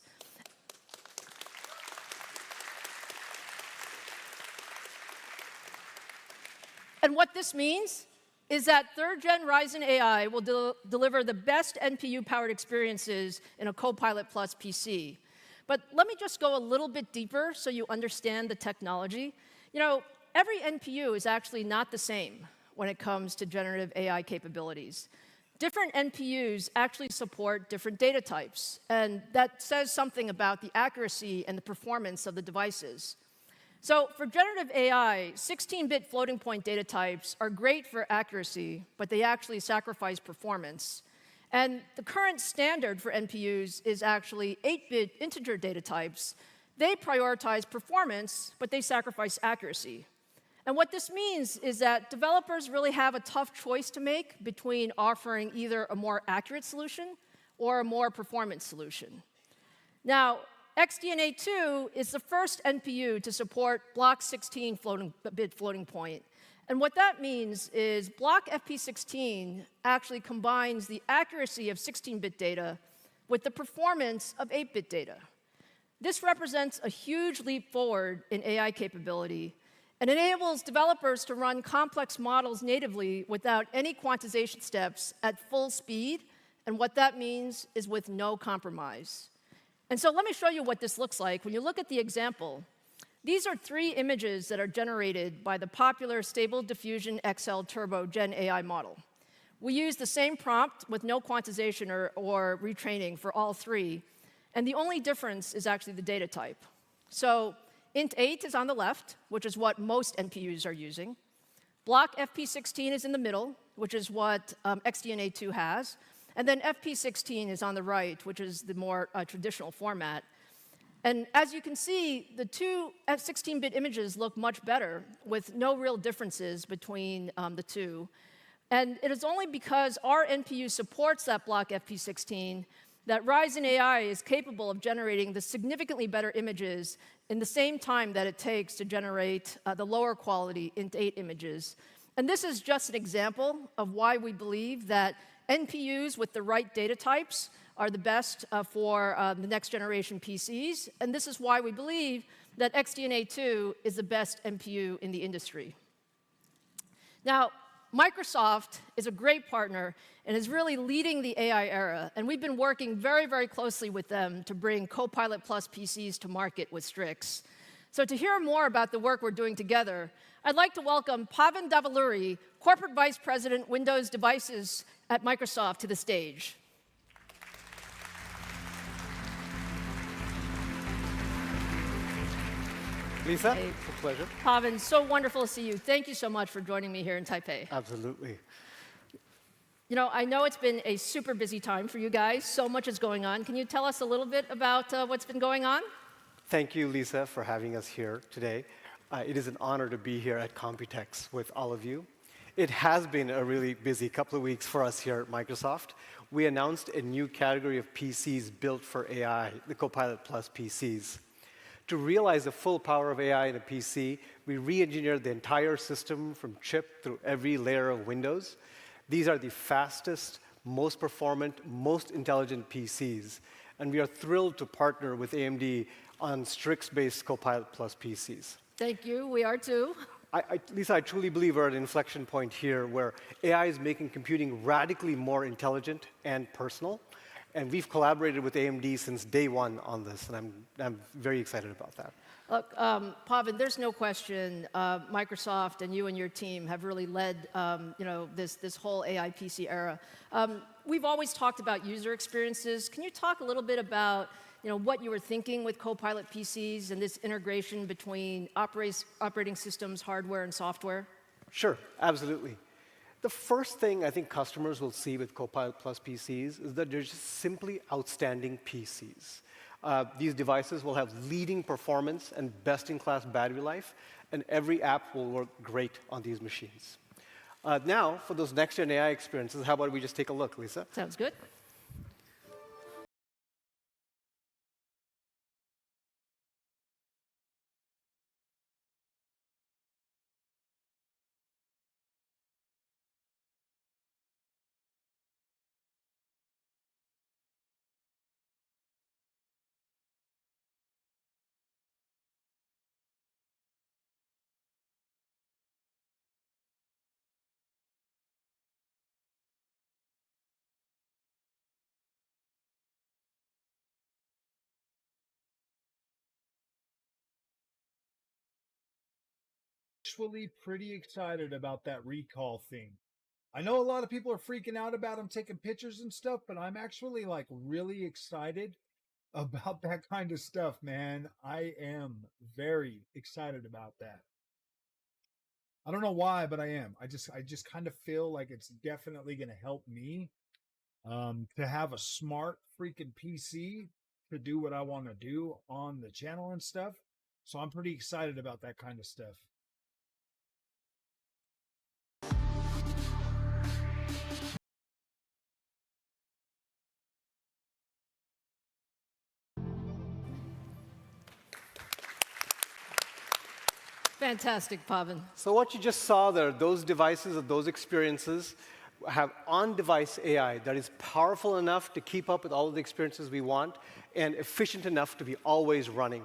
And what this means is that 3rd-gen Ryzen AI will deliver the best NPU-powered experiences in a Copilot Plus PC. But let me just go a little bit deeper so you understand the technology. You know, every NPU is actually not the same when it comes to generative AI capabilities. Different NPUs actually support different data types, and that says something about the accuracy and the performance of the devices. So for generative AI, 16-bit floating point data types are great for accuracy, but they actually sacrifice performance. And the current standard for NPUs is actually 8-bit integer data types. They prioritize performance, but they sacrifice accuracy. And what this means is that developers really have a tough choice to make between offering either a more accurate solution or a more performant solution. Now, XDNA 2 is the first NPU to support block 16 bit floating point. And what that means is block FP16 actually combines the accuracy of 16-bit data with the performance of 8-bit data. This represents a huge leap forward in AI capability and enables developers to run complex models natively without any quantization steps at full speed, and what that means is with no compromise. And so let me show you what this looks like. When you look at the example, these are 3 images that are generated by the popular Stable Diffusion XL Turbo Gen AI model. We use the same prompt with no quantization or retraining for all 3, and the only difference is actually the data type. So Int8 is on the left, which is what most NPUs are using. Block FP16 is in the middle, which is what XDNA 2 has. And then FP16 is on the right, which is the more traditional format. And as you can see, the 2 16-bit images look much better with no real differences between the 2. And it is only because our NPU supports that block FP16 that Ryzen AI is capable of generating the significantly better images in the same time that it takes to generate the lower quality Int8 images. And this is just an example of why we believe that NPUs with the right data types are the best for the next generation PCs. And this is why we believe that XDNA 2 is the best NPU in the industry. Now, Microsoft is a great partner and is really leading the AI era. And we've been working very, very closely with them to bring Copilot Plus PCs to market with Strix. So to hear more about the work we're doing together, I'd like to welcome Pavan Davaluri, Corporate Vice President, Windows Devices at Microsoft, to the stage. Lisa, Hey. it's a pleasure. Pavan, so wonderful to see you. Thank you so much for joining me here in Taipei. Absolutely. You know, I know it's been a super busy time for you guys. So much is going on. Can you tell us a little bit about what's been going on? Thank you, Lisa, for having us here today. It is an honor to be here at Computex with all of you. It has been a really busy couple of weeks for us here at Microsoft. We announced a new category of PCs built for AI, the Copilot Plus PCs. To realize the full power of AI in a PC, we re-engineered the entire system from chip through every layer of Windows. These are the fastest, most performant, most intelligent PCs. And we are thrilled to partner with AMD on Strix-based Copilot Plus PCs. Thank you. We are too. Lisa, I truly believe we're at an inflection point here where AI is making computing radically more intelligent and personal. And we've collaborated with AMD since day one on this, and I'm very excited about that. Look, Pavan, there's no question Microsoft and you and your team have really led this whole AI PC era. We've always talked about user experiences. Can you talk a little bit about what you were thinking with Copilot PCs and this integration between operating systems, hardware, and software? Sure, absolutely. The first thing I think customers will see with Copilot Plus PCs is that they're just simply outstanding PCs. These devices will have leading performance and best-in-class battery life, and every app will work great on these machines. Now, for those next-gen AI experiences, how about we just take a look, Lisa? Sounds good. Actually pretty excited about that recall thing. I know a lot of people are freaking out about them taking pictures and stuff, but I'm actually like really excited about that kind of stuff, man. I am very excited about that. I don't know why, but I am. I just kind of feel like it's definitely going to help me to have a smart freaking PC to do what I want to do on the channel and stuff. So I'm pretty excited about that kind of stuff. Fantastic, Pavan. So what you just saw there, those devices or those experiences have on-device AI that is powerful enough to keep up with all of the experiences we want and efficient enough to be always running.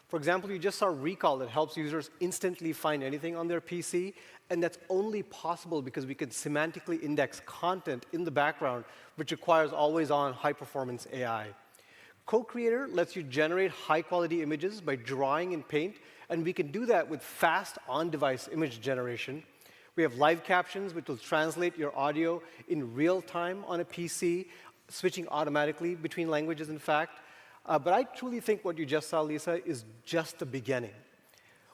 For example, you just saw Recall that helps users instantly find anything on their PC, and that's only possible because we can semantically index content in the background, which requires always-on high-performance AI. Co-Creator lets you generate high-quality images by drawing in Paint, and we can do that with fast on-device image generation. We have live captions, which will translate your audio in real time on a PC, switching automatically between languages, in fact. But I truly think what you just saw, Lisa, is just the beginning.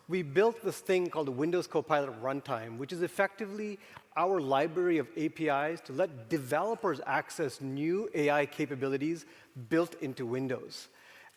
We built this thing called the Windows Copilot Runtime, which is effectively our library of APIs to let developers access new AI capabilities built into Windows.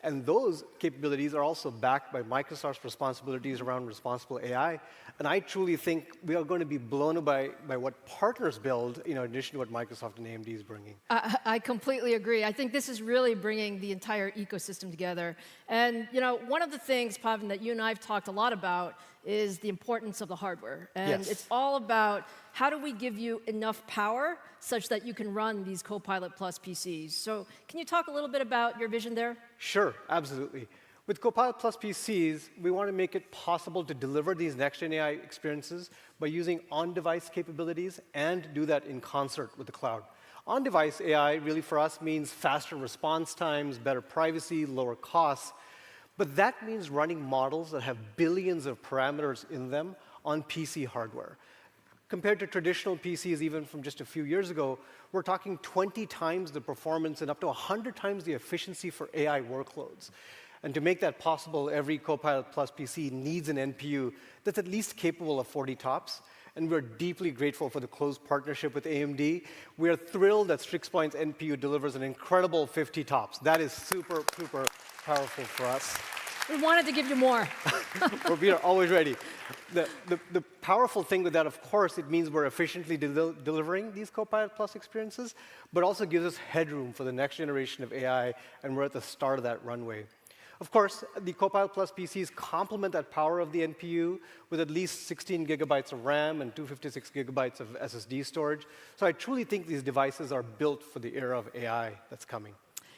And those capabilities are also backed by Microsoft's responsibilities around responsible AI. And I truly think we are going to be blown away by what partners build, in addition to what Microsoft and AMD is bringing. I completely agree. I think this is really bringing the entire ecosystem together. And one of the things, Pavan, that you and I have talked a lot about is the importance of the hardware. And Yes. it's all about how do we give you enough power such that you can run these Copilot Plus PCs. So can you talk a little bit about your vision there? Sure, absolutely. With Copilot Plus PCs, we want to make it possible to deliver these next-gen AI experiences by using on-device capabilities and do that in concert with the cloud. On-device AI really for us means faster response times, better privacy, lower costs. But that means running models that have billions of parameters in them on PC hardware. Compared to traditional PCs, even from just a few years ago, we're talking 20 times the performance and up to 100 times the efficiency for AI workloads. And to make that possible, every Copilot Plus PC needs an NPU that's at least capable of 40 TOPS. And we're deeply grateful for the close partnership with AMD. We are thrilled that StrixPoint's NPU delivers an incredible 50 TOPS. That is super, super powerful for us. We wanted to give you more. We are always ready. The powerful thing with that, of course, it means we're efficiently delivering these Copilot Plus experiences, but also gives us headroom for the next generation of AI, and we're at the start of that runway. Of course, the Copilot Plus PCs complement that power of the NPU with at least 16 gigabytes of RAM and 256 gigabytes of SSD storage. So I truly think these devices are built for the era of AI that's coming.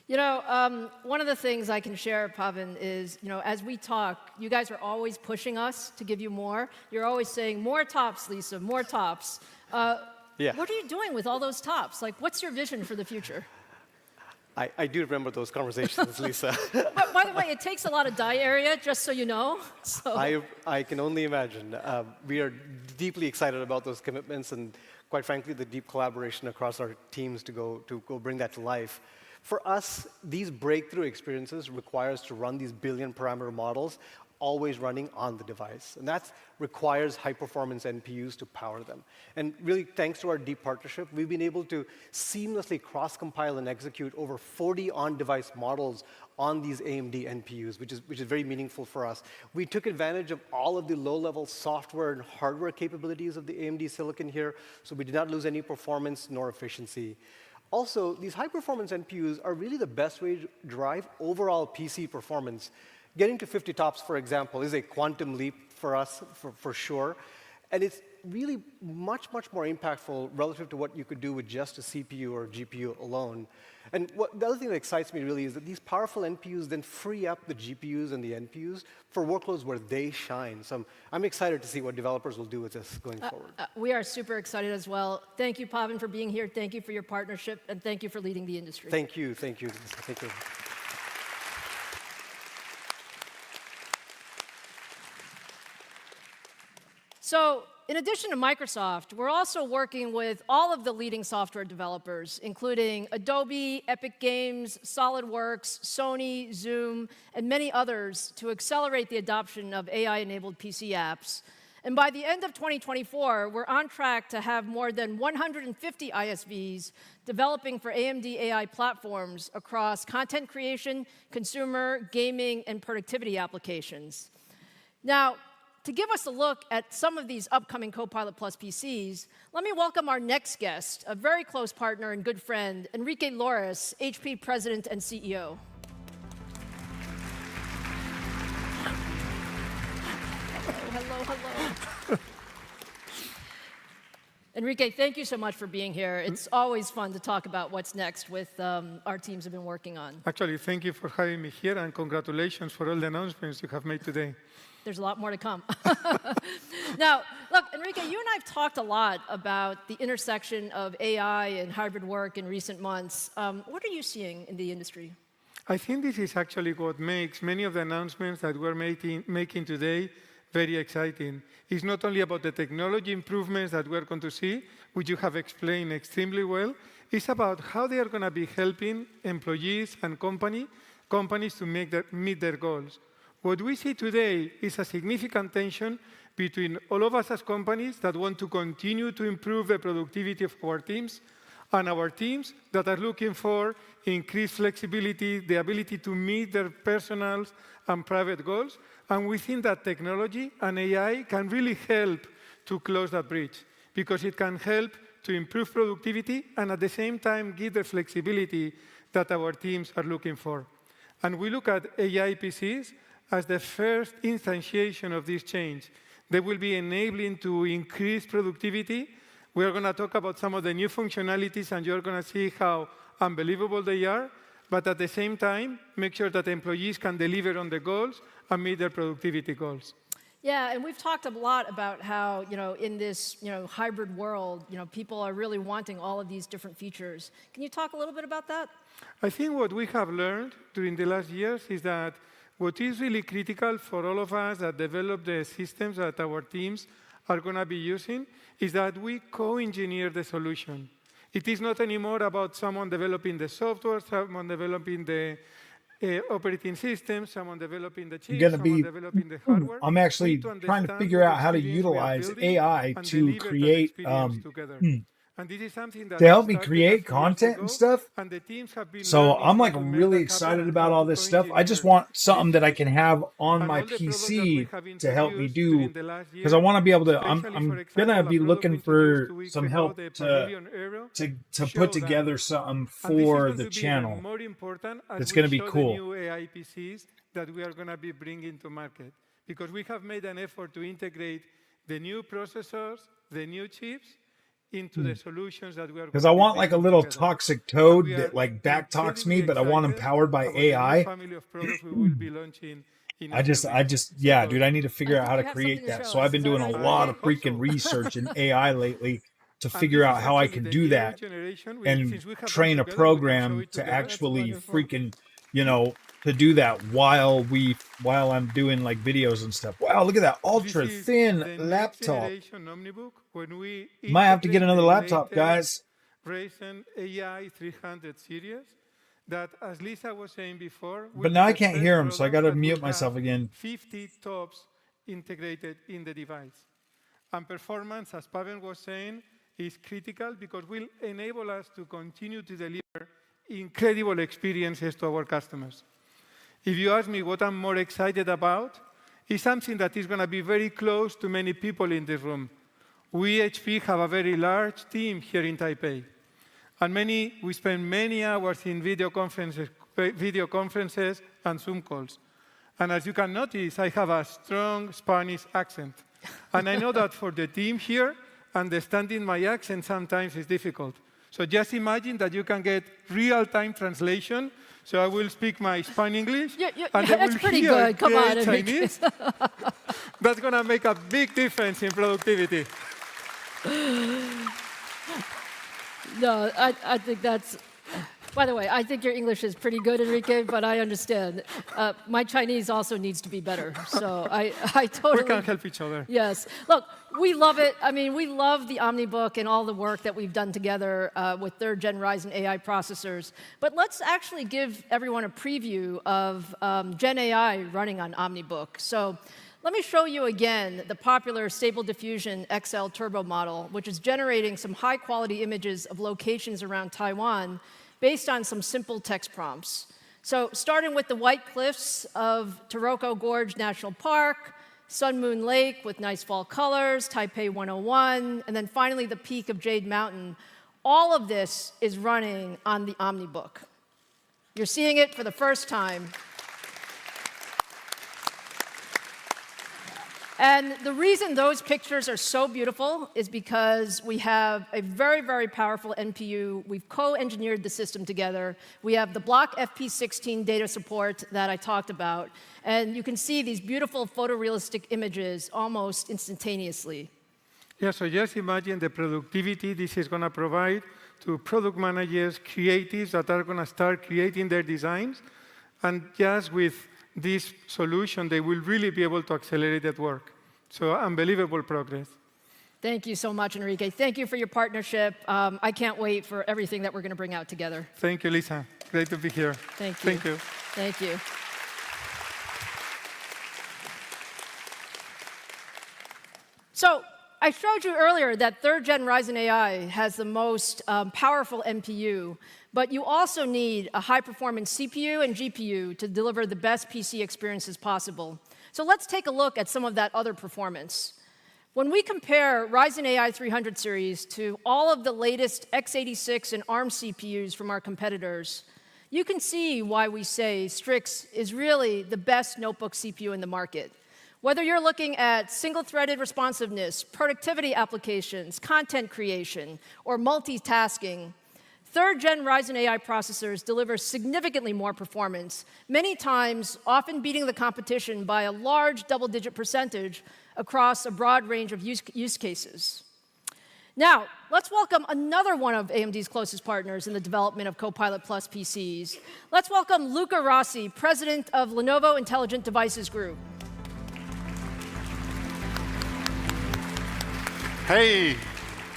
You know, one of the things I can share, Pavan, is, you know, as we talk, you guys are always pushing us to give you more. You're always saying, more TOPS, Lisa, more TOPS. Yeah. What are you doing with all those TOPS? Like, what's your vision for the future? I do remember those conversations, Lisa. But by the way, it takes a lot of die area, just so you know. So. I can only imagine. We are deeply excited about those commitments and, quite frankly, the deep collaboration across our teams to go bring that to life. For us, these breakthrough experiences require us to run these billion parameter models always running on the device. And that requires high-performance NPUs to power them. And really, thanks to our deep partnership, we've been able to seamlessly cross-compile and execute over 40 on-device models on these AMD NPUs, which is very meaningful for us. We took advantage of all of the low-level software and hardware capabilities of the AMD silicon here, so we did not lose any performance nor efficiency. Also, these high-performance NPUs are really the best way to drive overall PC performance. Getting to 50 TOPS, for example, is a quantum leap for us, for sure. And it's really much, much more impactful relative to what you could do with just a CPU or GPU alone. And the other thing that excites me really is that these powerful NPUs then free up the GPUs and the NPUs for workloads where they shine. So I'm excited to see what developers will do with this going forward. We are super excited as well. Thank you, Pavan, for being here. Thank you for your partnership, and thank you for leading the industry. Thank you. Thank you. Thank you. So, in addition to Microsoft, we're also working with all of the leading software developers, including Adobe, Epic Games, SolidWorks, Sony, Zoom, and many others to accelerate the adoption of AI-enabled PC apps. And by the end of 2024, we're on track to have more than 150 ISVs developing for AMD AI platforms across content creation, consumer, gaming, and productivity applications. Now, to give us a look at some of these upcoming Copilot Plus PCs, let me welcome our next guest, a very close partner and good friend, Enrique Lores, HP President and CEO. Hello. Enrique, thank you so much for being here. It's always fun to talk about what's next with our teams have been working on. Actually, thank you for having me here, and congratulations for all the announcements you have made today. There's a lot more to come. Now, look, Enrique, you and I have talked a lot about the intersection of AI and hybrid work in recent months. What are you seeing in the industry? I think this is actually what makes many of the announcements that we're making today very exciting. It's not only about the technology improvements that we're going to see, which you have explained extremely well. It's about how they are going to be helping employees and companies to meet their goals. What we see today is a significant tension between all of us as companies that want to continue to improve the productivity of our teams and our teams that are looking for increased flexibility, the ability to meet their personal and private goals. And we think that technology and AI can really help to close that bridge because it can help to improve productivity and at the same time give the flexibility that our teams are looking for. And we look at AI PCs as the first instantiation of this change. They will be enabling to increase productivity. We're going to talk about some of the new functionalities, and you're going to see how unbelievable they are. But at the same time, make sure that employees can deliver on the goals and meet their productivity goals. Yeah, and we've talked a lot about how, in this, hybrid world, people are really wanting all of these different features. Can you talk a little bit about that? I think what we have learned during the last years is that what is really critical for all of us that develop the systems that our teams are going to be using is that we co-engineer the solution. It is not anymore about someone developing the software, someone developing the operating system, someone developing the chips, someone developing the hardware. I'm actually trying to figure out how to utilize AI to create And this is something that to help me create content and stuff. And the teams have been So I'm like really excited about all this stuff. I just want something that I can have on my PC to help me do, because I want to be able to. I'm gonna be looking for some help to put together something for the channel. It's gonna be cool. New AI PCs that we are going to be bringing to market, because we have made an effort to integrate the new processors, the new chips, into the solutions that we are. Because I want like a little toxic toad that like back talks me, but I want him powered by AI. Yeah, dude, I need to figure out how to create that. So I've been doing a lot of freaking research in AI lately to figure out how I can do that and train a program to actually freaking, to do that while I'm doing like videos and stuff. Wow, look at that ultra thin laptop. Might have to get another laptop, guys. Ryzen AI 300 series that, as Lisa was saying before, but now I can't hear him, so I got to mute myself again. 50 TOPS integrated in the device. And performance, as Pavel was saying, is critical because will enable us to continue to deliver incredible experiences to our customers. If you ask me what I'm more excited about, it's something that is going to be very close to many people in this room. We, HP, have a very large team here in Taipei. And we spend many hours in video conferences and Zoom calls. And as you can notice, I have a strong Spanish accent. And I know that for the team here, understanding my accent sometimes is difficult. So just imagine that you can get real-time translation. So I will speak my Spanish-English, and they that's will pretty hear good. Come on, Chinese. That's going to make a big difference in productivity. No, I think that's... By the way, I think your English is pretty good, Enrique, but I understand. My Chinese also needs to be better, so I totally... We can help each other. Yes. Look, we love it. I mean, we love the OmniBook and all the work that we've done together with 3rd Gen Ryzen AI processors. But let's actually give everyone a preview of Gen AI running on OmniBook. So let me show you again the popular Stable Diffusion XL Turbo model, which is generating some high-quality images of locations around Taiwan based on some simple text prompts. So starting with the white cliffs of Taroko Gorge National Park, Sun Moon Lake with nice fall colors, Taipei 101, and then finally the peak of Jade Mountain. All of this is running on the OmniBook. You're seeing it for the first time. And the reason those pictures are so beautiful is because we have a very, very powerful NPU. We've co-engineered the system together. We have the block FP16 data support that I talked about. And you can see these beautiful photorealistic images almost instantaneously. Yeah, so just imagine the productivity this is going to provide to product managers, creatives that are going to start creating their designs. And just with this solution, they will really be able to accelerate that work. So unbelievable progress. Thank you so much, Enrique. Thank you for your partnership. I can't wait for everything that we're going to bring out together. Thank you, Lisa. Great to be here. Thank you. Thank you. Thank you. So I showed you earlier that 3rd Gen Ryzen AI has the most powerful NPU, but you also need a high-performance CPU and GPU to deliver the best PC experiences possible. So let's take a look at some of that other performance. When we compare Ryzen AI 300 series to all of the latest x86 and ARM CPUs from our competitors, you can see why we say Strix is really the best notebook CPU in the market. Whether you're looking at single-threaded responsiveness, productivity applications, content creation, or multitasking, third-gen Ryzen AI processors deliver significantly more performance, many times often beating the competition by a large double-digit percentage across a broad range of use cases. Now, let's welcome another one of AMD's closest partners in the development of Copilot Plus PCs. Let's welcome Luca Rossi, president of Lenovo Intelligent Devices Group. Hey,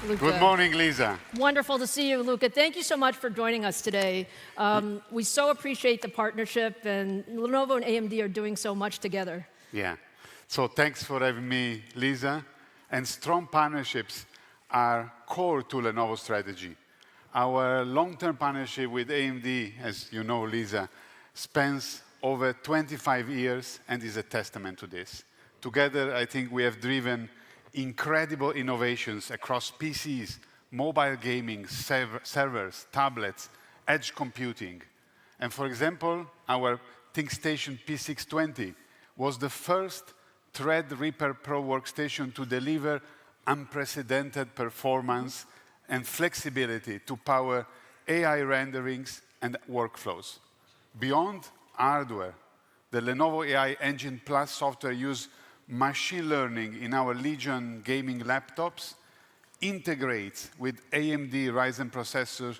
Luca. good morning, Lisa. Wonderful to see you, Luca. Thank you so much for joining us today. We so appreciate the partnership, and Lenovo and AMD are doing so much together. Yeah, so thanks for having me, Lisa. And strong partnerships are core to Lenovo's strategy. Our long-term partnership with AMD, as you know, Lisa, spans over 25 years and is a testament to this. Together, I think we have driven incredible innovations across PCs, mobile gaming, servers, tablets, edge computing. And for example, our ThinkStation P620 was the first Threadripper Pro workstation to deliver unprecedented performance and flexibility to power AI renderings and workflows. Beyond hardware, the Lenovo AI Engine Plus software uses machine learning in our Legion gaming laptops, integrates with AMD Ryzen processors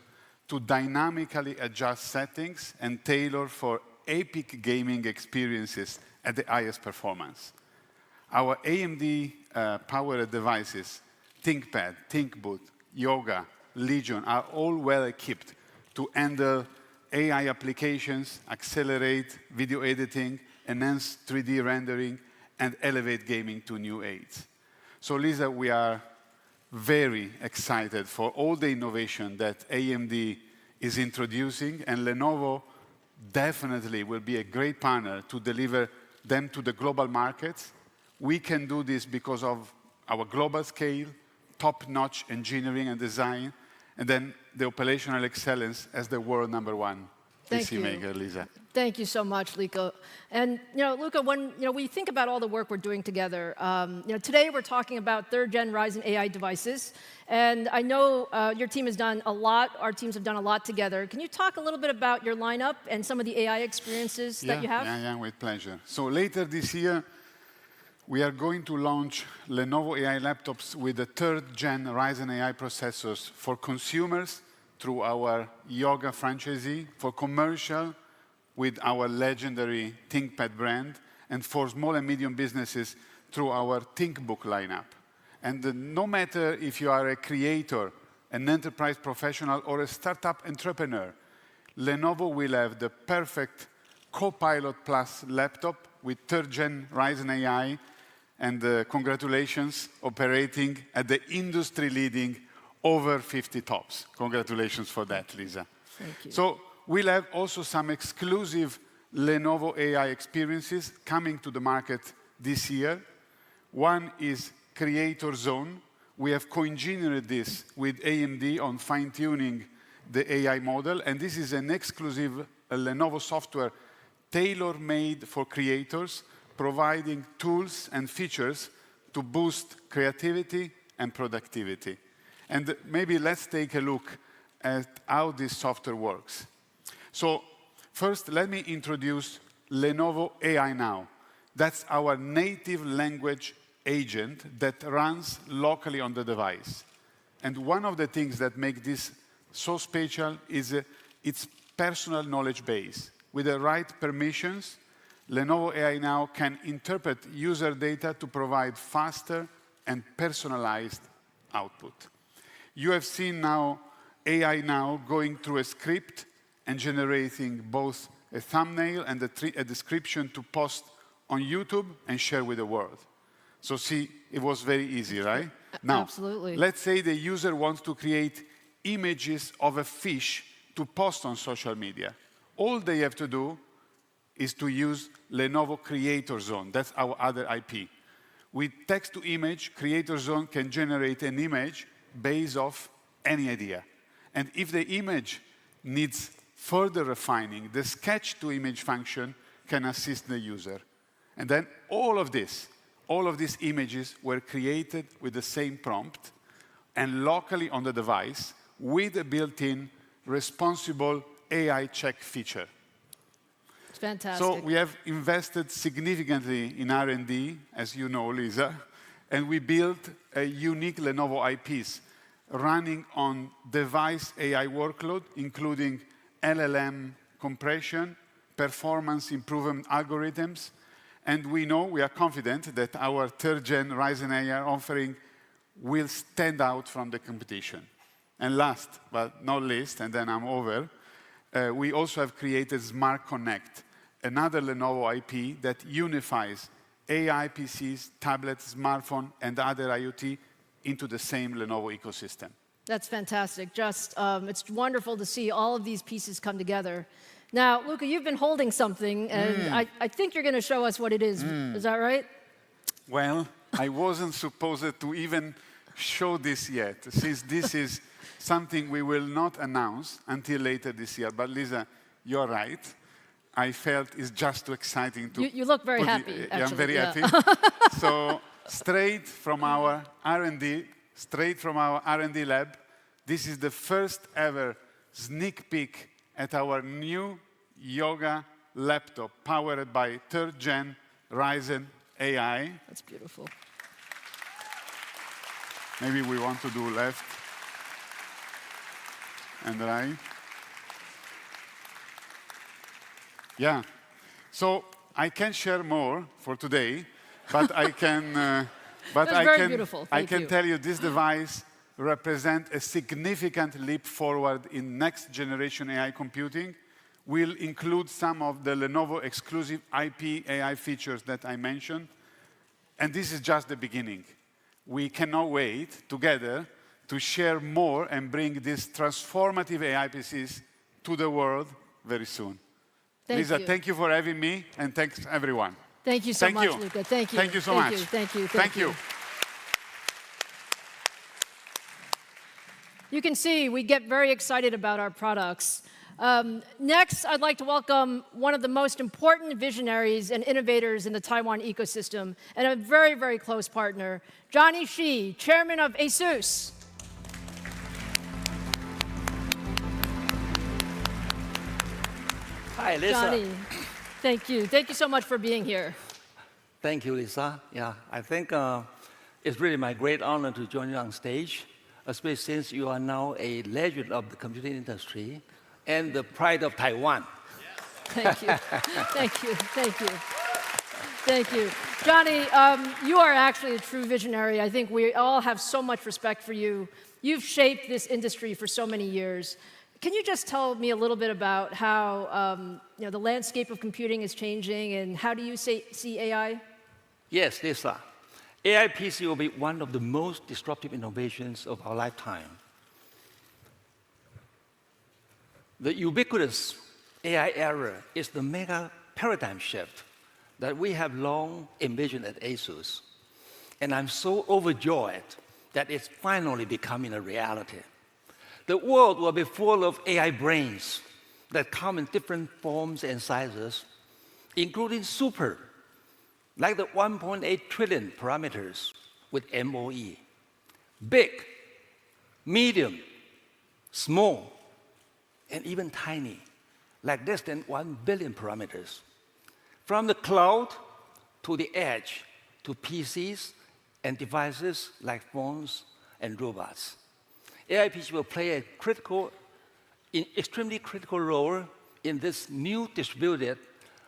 to dynamically adjust settings and tailor for epic gaming experiences at the highest performance. Our AMD-powered devices, ThinkPad, ThinkBoot, Yoga, Legion, are all well equipped to handle AI applications, accelerate video editing, enhance 3D rendering, and elevate gaming to new heights. So, Lisa, we are very excited for all the innovation that AMD is introducing, and Lenovo definitely will be a great partner to deliver them to the global markets. We can do this because of our global scale, top-notch engineering and design, and then the operational excellence as the world #1 PC maker, Lisa. Thank you so much, Luca. And Luca, when we think about all the work we're doing together, today we're talking about third-gen Ryzen AI devices, and I know your team has done a lot. Our teams have done a lot together. Can you talk a little bit about your lineup and some of the AI experiences that you have? Yeah, with pleasure. So later this year, we are going to launch Lenovo AI laptops with the third-gen Ryzen AI processors for consumers through our Yoga franchisee, for commercial with our legendary ThinkPad brand, and for small and medium businesses through our ThinkBook lineup. And no matter if you are a creator, an enterprise professional, or a startup entrepreneur, Lenovo will have the perfect Copilot Plus laptop with third-gen Ryzen AI, and congratulations, operating at the industry-leading over 50 TOPS. Congratulations for that, Lisa. Thank you. So we'll have also some exclusive Lenovo AI experiences coming to the market this year. One is Creator Zone. We have co-engineered this with AMD on fine-tuning the AI model, and this is an exclusive Lenovo software tailor-made for creators, providing tools and features to boost creativity and productivity. And maybe let's take a look at how this software works. So first, let me introduce Lenovo AI Now. That's our native language agent that runs locally on the device. And one of the things that make this so special is its personal knowledge base. With the right permissions, Lenovo AI Now can interpret user data to provide faster and personalized output. You have seen now AI Now going through a script and generating both a thumbnail and a description to post on YouTube and share with the world. So see, it was very easy, right? Now, absolutely. Let's say the user wants to create images of a fish to post on social media. All they have to do is to use Lenovo Creator Zone. That's our other IP. With text-to-image, Creator Zone can generate an image based off any idea. And if the image needs further refining, the sketch-to-image function can assist the user. And then all of these images were created with the same prompt and locally on the device with a built-in responsible AI check feature. It's fantastic. So we have invested significantly in R&D, as you know, Lisa, and we built a unique Lenovo IPs running on device AI workload, including LLM compression, performance improvement algorithms, and we are confident that our third-gen Ryzen AI offering will stand out from the competition. And last but not least, and then I'm over, we also have created Smart Connect, another Lenovo IP that unifies AI PCs, tablets, smartphone, and other IoT into the same Lenovo ecosystem. That's fantastic. Just, it's wonderful to see all of these pieces come together. Now, Luca, you've been holding something, and I think you're going to show us what it is. Is that right? Well, I wasn't supposed to even show this yet, since this is something we will not announce until later this year. But Lisa, you're right. I felt it's just too exciting to... You look very happy, actually. Yeah, I'm very happy. So straight from our R&D lab, this is the first ever sneak peek at our new Yoga laptop powered by third-gen Ryzen AI. That's beautiful. Maybe we want to do left and right. Yeah. So I can share more for today, but I can. I can tell you this device represents a significant leap forward in next generation AI computing. Will include some of the Lenovo exclusive IP AI features that I mentioned, and this is just the beginning. We cannot wait together to share more and bring these transformative AI PCs to the world very soon. Lisa, thank you for having me, and thanks everyone. Thank you so much, Luca. Thank you. Thank you so much. Thank you. Thank you. You can see we get very excited about our products. Next, I'd like to welcome one of the most important visionaries and innovators in the Taiwan ecosystem, and a very, very close partner, Johnny Shi, chairman of ASUS. Hi, Lisa. Johnny, thank you. Thank you so much for being here. Thank you, Lisa. Yeah, I think it's really my great honor to join you on stage, especially since you are now a legend of the computing industry and the pride of Taiwan. Thank you. Thank you. Thank you. Thank you. Johnny, you are actually a true visionary. I think we all have so much respect for you. You've shaped this industry for so many years. Can you just tell me a little bit about how the landscape of computing is changing, and how do you see AI? Yes, Lisa. AI PC will be one of the most disruptive innovations of our lifetime. The ubiquitous AI era is the mega paradigm shift that we have long envisioned at ASUS. And I'm so overjoyed that it's finally becoming a reality. The world will be full of AI brains that come in different forms and sizes, including super, like the 1.8 trillion parameters with MOE, big, medium, small, and even tiny, like less than 1 billion parameters. From the cloud to the edge to PCs and devices like phones and robots. AI PC will play a extremely critical role in this new distributed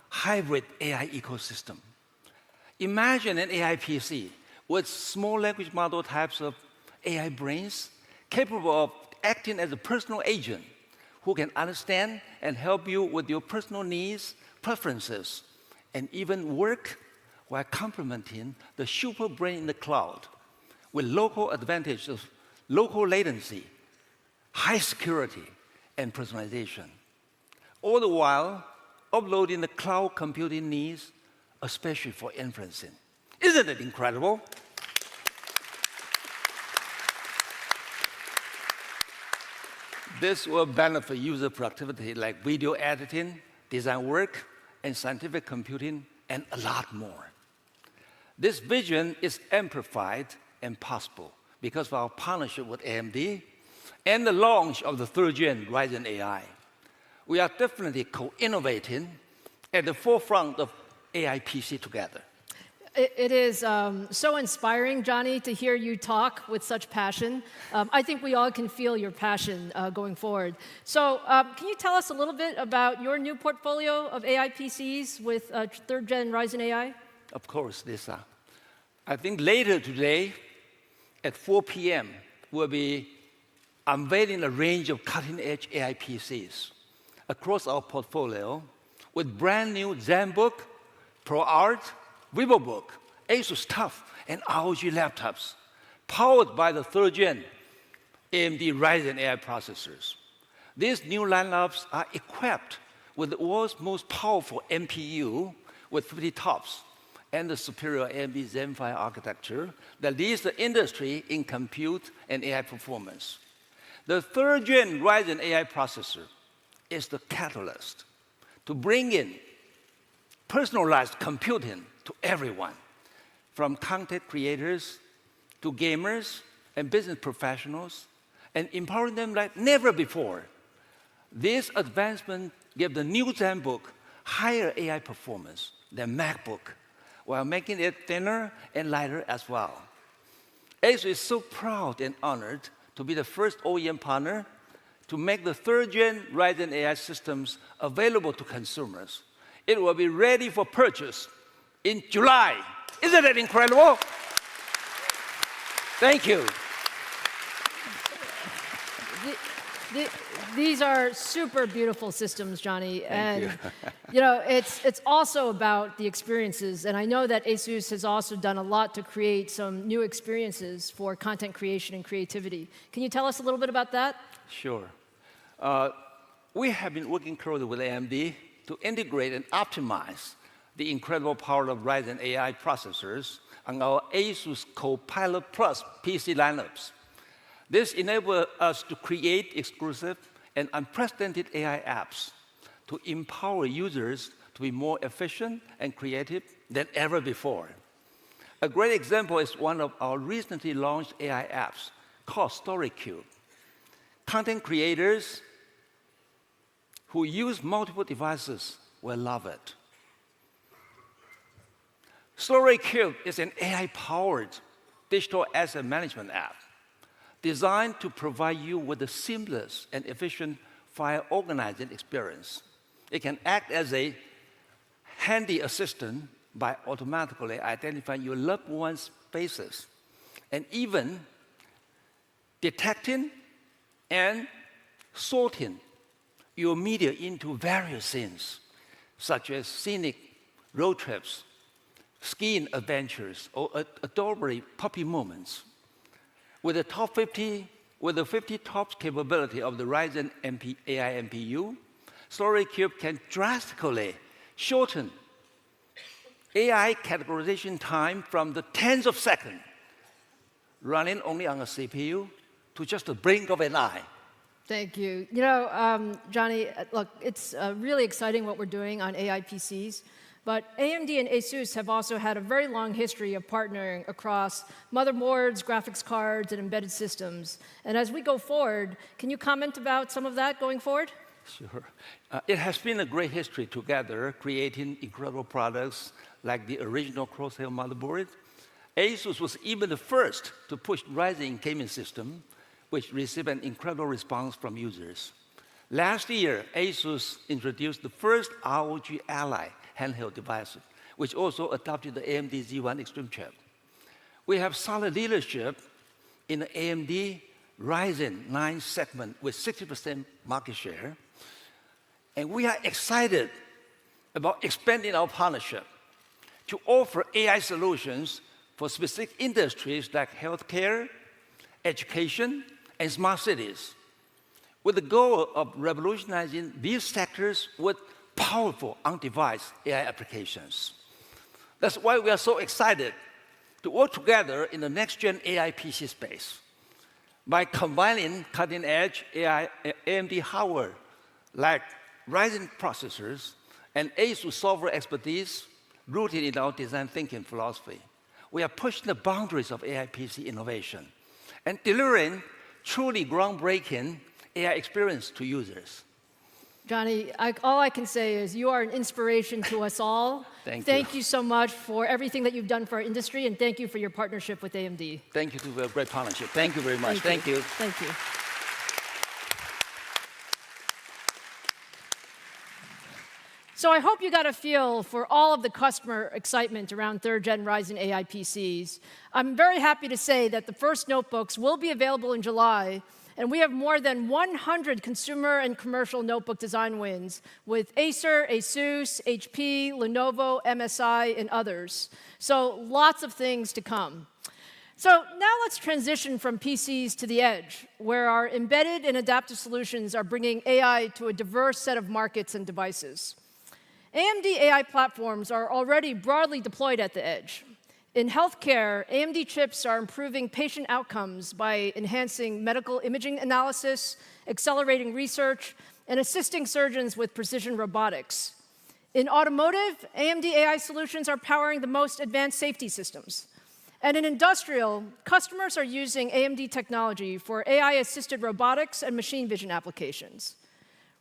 hybrid AI ecosystem. Imagine an AI PC with small language model types of AI brains capable of acting as a personal agent who can understand and help you with your personal needs, preferences, and even work while complementing the super brain in the cloud with local advantage of local latency, high security, and personalization. All the while, uploading the cloud computing needs, especially for inferencing. Isn't it incredible? This will benefit user productivity like video editing, design work, and scientific computing and a lot more. This vision is amplified and possible because of our partnership with AMD and the launch of the third-gen Ryzen AI. We are definitely co-innovating at the forefront of AI PC together. It is so inspiring, Johnny, to hear you talk with such passion. I think we all can feel your passion going forward. So can you tell us a little bit about your new portfolio of AI PCs with third-gen Ryzen AI? Of course, Lisa. I think later today at 4 p.m., we'll be unveiling a range of cutting-edge AI PCs across our portfolio with brand new ZenBook, ProArt, VivoBook, Asus TUF, and ROG laptops, powered by the third-gen AMD Ryzen AI processors. These new lineups are equipped with the world's most powerful NPU with 50 TOPS and the superior AMD Zen 5 architecture that leads the industry in compute and AI performance. The third-gen Ryzen AI processor is the catalyst to bring in personalized computing to everyone, from content creators to gamers and business professionals, and empowering them like never before. This advancement gives the new ZenBook higher AI performance than MacBook, while making it thinner and lighter as well. Asus is so proud and honored to be the first OEM partner to make the third-gen Ryzen AI systems available to consumers. It will be ready for purchase in July. Isn't that incredible? Thank you. These are super beautiful systems, Johnny. Thank and you know, it's also about the experiences. And I know that Asus has also done a lot to create some new experiences for content creation and creativity. Can you tell us a little bit about that? Sure. We have been working closely with AMD to integrate and optimize the incredible power of Ryzen AI processors on our Asus Copilot Plus PC lineups. This enables us to create exclusive and unprecedented AI apps to empower users to be more efficient and creative than ever before. A great example is one of our recently launched AI apps called StoryCube. Content creators who use multiple devices will love it. StoryCube is an AI-powered digital asset management app designed to provide you with a seamless and efficient file organizing experience. It can act as a handy assistant by automatically identifying your loved one's faces and even detecting and sorting your media into various scenes, such as scenic road trips, skiing adventures, or adorable puppy moments. With the 50 TOPS capability of the Ryzen AI NPU, StoryCube can drastically shorten AI categorization time from the tens of seconds running only on a CPU to just the blink of an eye. Thank you. You know, Johnny, look, it's really exciting what we're doing on AI PCs. But AMD and Asus have also had a very long history of partnering across motherboards, graphics cards, and embedded systems. And as we go forward, can you comment about some of that going forward? Sure. It has been a great history together, creating incredible products like the original Crosshair motherboard. Asus was even the first to push Ryzen gaming system, which received an incredible response from users. Last year, Asus introduced the first ROG Ally handheld device, which also adopted the AMD Z1 Extreme chip. We have solid leadership in the AMD Ryzen 9 segment with 60% market share. And we are excited about expanding our partnership to offer AI solutions for specific industries like healthcare, education, and smart cities, with the goal of revolutionizing these sectors with powerful on-device AI applications. That's why we are so excited to work together in the next-gen AI PC space by combining cutting-edge AI AMD hardware like Ryzen processors and Asus software expertise, rooted in our design thinking philosophy. We are pushing the boundaries of AI PC innovation and delivering truly groundbreaking AI experience to users. Johnny, all I can say is you are an inspiration to us all. Thank you so much for everything that you've done for our industry, and thank you for your partnership with AMD. Thank you for a great partnership. Thank you very much. Thank you. Thank you. So I hope you got a feel for all of the customer excitement around third-gen Ryzen AI PCs. I'm very happy to say that the first notebooks will be available in July, and we have more than 100 consumer and commercial notebook design wins with Acer, Asus, HP, Lenovo, MSI, and others. So lots of things to come. So now let's transition from PCs to the edge, where our embedded and adaptive solutions are bringing AI to a diverse set of markets and devices. AMD AI platforms are already broadly deployed at the edge. In healthcare, AMD chips are improving patient outcomes by enhancing medical imaging analysis, accelerating research, and assisting surgeons with precision robotics. In automotive, AMD AI solutions are powering the most advanced safety systems. And in industrial, customers are using AMD technology for AI-assisted robotics and machine vision applications.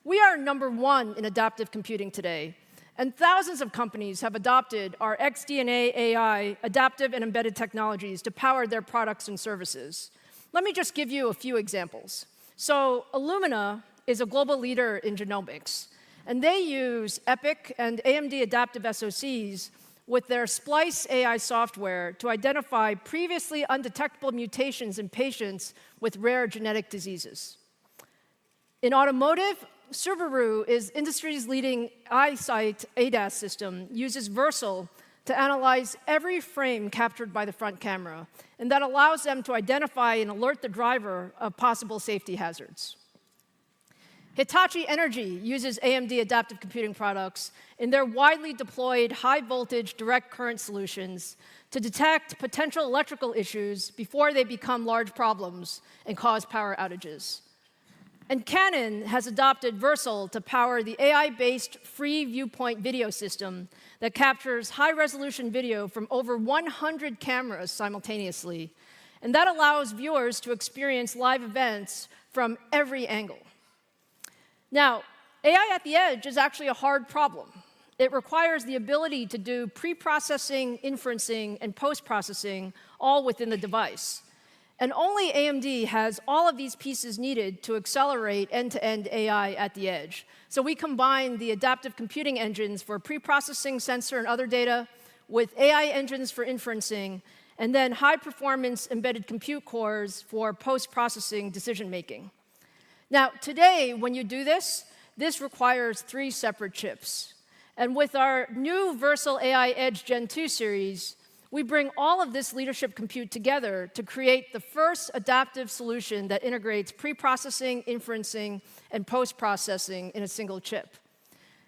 We are #1 in adaptive computing today, and thousands of companies have adopted our XDNA AI adaptive and embedded technologies to power their products and services. Let me just give you a few examples. So Illumina is a global leader in genomics, and they use EPIC and AMD adaptive SoCs with their Splice AI software to identify previously undetectable mutations in patients with rare genetic diseases. In automotive, Subaru is industry's leading EyeSight ADAS system, uses Versal to analyze every frame captured by the front camera, and that allows them to identify and alert the driver of possible safety hazards. Hitachi Energy uses AMD adaptive computing products in their widely deployed high-voltage direct current solutions to detect potential electrical issues before they become large problems and cause power outages. And Canon has adopted Versal to power the AI-based free viewpoint video system that captures high-resolution video from over 100 cameras simultaneously. And that allows viewers to experience live events from every angle. Now, AI at the edge is actually a hard problem. It requires the ability to do pre-processing, inferencing, and post-processing all within the device. And only AMD has all of these pieces needed to accelerate end-to-end AI at the edge. So we combine the adaptive computing engines for pre-processing sensor and other data with AI engines for inferencing, and then high-performance embedded compute cores for post-processing decision-making. Now, today, when you do this, this requires 3 separate chips. And with our new Versal AI Edge Gen 2 series, we bring all of this leadership compute together to create the first adaptive solution that integrates pre-processing, inferencing, and post-processing in a single chip.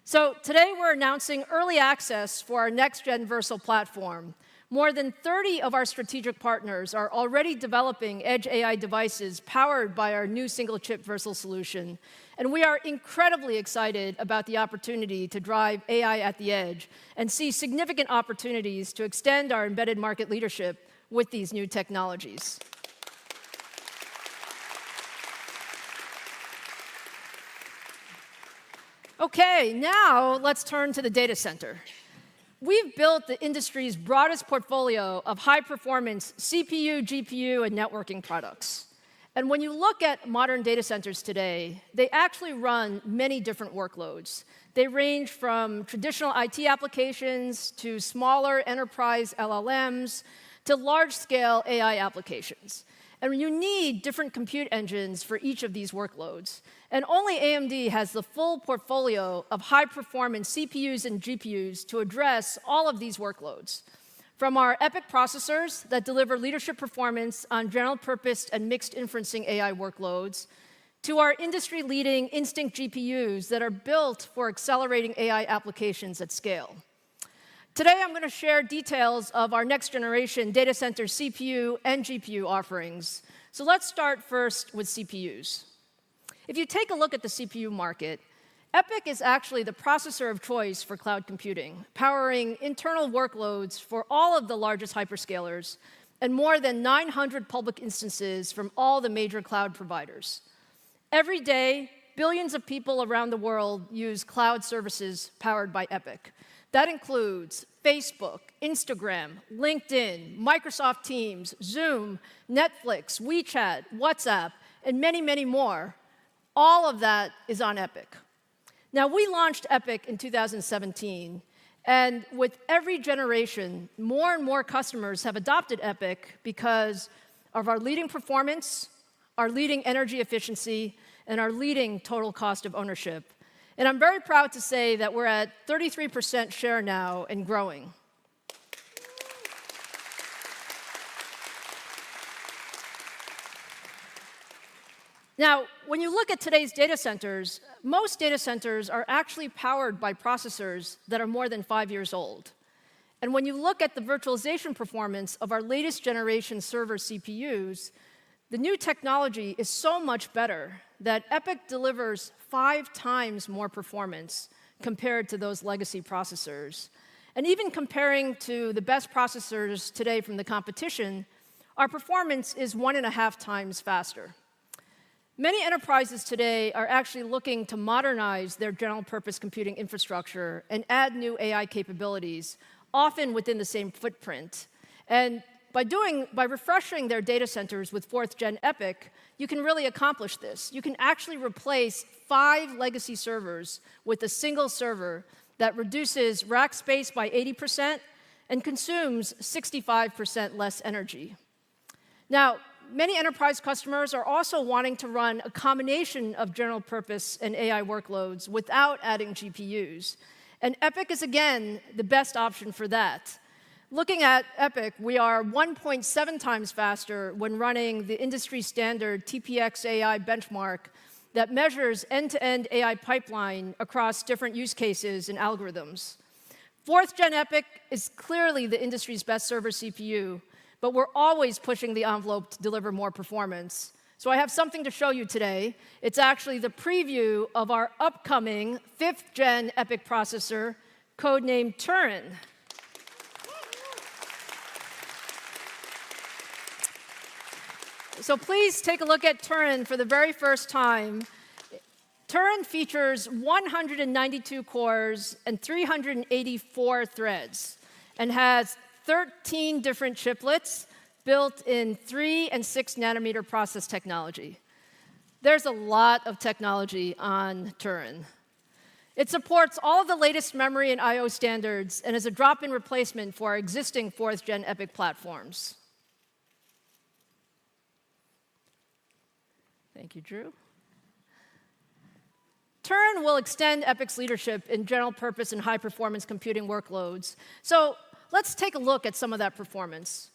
So today we're announcing early access for our next-gen Versal platform. More than 30 of our strategic partners are already developing edge AI devices powered by our new single-chip Versal solution. And we are incredibly excited about the opportunity to drive AI at the edge and see significant opportunities to extend our embedded market leadership with these new technologies. Okay, now let's turn to the data center. We've built the industry's broadest portfolio of high-performance CPU, GPU, and networking products. And when you look at modern data centers today, they actually run many different workloads. They range from traditional IT applications to smaller enterprise LLMs to large-scale AI applications. And you need different compute engines for each of these workloads. And only AMD has the full portfolio of high-performance CPUs and GPUs to address all of these workloads. From our EPIC processors that deliver leadership performance on general-purpose and mixed inferencing AI workloads, to our industry-leading Instinct GPUs that are built for accelerating AI applications at scale. Today, I'm going to share details of our next-generation data center CPU and GPU offerings. So let's start first with CPUs. If you take a look at the CPU market, EPYC is actually the processor of choice for cloud computing, powering internal workloads for all of the largest hyperscalers and more than 900 public instances from all the major cloud providers. Every day, billions of people around the world use cloud services powered by EPYC. That includes Facebook, Instagram, LinkedIn, Microsoft Teams, Zoom, Netflix, WeChat, WhatsApp, and many, many more. All of that is on EPYC. Now, we launched EPYC in 2017, and with every generation, more and more customers have adopted EPYC because of our leading performance, our leading energy efficiency, and our leading total cost of ownership. And I'm very proud to say that we're at 33% share now and growing. Now, when you look at today's data centers, most data centers are actually powered by processors that are more than 5 years old. And when you look at the virtualization performance of our latest generation server CPUs, the new technology is so much better that EPYC delivers 5 times more performance compared to those legacy processors. And even comparing to the best processors today from the competition, our performance is 1.5 times faster. Many enterprises today are actually looking to modernize their general-purpose computing infrastructure and add new AI capabilities, often within the same footprint. And by refreshing their data centers with 4th-gen EPYC, you can really accomplish this. You can actually replace 5 legacy servers with a single server that reduces rack space by 80% and consumes 65% less energy. Now, many enterprise customers are also wanting to run a combination of general purpose and AI workloads without adding GPUs. And EPYC is, again, the best option for that. Looking at EPYC, we are 1.7 times faster when running the industry standard TPX AI benchmark that measures end-to-end AI pipeline across different use cases and algorithms. 4th-gen EPYC is clearly the industry's best server CPU, but we're always pushing the envelope to deliver more performance. So I have something to show you today. It's actually the preview of our upcoming 5th-gen EPYC processor, codenamed Turin. So please take a look at Turin for the very first time. Turin features 192 cores and 384 threads and has 13 different chiplets built in 3 and 6 nanometer process technology. There's a lot of technology on Turin. It supports all of the latest memory and I/O standards and is a drop-in replacement for our existing 4th-gen EPYC platforms. Thank you, Drew. Turin will extend EPYC's leadership in general-purpose and high-performance computing workloads. So let's take a look at some of that performance.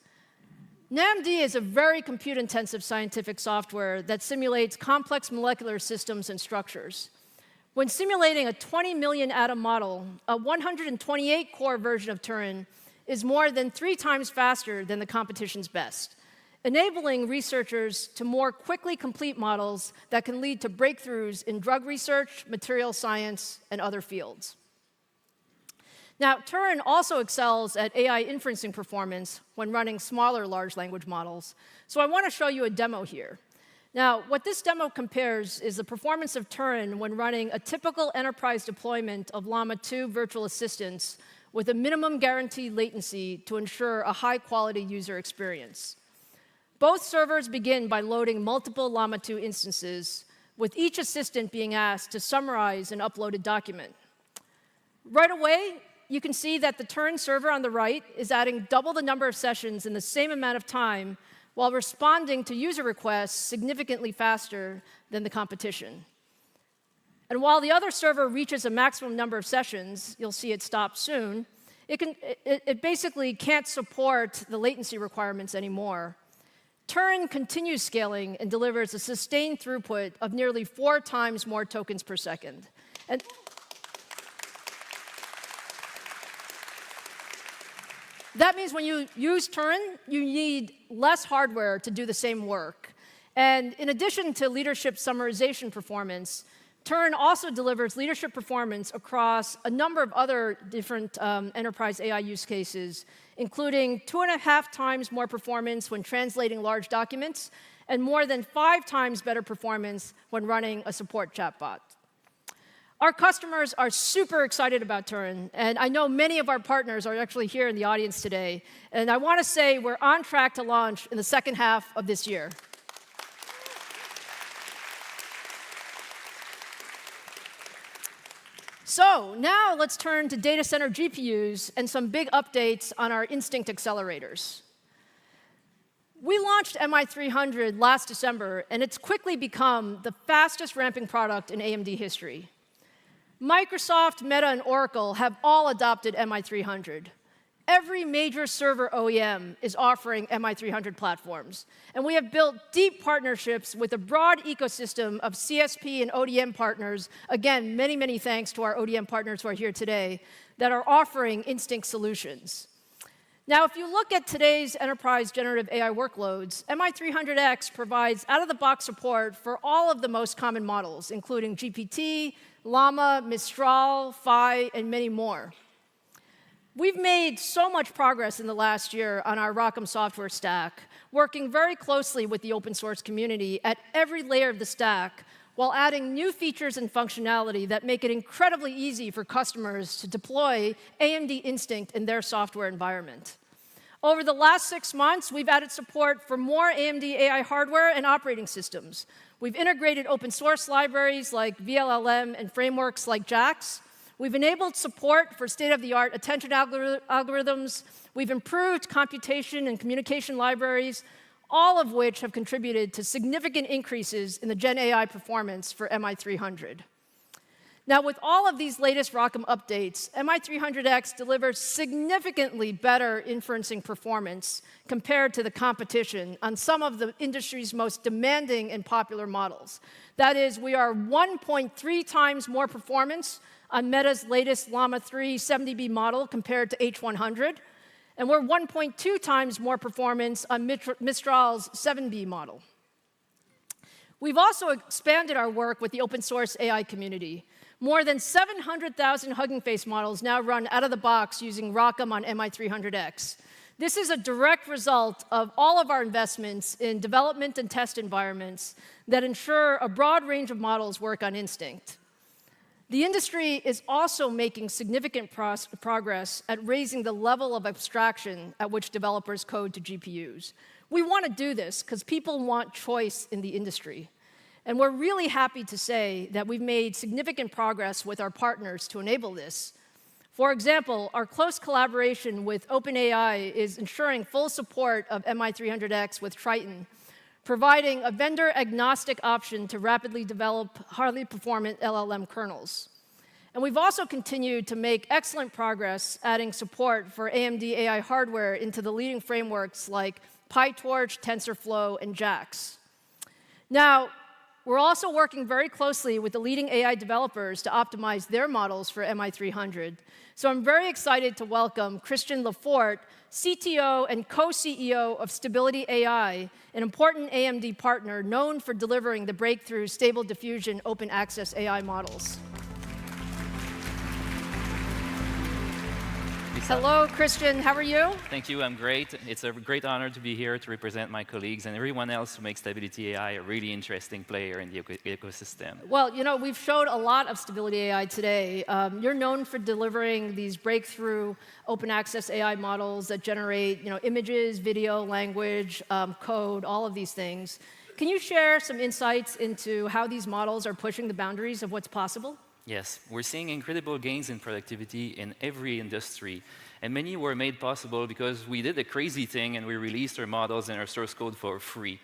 AMD is a very compute-intensive scientific software that simulates complex molecular systems and structures. When simulating a 20 million atom model, a 128-core version of Turin is more than 3 times faster than the competition's best, enabling researchers to more quickly complete models that can lead to breakthroughs in drug research, material science, and other fields. Now, Turin also excels at AI inferencing performance when running smaller large language models. So I want to show you a demo here. Now, what this demo compares is the performance of Turin when running a typical enterprise deployment of Llama 2 virtual assistants with a minimum guaranteed latency to ensure a high-quality user experience. Both servers begin by loading multiple Llama 2 instances, with each assistant being asked to summarize an uploaded document. Right away, you can see that the Turin server on the right is adding double the number of sessions in the same amount of time while responding to user requests significantly faster than the competition. And while the other server reaches a maximum number of sessions, you'll see it stop soon, it basically can't support the latency requirements anymore. Turin continues scaling and delivers a sustained throughput of nearly 4 times more tokens per second. And that means when you use Turin, you need less hardware to do the same work. And in addition to leadership summarization performance, Turin also delivers leadership performance across a number of other different enterprise AI use cases, including 2.5 times more performance when translating large documents, and more than 5 times better performance when running a support chatbot. Our customers are super excited about Turin, and I know many of our partners are actually here in the audience today. And I want to say we're on track to launch in the second half of this year. So now let's turn to data center GPUs and some big updates on our Instinct accelerators. We launched MI300 last December, and it's quickly become the fastest ramping product in AMD history. Microsoft, Meta, and Oracle have all adopted MI300. Every major server OEM is offering MI300 platforms, and we have built deep partnerships with a broad ecosystem of CSP and ODM partners. Again, many, many thanks to our ODM partners who are here today that are offering Instinct solutions. Now, if you look at today's enterprise generative AI workloads, MI300X provides out-of-the-box support for all of the most common models, including GPT, Llama, Mistral, Phi, and many more. We've made so much progress in the last year on our ROCm software stack, working very closely with the open source community at every layer of the stack, while adding new features and functionality that make it incredibly easy for customers to deploy AMD Instinct in their software environment. Over the last 6 months, we've added support for more AMD AI hardware and operating systems. We've integrated open source libraries like VLLM and frameworks like JAX. We've enabled support for state-of-the-art attention algorithms. We've improved computation and communication libraries, all of which have contributed to significant increases in the Gen AI performance for MI300. Now, with all of these latest ROCm updates, MI300X delivers significantly better inferencing performance compared to the competition on some of the industry's most demanding and popular models. That is, we are 1.3 times more performance on Meta's latest Llama 3 70B model compared to H100, and we're 1.2 times more performance on Mistral's 7B model. We've also expanded our work with the open source AI community. More than 700,000 Hugging Face models now run out of the box using ROCm on MI300X. This is a direct result of all of our investments in development and test environments that ensure a broad range of models work on Instinct. The industry is also making significant progress at raising the level of abstraction at which developers code to GPUs. We want to do this because people want choice in the industry. And we're really happy to say that we've made significant progress with our partners to enable this. For example, our close collaboration with OpenAI is ensuring full support of MI300X with Triton, providing a vendor-agnostic option to rapidly develop highly performant LLM kernels. And we've also continued to make excellent progress adding support for AMD AI hardware into the leading frameworks like PyTorch, TensorFlow, and JAX. Now, we're also working very closely with the leading AI developers to optimize their models for MI300. So I'm very excited to welcome Christian Lefort, CTO and co-CEO of Stability AI, an important AMD partner known for delivering the breakthrough Stable Diffusion open access AI models. Hello, Christian. How are you? Thank you. I'm great. It's a great honor to be here to represent my colleagues and everyone else who makes Stability AI a really interesting player in the ecosystem. Well, you know, we've showed a lot of Stability AI today. You're known for delivering these breakthrough open access AI models that generate, images, video, language, code, all of these things. Can you share some insights into how these models are pushing the boundaries of what's possible? Yes, we're seeing incredible gains in productivity in every industry. And many were made possible because we did a crazy thing and we released our models and our source code for free.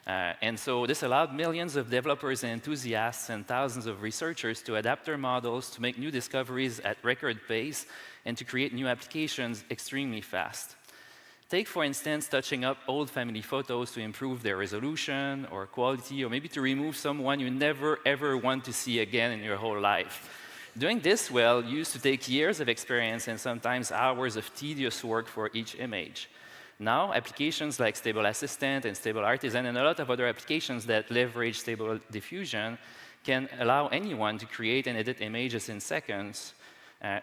And so this allowed millions of developers and enthusiasts and thousands of researchers to adapt their models to make new discoveries at record pace and to create new applications extremely fast. Take, for instance, touching up old family photos to improve their resolution or quality, or maybe to remove someone you never, ever want to see again in your whole life. Doing this well used to take years of experience and sometimes hours of tedious work for each image. Now, applications like Stable Assistant and Stable Artisan and a lot of other applications that leverage Stable Diffusion can allow anyone to create and edit images in seconds.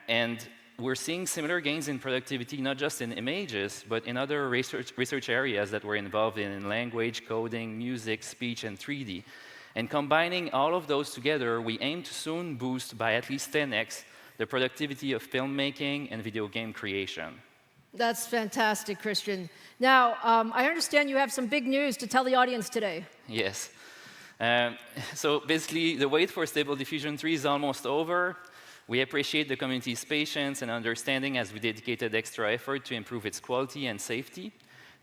And we're seeing similar gains in productivity, not just in images, but in other research areas that we're involved in language, coding, music, speech, and 3D. And combining all of those together, we aim to soon boost by at least 10x the productivity of filmmaking and video game creation. That's fantastic, Christian. Now, I understand you have some big news to tell the audience today. Yes. So basically, the wait for Stable Diffusion 3 is almost over. We appreciate the community's patience and understanding as we dedicated extra effort to improve its quality and safety.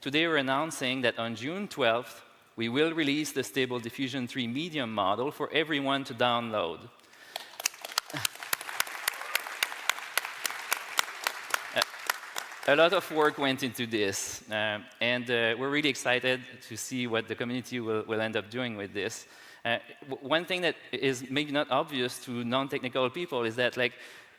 Today, we're announcing that on June 12th, we will release the Stable Diffusion 3 medium model for everyone to download. A lot of work went into this, and we're really excited to see what the community will end up doing with this. One thing that is maybe not obvious to non-technical people is that, like,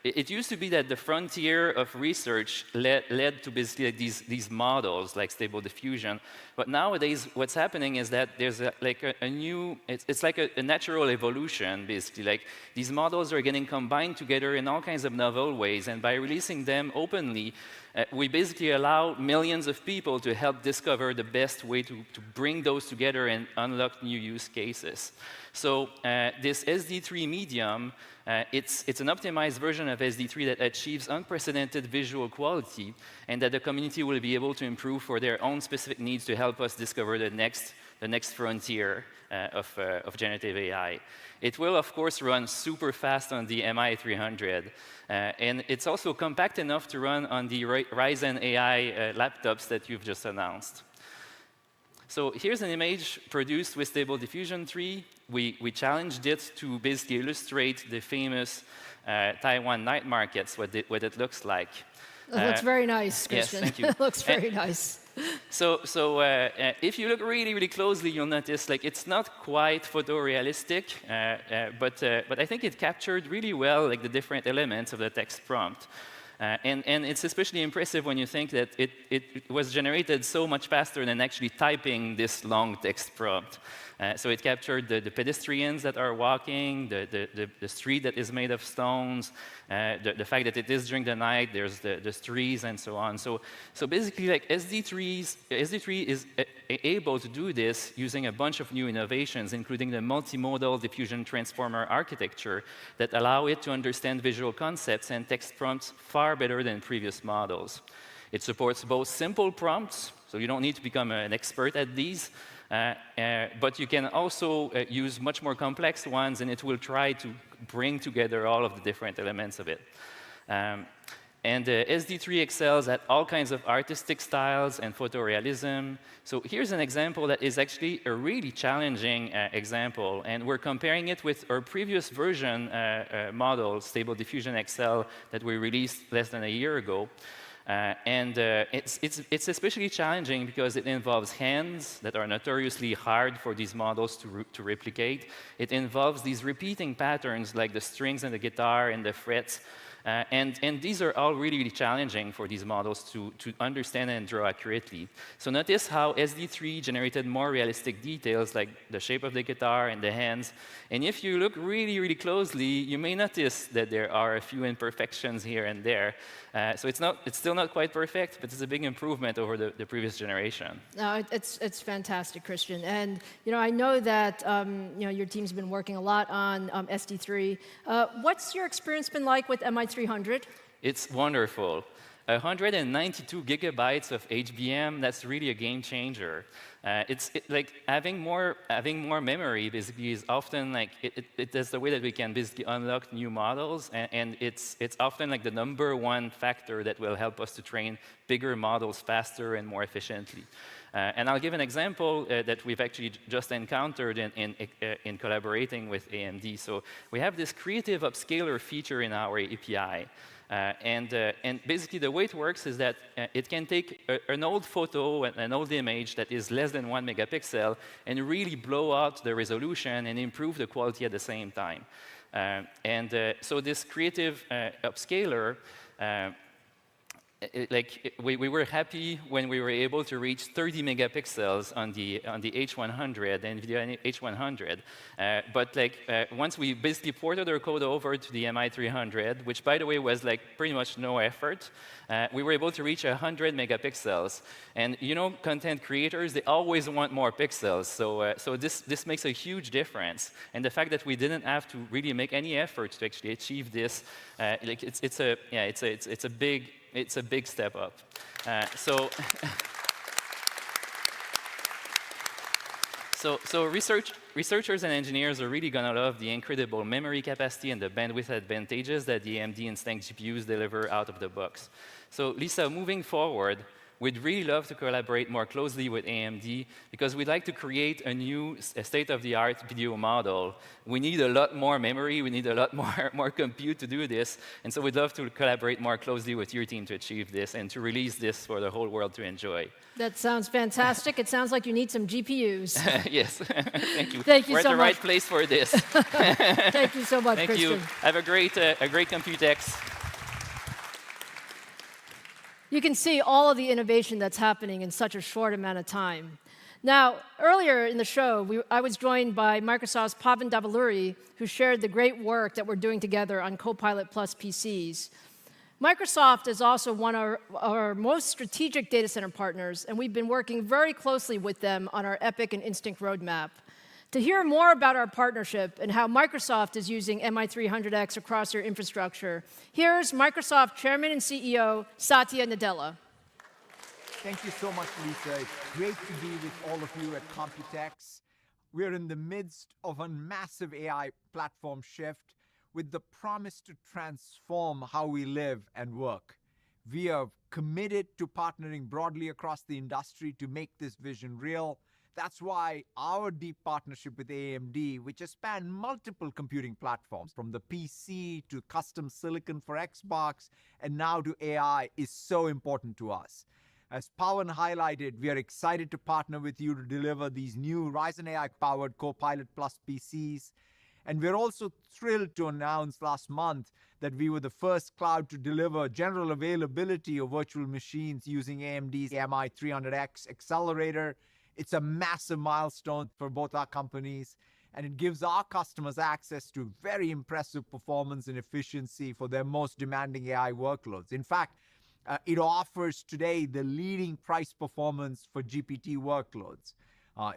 it used to be that the frontier of research led to basically like these models, like Stable Diffusion. But nowadays, what's happening is that there's a new, it's like a natural evolution, basically. Like, these models are getting combined together in all kinds of novel ways, and by releasing them openly, we basically allow millions of people to help discover the best way to bring those together and unlock new use cases. So this SD3 medium, it's an optimized version of SD3 that achieves unprecedented visual quality and that the community will be able to improve for their own specific needs to help us discover the next frontier of generative AI. It will, of course, run super fast on the MI300. And it's also compact enough to run on the Ryzen AI laptops that you've just announced. So here's an image produced with Stable Diffusion 3. We challenged it to basically illustrate the famous Taiwan night markets, what it looks like. It looks very nice, Christian. Yes, thank you. It looks very nice. So if you look really, really closely, you'll notice like it's not quite photorealistic, but I think it captured really well like the different elements of the text prompt. And it's especially impressive when you think that it was generated so much faster than actually typing this long text prompt. So it captured the pedestrians that are walking, the street that is made of stones, the fact that it is during the night, there's the trees and so on. So basically, like SD3 is able to do this using a bunch of new innovations, including the multimodal diffusion transformer architecture that allow it to understand visual concepts and text prompts far better than previous models. It supports both simple prompts, so you don't need to become an expert at these, but you can also use much more complex ones, and it will try to bring together all of the different elements of it. And SD3 excels at all kinds of artistic styles and photorealism. So here's an example that is actually a really challenging example, and we're comparing it with our previous version model, Stable Diffusion XL, that we released less than a year ago. It's especially challenging because it involves hands that are notoriously hard for these models to replicate. It involves these repeating patterns like the strings and the guitar and the frets. And these are all really, really challenging for these models to understand and draw accurately. So notice how SD3 generated more realistic details like the shape of the guitar and the hands. And if you look really, really closely, you may notice that there are a few imperfections here and there. So it's still not quite perfect, but it's a big improvement over the previous generation. No, it's fantastic, Christian. And I know that your team's been working a lot on SD3. What's your experience been like with MI300? It's wonderful. 192 gigabytes of HBM, that's really a game changer. Like having more memory basically is often like that's the way that we can basically unlock new models, and it's often like the #1 factor that will help us to train bigger models faster and more efficiently. And I'll give an example that we've actually just encountered in collaborating with AMD. So we have this creative upscaler feature in our API. And basically, the way it works is that it can take an old photo, an old image that is less than 1 megapixel, and really blow out the resolution and improve the quality at the same time. So this creative upscaler we were happy when we were able to reach 30 megapixels on the H100, the NVIDIA H100. But once we basically ported our code over to the MI300, which by the way was pretty much no effort, we were able to reach 100 megapixels. And you know, content creators, they always want more pixels. So this makes a huge difference. And the fact that we didn't have to really make any effort to actually achieve this, it's a big step up. So researchers and engineers are really going to love the incredible memory capacity and the bandwidth advantages that the AMD Instinct GPUs deliver out of the box. So Lisa, moving forward, we'd really love to collaborate more closely with AMD because we'd like to create a new state-of-the-art video model. We need a lot more memory. We need a lot more compute to do this. And so we'd love to collaborate more closely with your team to achieve this and to release this for the whole world to enjoy. That sounds fantastic. It sounds like you need some GPUs. Yes. Thank you. Thank you We're so at the much. right place for this. Thank you so much, Thank Christian. you. Have a great Computex. You can see all of the innovation that's happening in such a short amount of time. Now, earlier in the show, I was joined by Microsoft's Pavan Davaluri, who shared the great work that we're doing together on Copilot Plus PCs. Microsoft is also one of our most strategic data center partners, and we've been working very closely with them on our EPYC and Instinct roadmap. To hear more about our partnership and how Microsoft is using MI300X across their infrastructure, here's Microsoft Chairman and CEO, Satya Nadella. Thank you so much, Lisa. It's great to be with all of you at Computex. We're in the midst of a massive AI platform shift with the promise to transform how we live and work. We are committed to partnering broadly across the industry to make this vision real. That's why our deep partnership with AMD, which has spanned multiple computing platforms, from the PC to custom silicon for Xbox, and now to AI, is so important to us. As Pawan highlighted, we are excited to partner with you to deliver these new Ryzen AI-powered Copilot Plus PCs. And we're also thrilled to announce last month that we were the first cloud to deliver general availability of virtual machines using AMD's MI300X accelerator. It's a massive milestone for both our companies, and it gives our customers access to very impressive performance and efficiency for their most demanding AI workloads. In fact, it offers today the leading price performance for GPT workloads.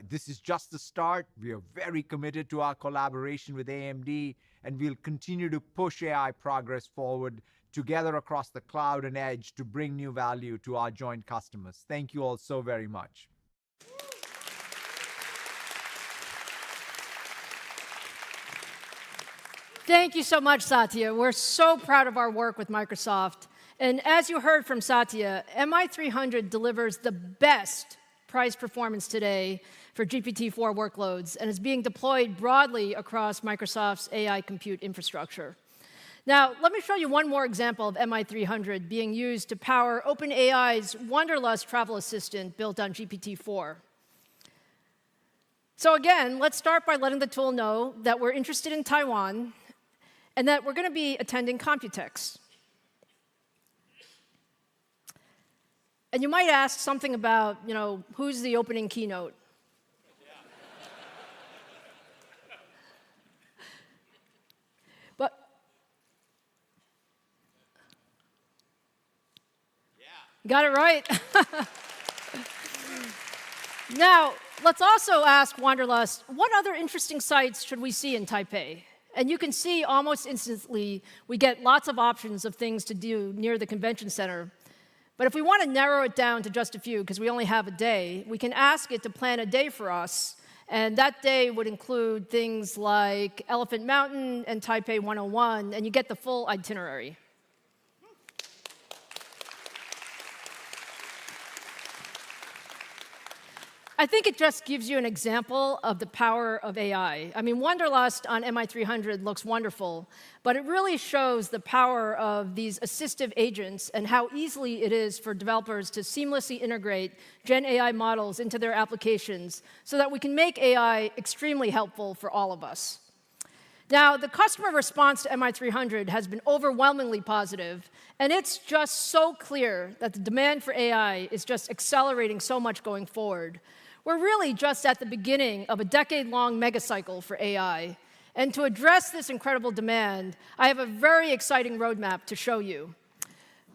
This is just the start. We are very committed to our collaboration with AMD, and we'll continue to push AI progress forward together across the cloud and edge to bring new value to our joint customers. Thank you all so very much. Thank you so much, Satya. We're so proud of our work with Microsoft. And as you heard from Satya, MI300 delivers the best price performance today for GPT-4 workloads and is being deployed broadly across Microsoft's AI compute infrastructure. Now, let me show you one more example of MI300 being used to power OpenAI's Wanderlust travel assistant built on GPT-4. So again, let's start by letting the tool know that we're interested in Taiwan and that we're going to be attending Computex. And you might ask something about, who's the opening keynote? But got it right. Now, let's also ask Wanderlust, what other interesting sites should we see in Taipei? And you can see almost instantly we get lots of options of things to do near the convention center. But if we want to narrow it down to just a few, because we only have a day, we can ask it to plan a day for us. And that day would include things like Elephant Mountain and Taipei 101, and you get the full itinerary. I think it just gives you an example of the power of AI. I mean, Wanderlust on MI300 looks wonderful, but it really shows the power of these assistive agents and how easily it is for developers to seamlessly integrate Gen AI models into their applications so that we can make AI extremely helpful for all of us. Now, the customer response to MI300 has been overwhelmingly positive, and it's just so clear that the demand for AI is just accelerating so much going forward. We're really just at the beginning of a decade-long megacycle for AI. And to address this incredible demand, I have a very exciting roadmap to show you.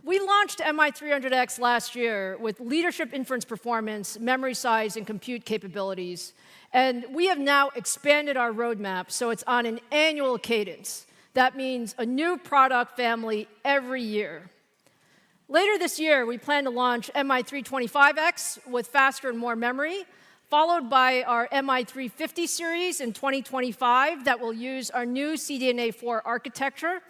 We launched MI300X last year with leadership inference performance, memory size, and compute capabilities. And we have now expanded our roadmap so it's on an annual cadence. That means a new product family every year. Later this year, we plan to launch MI325X with faster and more memory, followed by our MI350 series in 2025 that will use our new CDNA 4 architecture.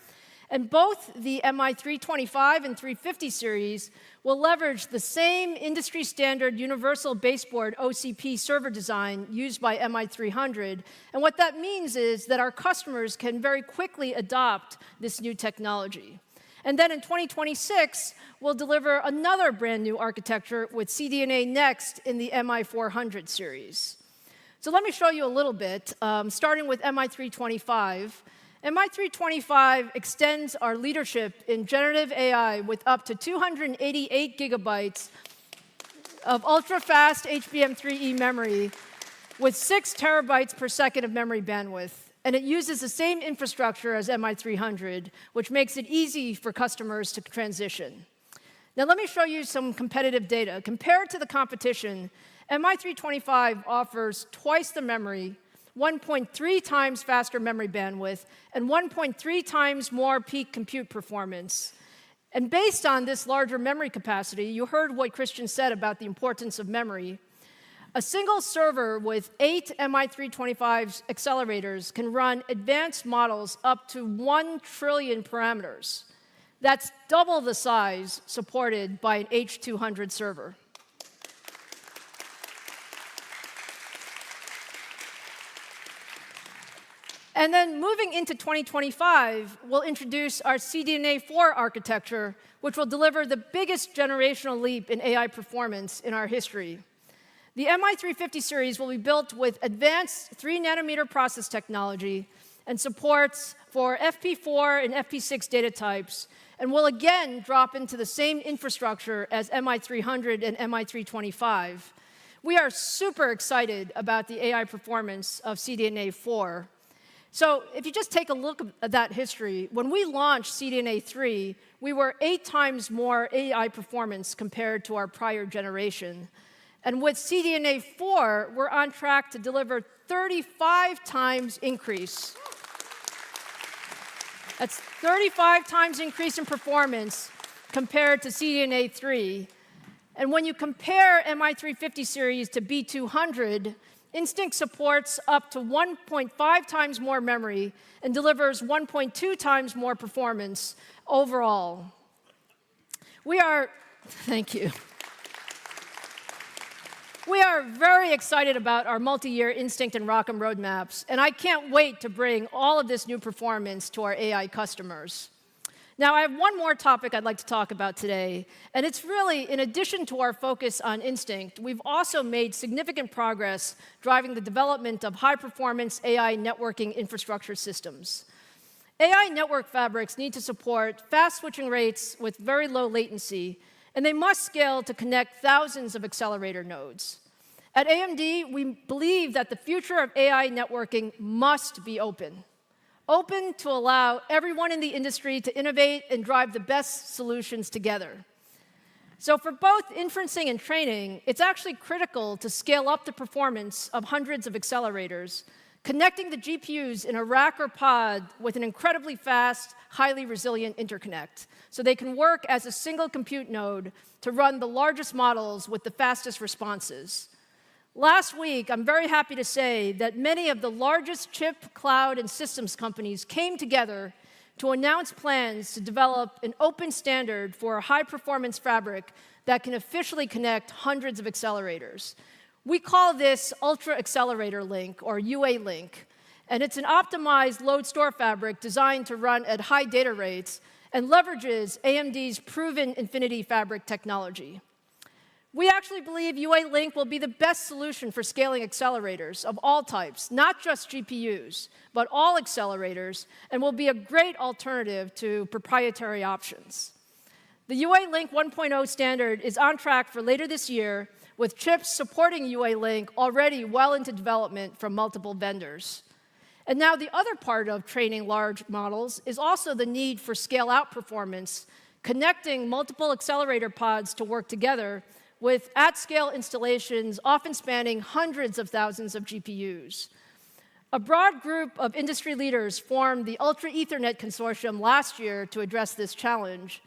And both the MI325 and 350 series will leverage the same industry standard universal baseboard OCP server design used by MI300. And what that means is that our customers can very quickly adopt this new technology. And then in 2026, we'll deliver another brand new architecture with CDNA Next in the MI400 series. So let me show you a little bit, starting with MI325. MI325 extends our leadership in generative AI with up to 288 gigabytes of ultra-fast HBM3E memory with 6 terabytes per second of memory bandwidth. And it uses the same infrastructure as MI300, which makes it easy for customers to transition. Now let me show you some competitive data. Compared to the competition, MI325 offers twice the memory, 1.3 times faster memory bandwidth, and 1.3 times more peak compute performance. And based on this larger memory capacity, you heard what Christian said about the importance of memory. A single server with 8 MI325 accelerators can run advanced models up to 1 trillion parameters. That's double the size supported by an H200 server. And then moving into 2025, we'll introduce our CDNA 4 architecture, which will deliver the biggest generational leap in AI performance in our history. The MI350 series will be built with advanced 3-nanometer process technology and supports for FP4 and FP6 data types, and will again drop into the same infrastructure as MI300 and MI325. We are super excited about the AI performance of CDNA 4. So if you just take a look at that history, when we launched CDNA 3, we were 8 times more AI performance compared to our prior generation. And with CDNA 4, we're on track to deliver 35 times increase. That's 35 times increase in performance compared to CDNA 3. And when you compare MI350 series to B200, Instinct supports up to 1.5 times more memory and delivers 1.2 times more performance overall. Thank you. We are very excited about our multi-year Instinct and ROCm roadmaps, and I can't wait to bring all of this new performance to our AI customers. Now, I have one more topic I'd like to talk about today, and it's really, in addition to our focus on Instinct, we've also made significant progress driving the development of high-performance AI networking infrastructure systems. AI network fabrics need to support fast switching rates with very low latency, and they must scale to connect thousands of accelerator nodes. At AMD, we believe that the future of AI networking must be open. Open to allow everyone in the industry to innovate and drive the best solutions together. So for both inferencing and training, it's actually critical to scale up the performance of hundreds of accelerators, connecting the GPUs in a rack or pod with an incredibly fast, highly resilient interconnect, so they can work as a single compute node to run the largest models with the fastest responses. Last week, I'm very happy to say that many of the largest chip, cloud, and systems companies came together to announce plans to develop an open standard for a high-performance fabric that can officially connect hundreds of accelerators. We call this Ultra Accelerator Link, or UA Link, and it's an optimized load store fabric designed to run at high data rates and leverages AMD's proven Infinity Fabric technology. We actually believe UA Link will be the best solution for scaling accelerators of all types, not just GPUs, but all accelerators, and will be a great alternative to proprietary options. The UA Link 1.0 standard is on track for later this year, with chips supporting UA Link already well into development from multiple vendors. And now the other part of training large models is also the need for scale-out performance, connecting multiple accelerator pods to work together with at-scale installations often spanning hundreds of thousands of GPUs. A broad group of industry leaders formed the Ultra Ethernet Consortium last year to address this challenge.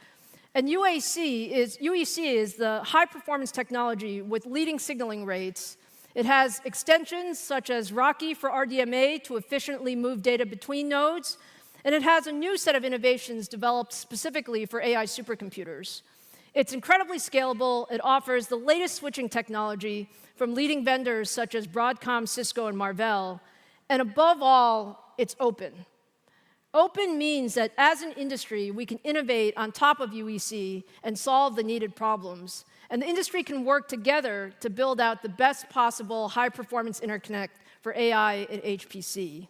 And UEC is the high-performance technology with leading signaling rates. It has extensions such as Rocky for RDMA to efficiently move data between nodes, and it has a new set of innovations developed specifically for AI supercomputers. It's incredibly scalable. It offers the latest switching technology from leading vendors such as Broadcom, Cisco, and Marvell. And above all, it's open. Open means that as an industry, we can innovate on top of UEC and solve the needed problems. And the industry can work together to build out the best possible high-performance interconnect for AI and HPC.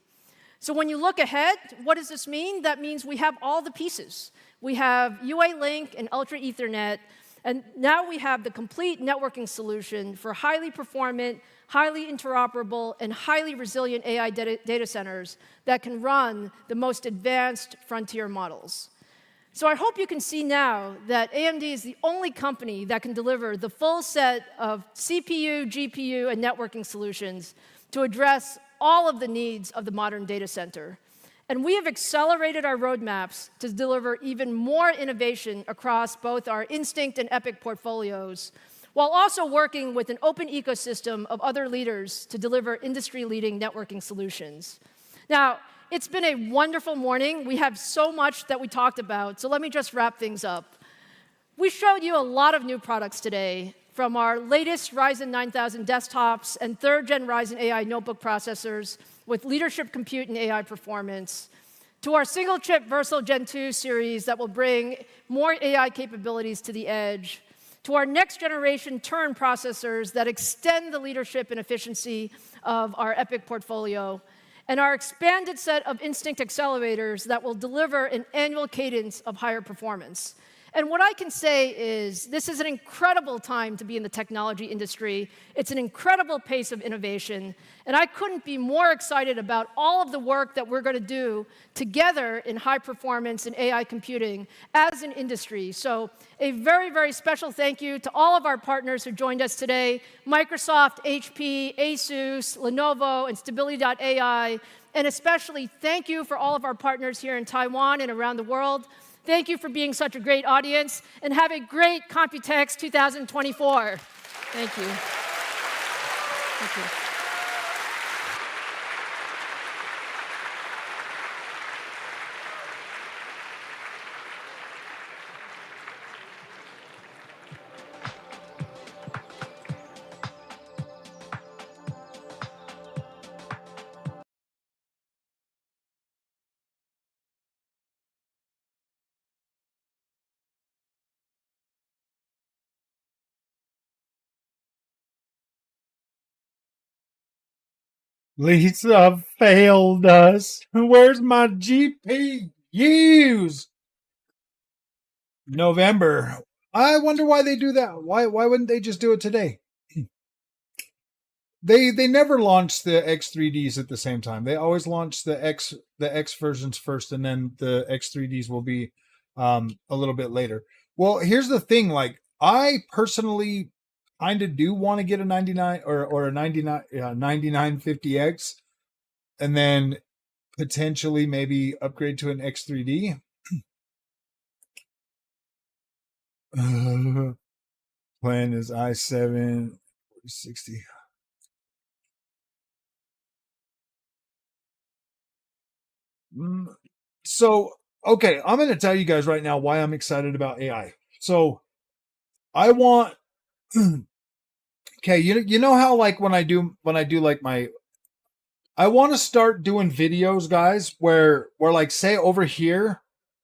So when you look ahead, what does this mean? That means we have all the pieces. We have UA Link and Ultra Ethernet, and now we have the complete networking solution for highly performant, highly interoperable, and highly resilient AI data centers that can run the most advanced frontier models. So I hope you can see now that AMD is the only company that can deliver the full set of CPU, GPU, and networking solutions to address all of the needs of the modern data center. And we have accelerated our roadmaps to deliver even more innovation across both our Instinct and EPYC portfolios, while also working with an open ecosystem of other leaders to deliver industry-leading networking solutions. Now, it's been a wonderful morning. We have so much that we talked about, so let me just wrap things up. We showed you a lot of new products today, from our latest Ryzen 9000 desktops and third-gen Ryzen AI notebook processors with leadership compute and AI performance, to our single-chip Versal Gen 2 series that will bring more AI capabilities to the edge, to our next-generation Turin processors that extend the leadership and efficiency of our EPYC portfolio, and our expanded set of Instinct accelerators that will deliver an annual cadence of higher performance. And what I can say is this is an incredible time to be in the technology industry. It's an incredible pace of innovation. And I couldn't be more excited about all of the work that we're going to do together in high performance and AI computing as an industry. So a very, very special thank you to all of our partners who joined us today: Microsoft, HP, ASUS, Lenovo, and Stability.ai. And especially thank you for all of our partners here in Taiwan and around the world. Thank you for being such a great audience, and have a great Computex 2024. Thank you. Thank you. Lisa failed us. Where's my GPUs? November. I wonder why they do that. Why wouldn't they just do it today? They never launch the X3Ds at the same time. They always launch the X versions first, and then the X3Ds will be a little bit later. Well, here's the thing. Like, I personally kind of do want to get a 99 or a 9950X, and then potentially maybe upgrade to an X3D. Plan is i7 4060. So, okay, I'm going to tell you guys right now why I'm excited about AI. So, I want okay, you know how like when I do like my I want to start doing videos, guys, where like say over here,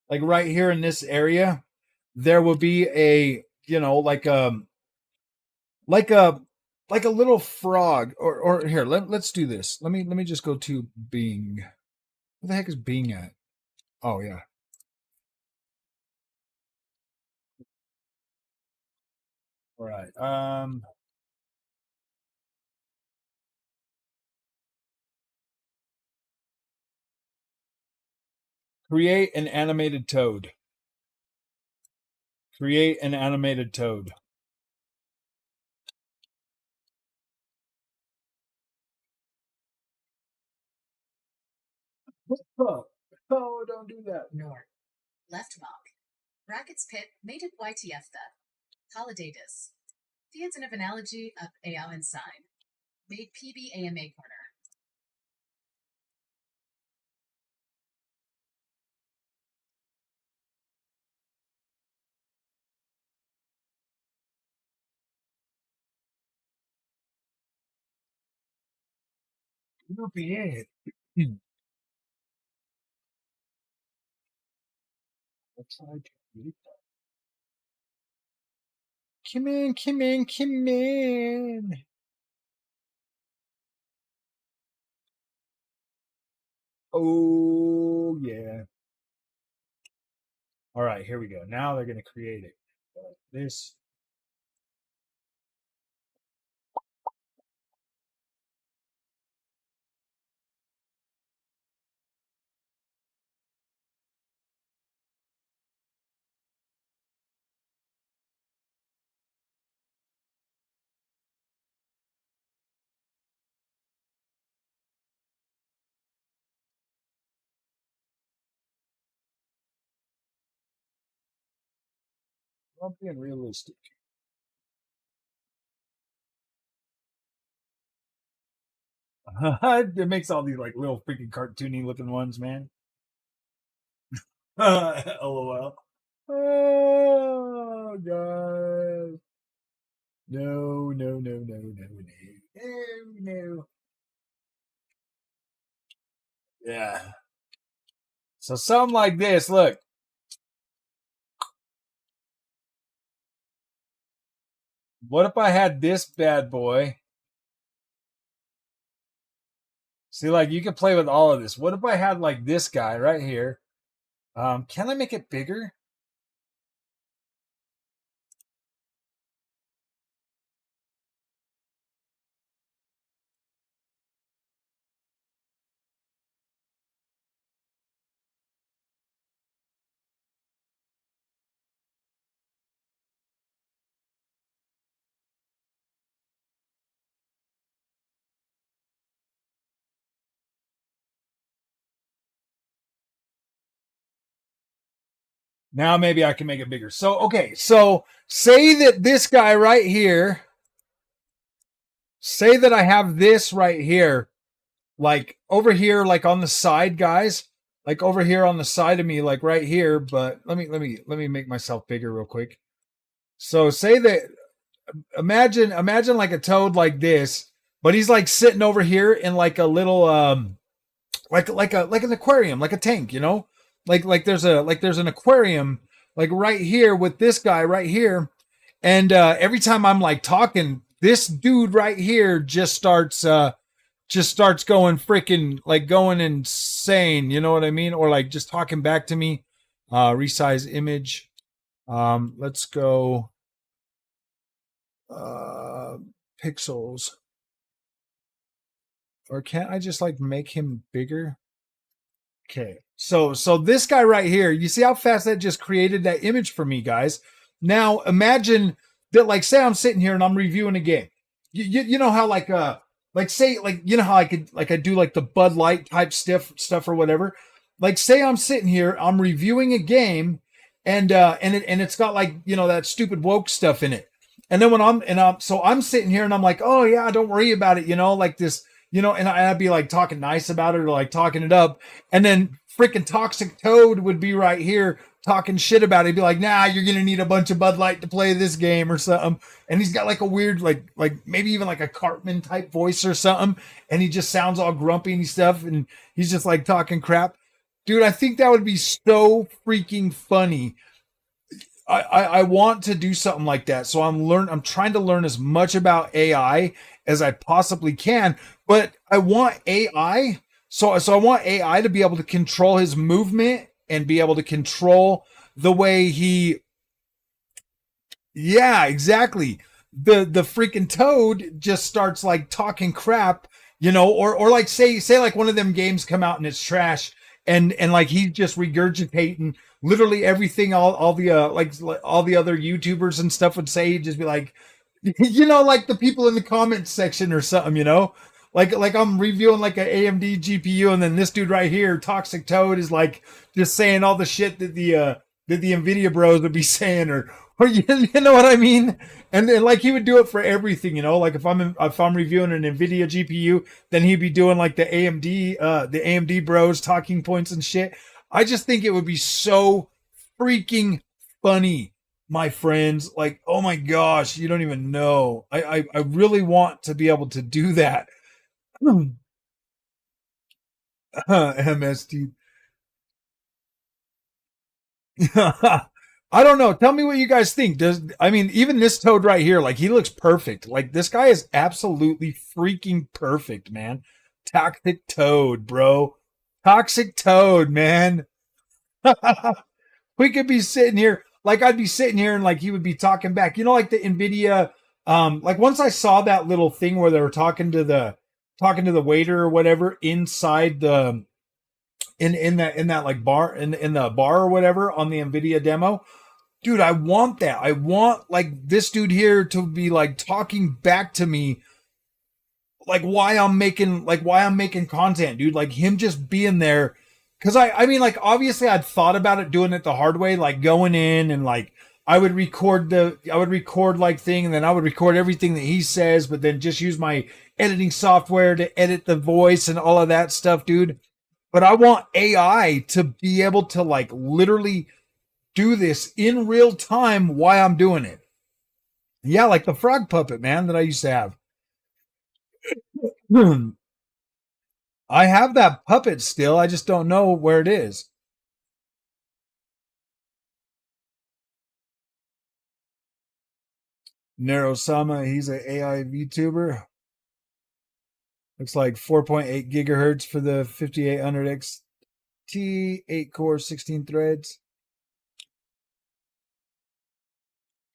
like right here in this area, there will be a, like like a little frog. Or here, let's do this. Let me just go to Bing. Where the heck is Bing at? Oh yeah. All right. Create an animated toad. Create an animated toad. Oh, don't do that. North. Left mark. Brackets pit mated YTF the. Holiday dis. The of analogy of AO and sign. Made PB AMA corner. That'll be it. Let's try to read that. Come in, come in, come in. Oh, yeah. All right, here we go. Now they're going to create it. This. I'm being realistic. It makes all these like little freaking cartoony looking ones, man. LOL. Oh god. No, no, no, no, no, no. No, no. Yeah. So something like this, look. What if I had this bad boy? See, like you can play with all of this. What if I had like this guy right here? Can I make it bigger? Now maybe I can make it bigger. So, okay. So say that this guy right here, say that I have this right here, like over here, like on the side, guys, like over here on the side of me, like right here. But let me make myself bigger real quick. So say that, imagine like a toad like this, but he's like sitting over here in like a little, like an aquarium, like a tank, you know, like there's an aquarium like right here with this guy right here, and every time I'm like talking, this dude right here just starts going freaking like going insane, you know what I mean, or like just talking back to me. Resize image. Let's go pixels. Or can't I just like make him bigger? Okay. So this guy right here, you see how fast that just created that image for me, guys? Now imagine that, like, say I'm sitting here and I'm reviewing a game. You know how like say like, you know how I do like the Bud Light type stuff or whatever. Like say I'm sitting here, I'm reviewing a game, and it's got like, you know, that stupid woke stuff in it. And then when I'm sitting here and I'm like, oh yeah, don't worry about it, you know, like this, you know, and I'd be like talking nice about it or like talking it up. And then freaking Toxic Toad would be right here talking shit about it. He'd be like, nah, you're going to need a bunch of Bud Light to play this game or something. And he's got like a weird, like maybe even like a Cartman type voice or something. And he just sounds all grumpy and stuff. And he's just like talking crap. Dude, I think that would be so freaking funny. I want to do something like that. So I'm trying to learn as much about AI as I possibly can, but I want AI. So I want AI to be able to control his movement and be able to control the way he, yeah, exactly. The freaking toad just starts like talking crap, or like say like one of them games come out and it's trash, and like he's just regurgitating literally everything all the like all the other YouTubers and stuff would say. He'd just be like, like the people in the comments section or something. Like I'm reviewing like an AMD GPU, and then this dude right here, Toxic Toad, is like just saying all the shit that the Nvidia bros would be saying, or you know what I mean? And then like he would do it for everything, like if I'm reviewing an Nvidia GPU, then he'd be doing like the AMD bros talking points and shit. I just think it would be so freaking funny, my friends. Like, oh my gosh, you don't even know. I really want to be able to do that. MST. I don't know. Tell me what you guys think. Even this toad right here, like he looks perfect. Like this guy is absolutely freaking perfect, man. Toxic Toad, bro. Toxic Toad, man. We could be sitting here, like I'd be sitting here and like he would be talking back. Like the Nvidia, like once I saw that little thing where they were talking to the waiter or whatever inside the in that like bar in the bar or whatever on the Nvidia demo. Dude, I want that. I want like this dude here to be like talking back to me like why I'm making content, dude. Like him just being there. Cause I mean, like obviously I'd thought about it doing it the hard way, like going in and like I would record like thing, and then I would record everything that he says, but then just use my editing software to edit the voice and all of that stuff, dude. But I want AI to be able to like literally do this in real time while I'm doing it. Yeah, like the frog puppet, man, that I used to have. I have that puppet still. I just don't know where it is. Narosama, he's an AI VTuber. Looks like 4.8 gigahertz for the 5800 XT, 8 core, 16 threads.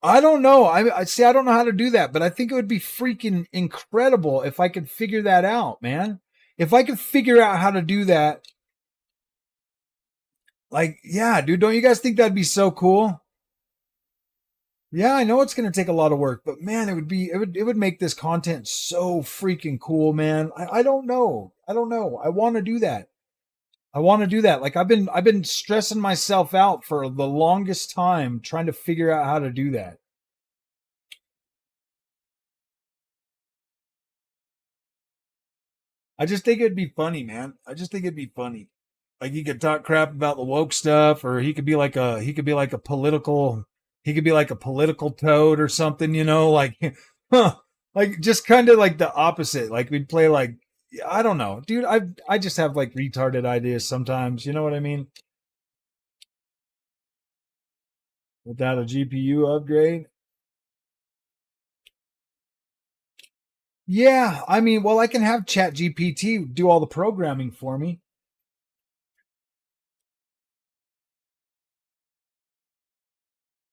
I don't know. I see. I don't know how to do that, but I think it would be freaking incredible if I could figure that out, man. If I could figure out how to do that, like, yeah, dude, don't you guys think that'd be so cool? Yeah, I know it's going to take a lot of work, but man, it would make this content so freaking cool, man. I don't know. I want to do that. Like I've been stressing myself out for the longest time trying to figure out how to do that. I just think it'd be funny, man. I just think it'd be funny. Like he could talk crap about the woke stuff, or he could be like a political toad or something, like huh, like just kind of like the opposite. Like we'd play like, I don't know, dude. I just have like retarded ideas sometimes. You know what I mean? Without a GPU upgrade. Yeah, I mean, well, I can have Chat GPT do all the programming for me.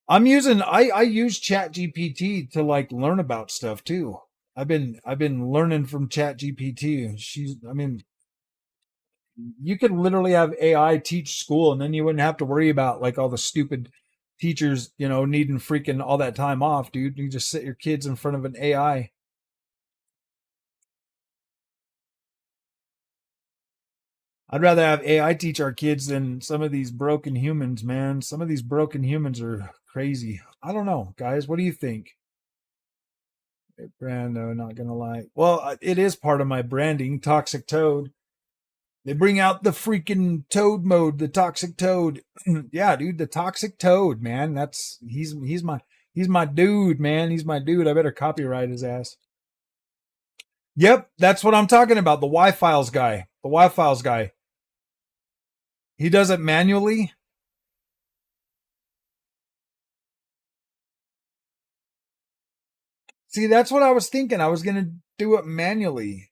I use Chat GPT to like learn about stuff too. I've been learning from Chat GPT. You could literally have AI teach school, and then you wouldn't have to worry about like all the stupid teachers, needing freaking all that time off, dude. You just sit your kids in front of an AI. I'd rather have AI teach our kids than some of these broken humans, man. Some of these broken humans are crazy. I don't know, guys. What do you think? Brando, not gonna lie. Well, it is part of my branding, Toxic Toad. They bring out the freaking Toad mode, the Toxic Toad. Yeah, dude, the Toxic Toad, man. He's my dude, man. He's my dude. I better copyright his ass. Yep, that's what I'm talking about. The Y-Files guy. The Y-Files guy. He does it manually. See, that's what I was thinking. I was going to do it manually.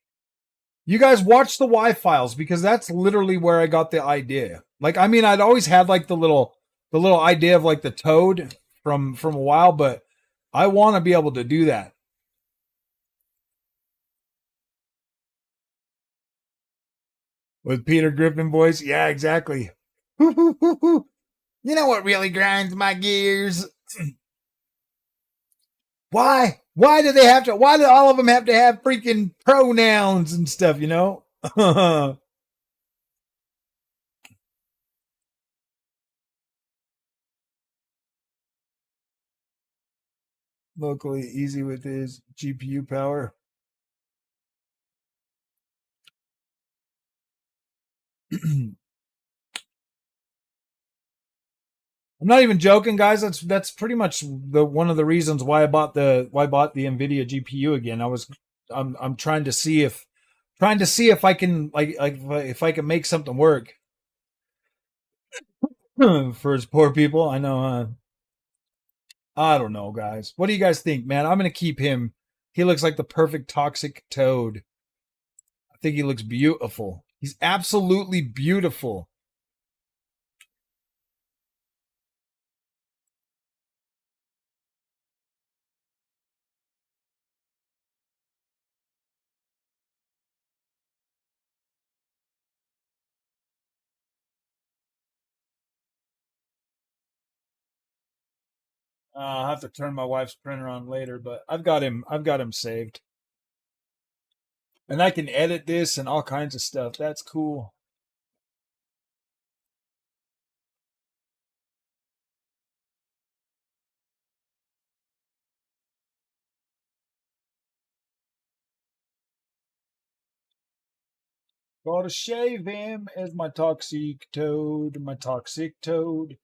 You guys watch the Y files because that's literally where I got the idea. Like, I mean, I'd always had like the little idea of like the toad from a while, but I want to be able to do that. With Peter Griffin voice? Yeah, exactly. You know what really grinds my gears? Why? Why do all of them have to have freaking pronouns and stuff, you know? Locally easy with his GPU power. I'm not even joking, guys. That's pretty much one of the reasons why I bought the Nvidia GPU again. I'm trying to see if I can if I can make something work for his poor people. I know. I don't know, guys. What do you guys think, man? I'm gonna keep him. He looks like the perfect toxic toad. I think he looks beautiful. He's absolutely beautiful. I'll have to turn my wife's printer on later, but I've got him saved. And I can edit this and all kinds of stuff. That's cool. Gotta shave him as my toxic toad, my toxic toad,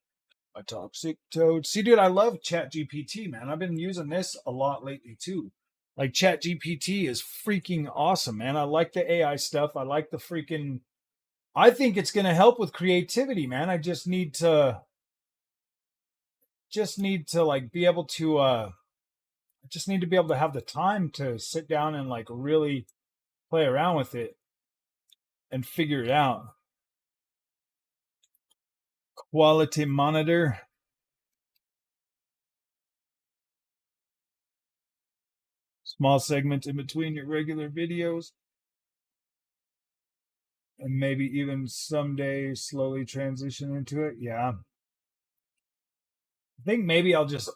my toxic toad. See, dude, I love ChatGPT, man. I've been using this a lot lately too. Like ChatGPT is freaking awesome, man. I like the AI stuff. I like the freaking. I think it's gonna help with creativity, man. I just need to like be able to. I just need to be able to have the time to sit down and like really play around with it and figure it out. Quality monitor. Small segments in between your regular videos. And maybe even someday slowly transition into it. Yeah. I think maybe I'll just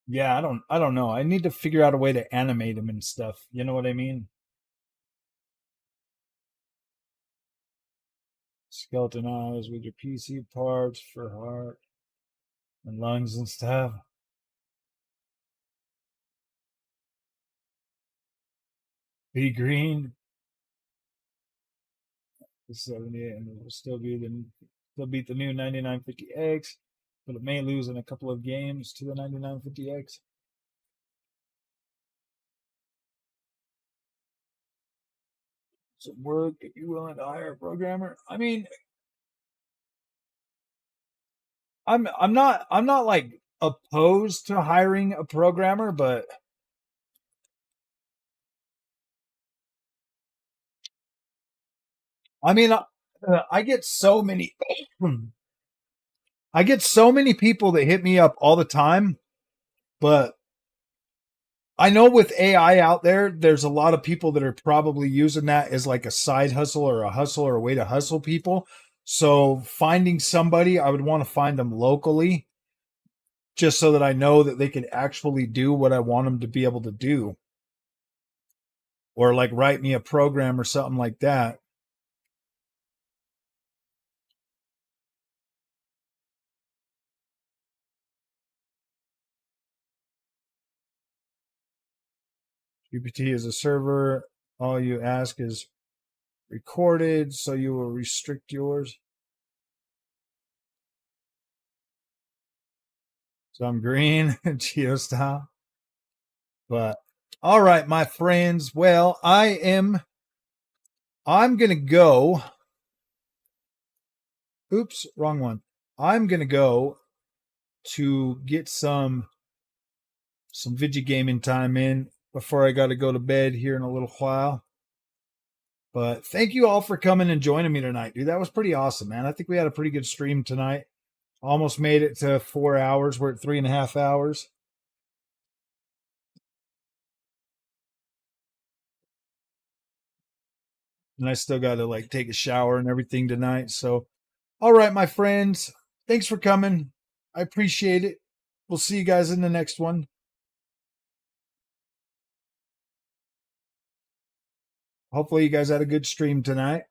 yeah, I don't know. I need to figure out a way to animate them and stuff. You know what I mean? Skeleton eyes with your PC parts for heart and lungs and stuff. Be green. The 78 and it will still beat the new 9950X, but it may lose in a couple of games to the 9950X. Some work if you willing to hire a programmer. I mean, I'm not like opposed to hiring a programmer, but I mean, I get so many people that hit me up all the time, but I know with AI out there, there's a lot of people that are probably using that as like a side hustle or a way to hustle people. So finding somebody, I would want to find them locally just so that I know that they can actually do what I want them to be able to do. Or like write me a program or something like that. GPT is a server. All you ask is recorded, so you will restrict yours. So I'm green, Geo style. But all right, my friends. Well, I'm gonna go. Oops, wrong one. I'm going to go to get some video gaming time in before I got to go to bed here in a little while. But thank you all for coming and joining me tonight, dude. That was pretty awesome, man. I think we had a pretty good stream tonight. Almost made it to 4 hours. We're at 3.5 hours. And I still got to like take a shower and everything tonight. So, all right, my friends, thanks for coming. I appreciate it. We'll see you guys in the next one. Hopefully you guys had a good stream tonight.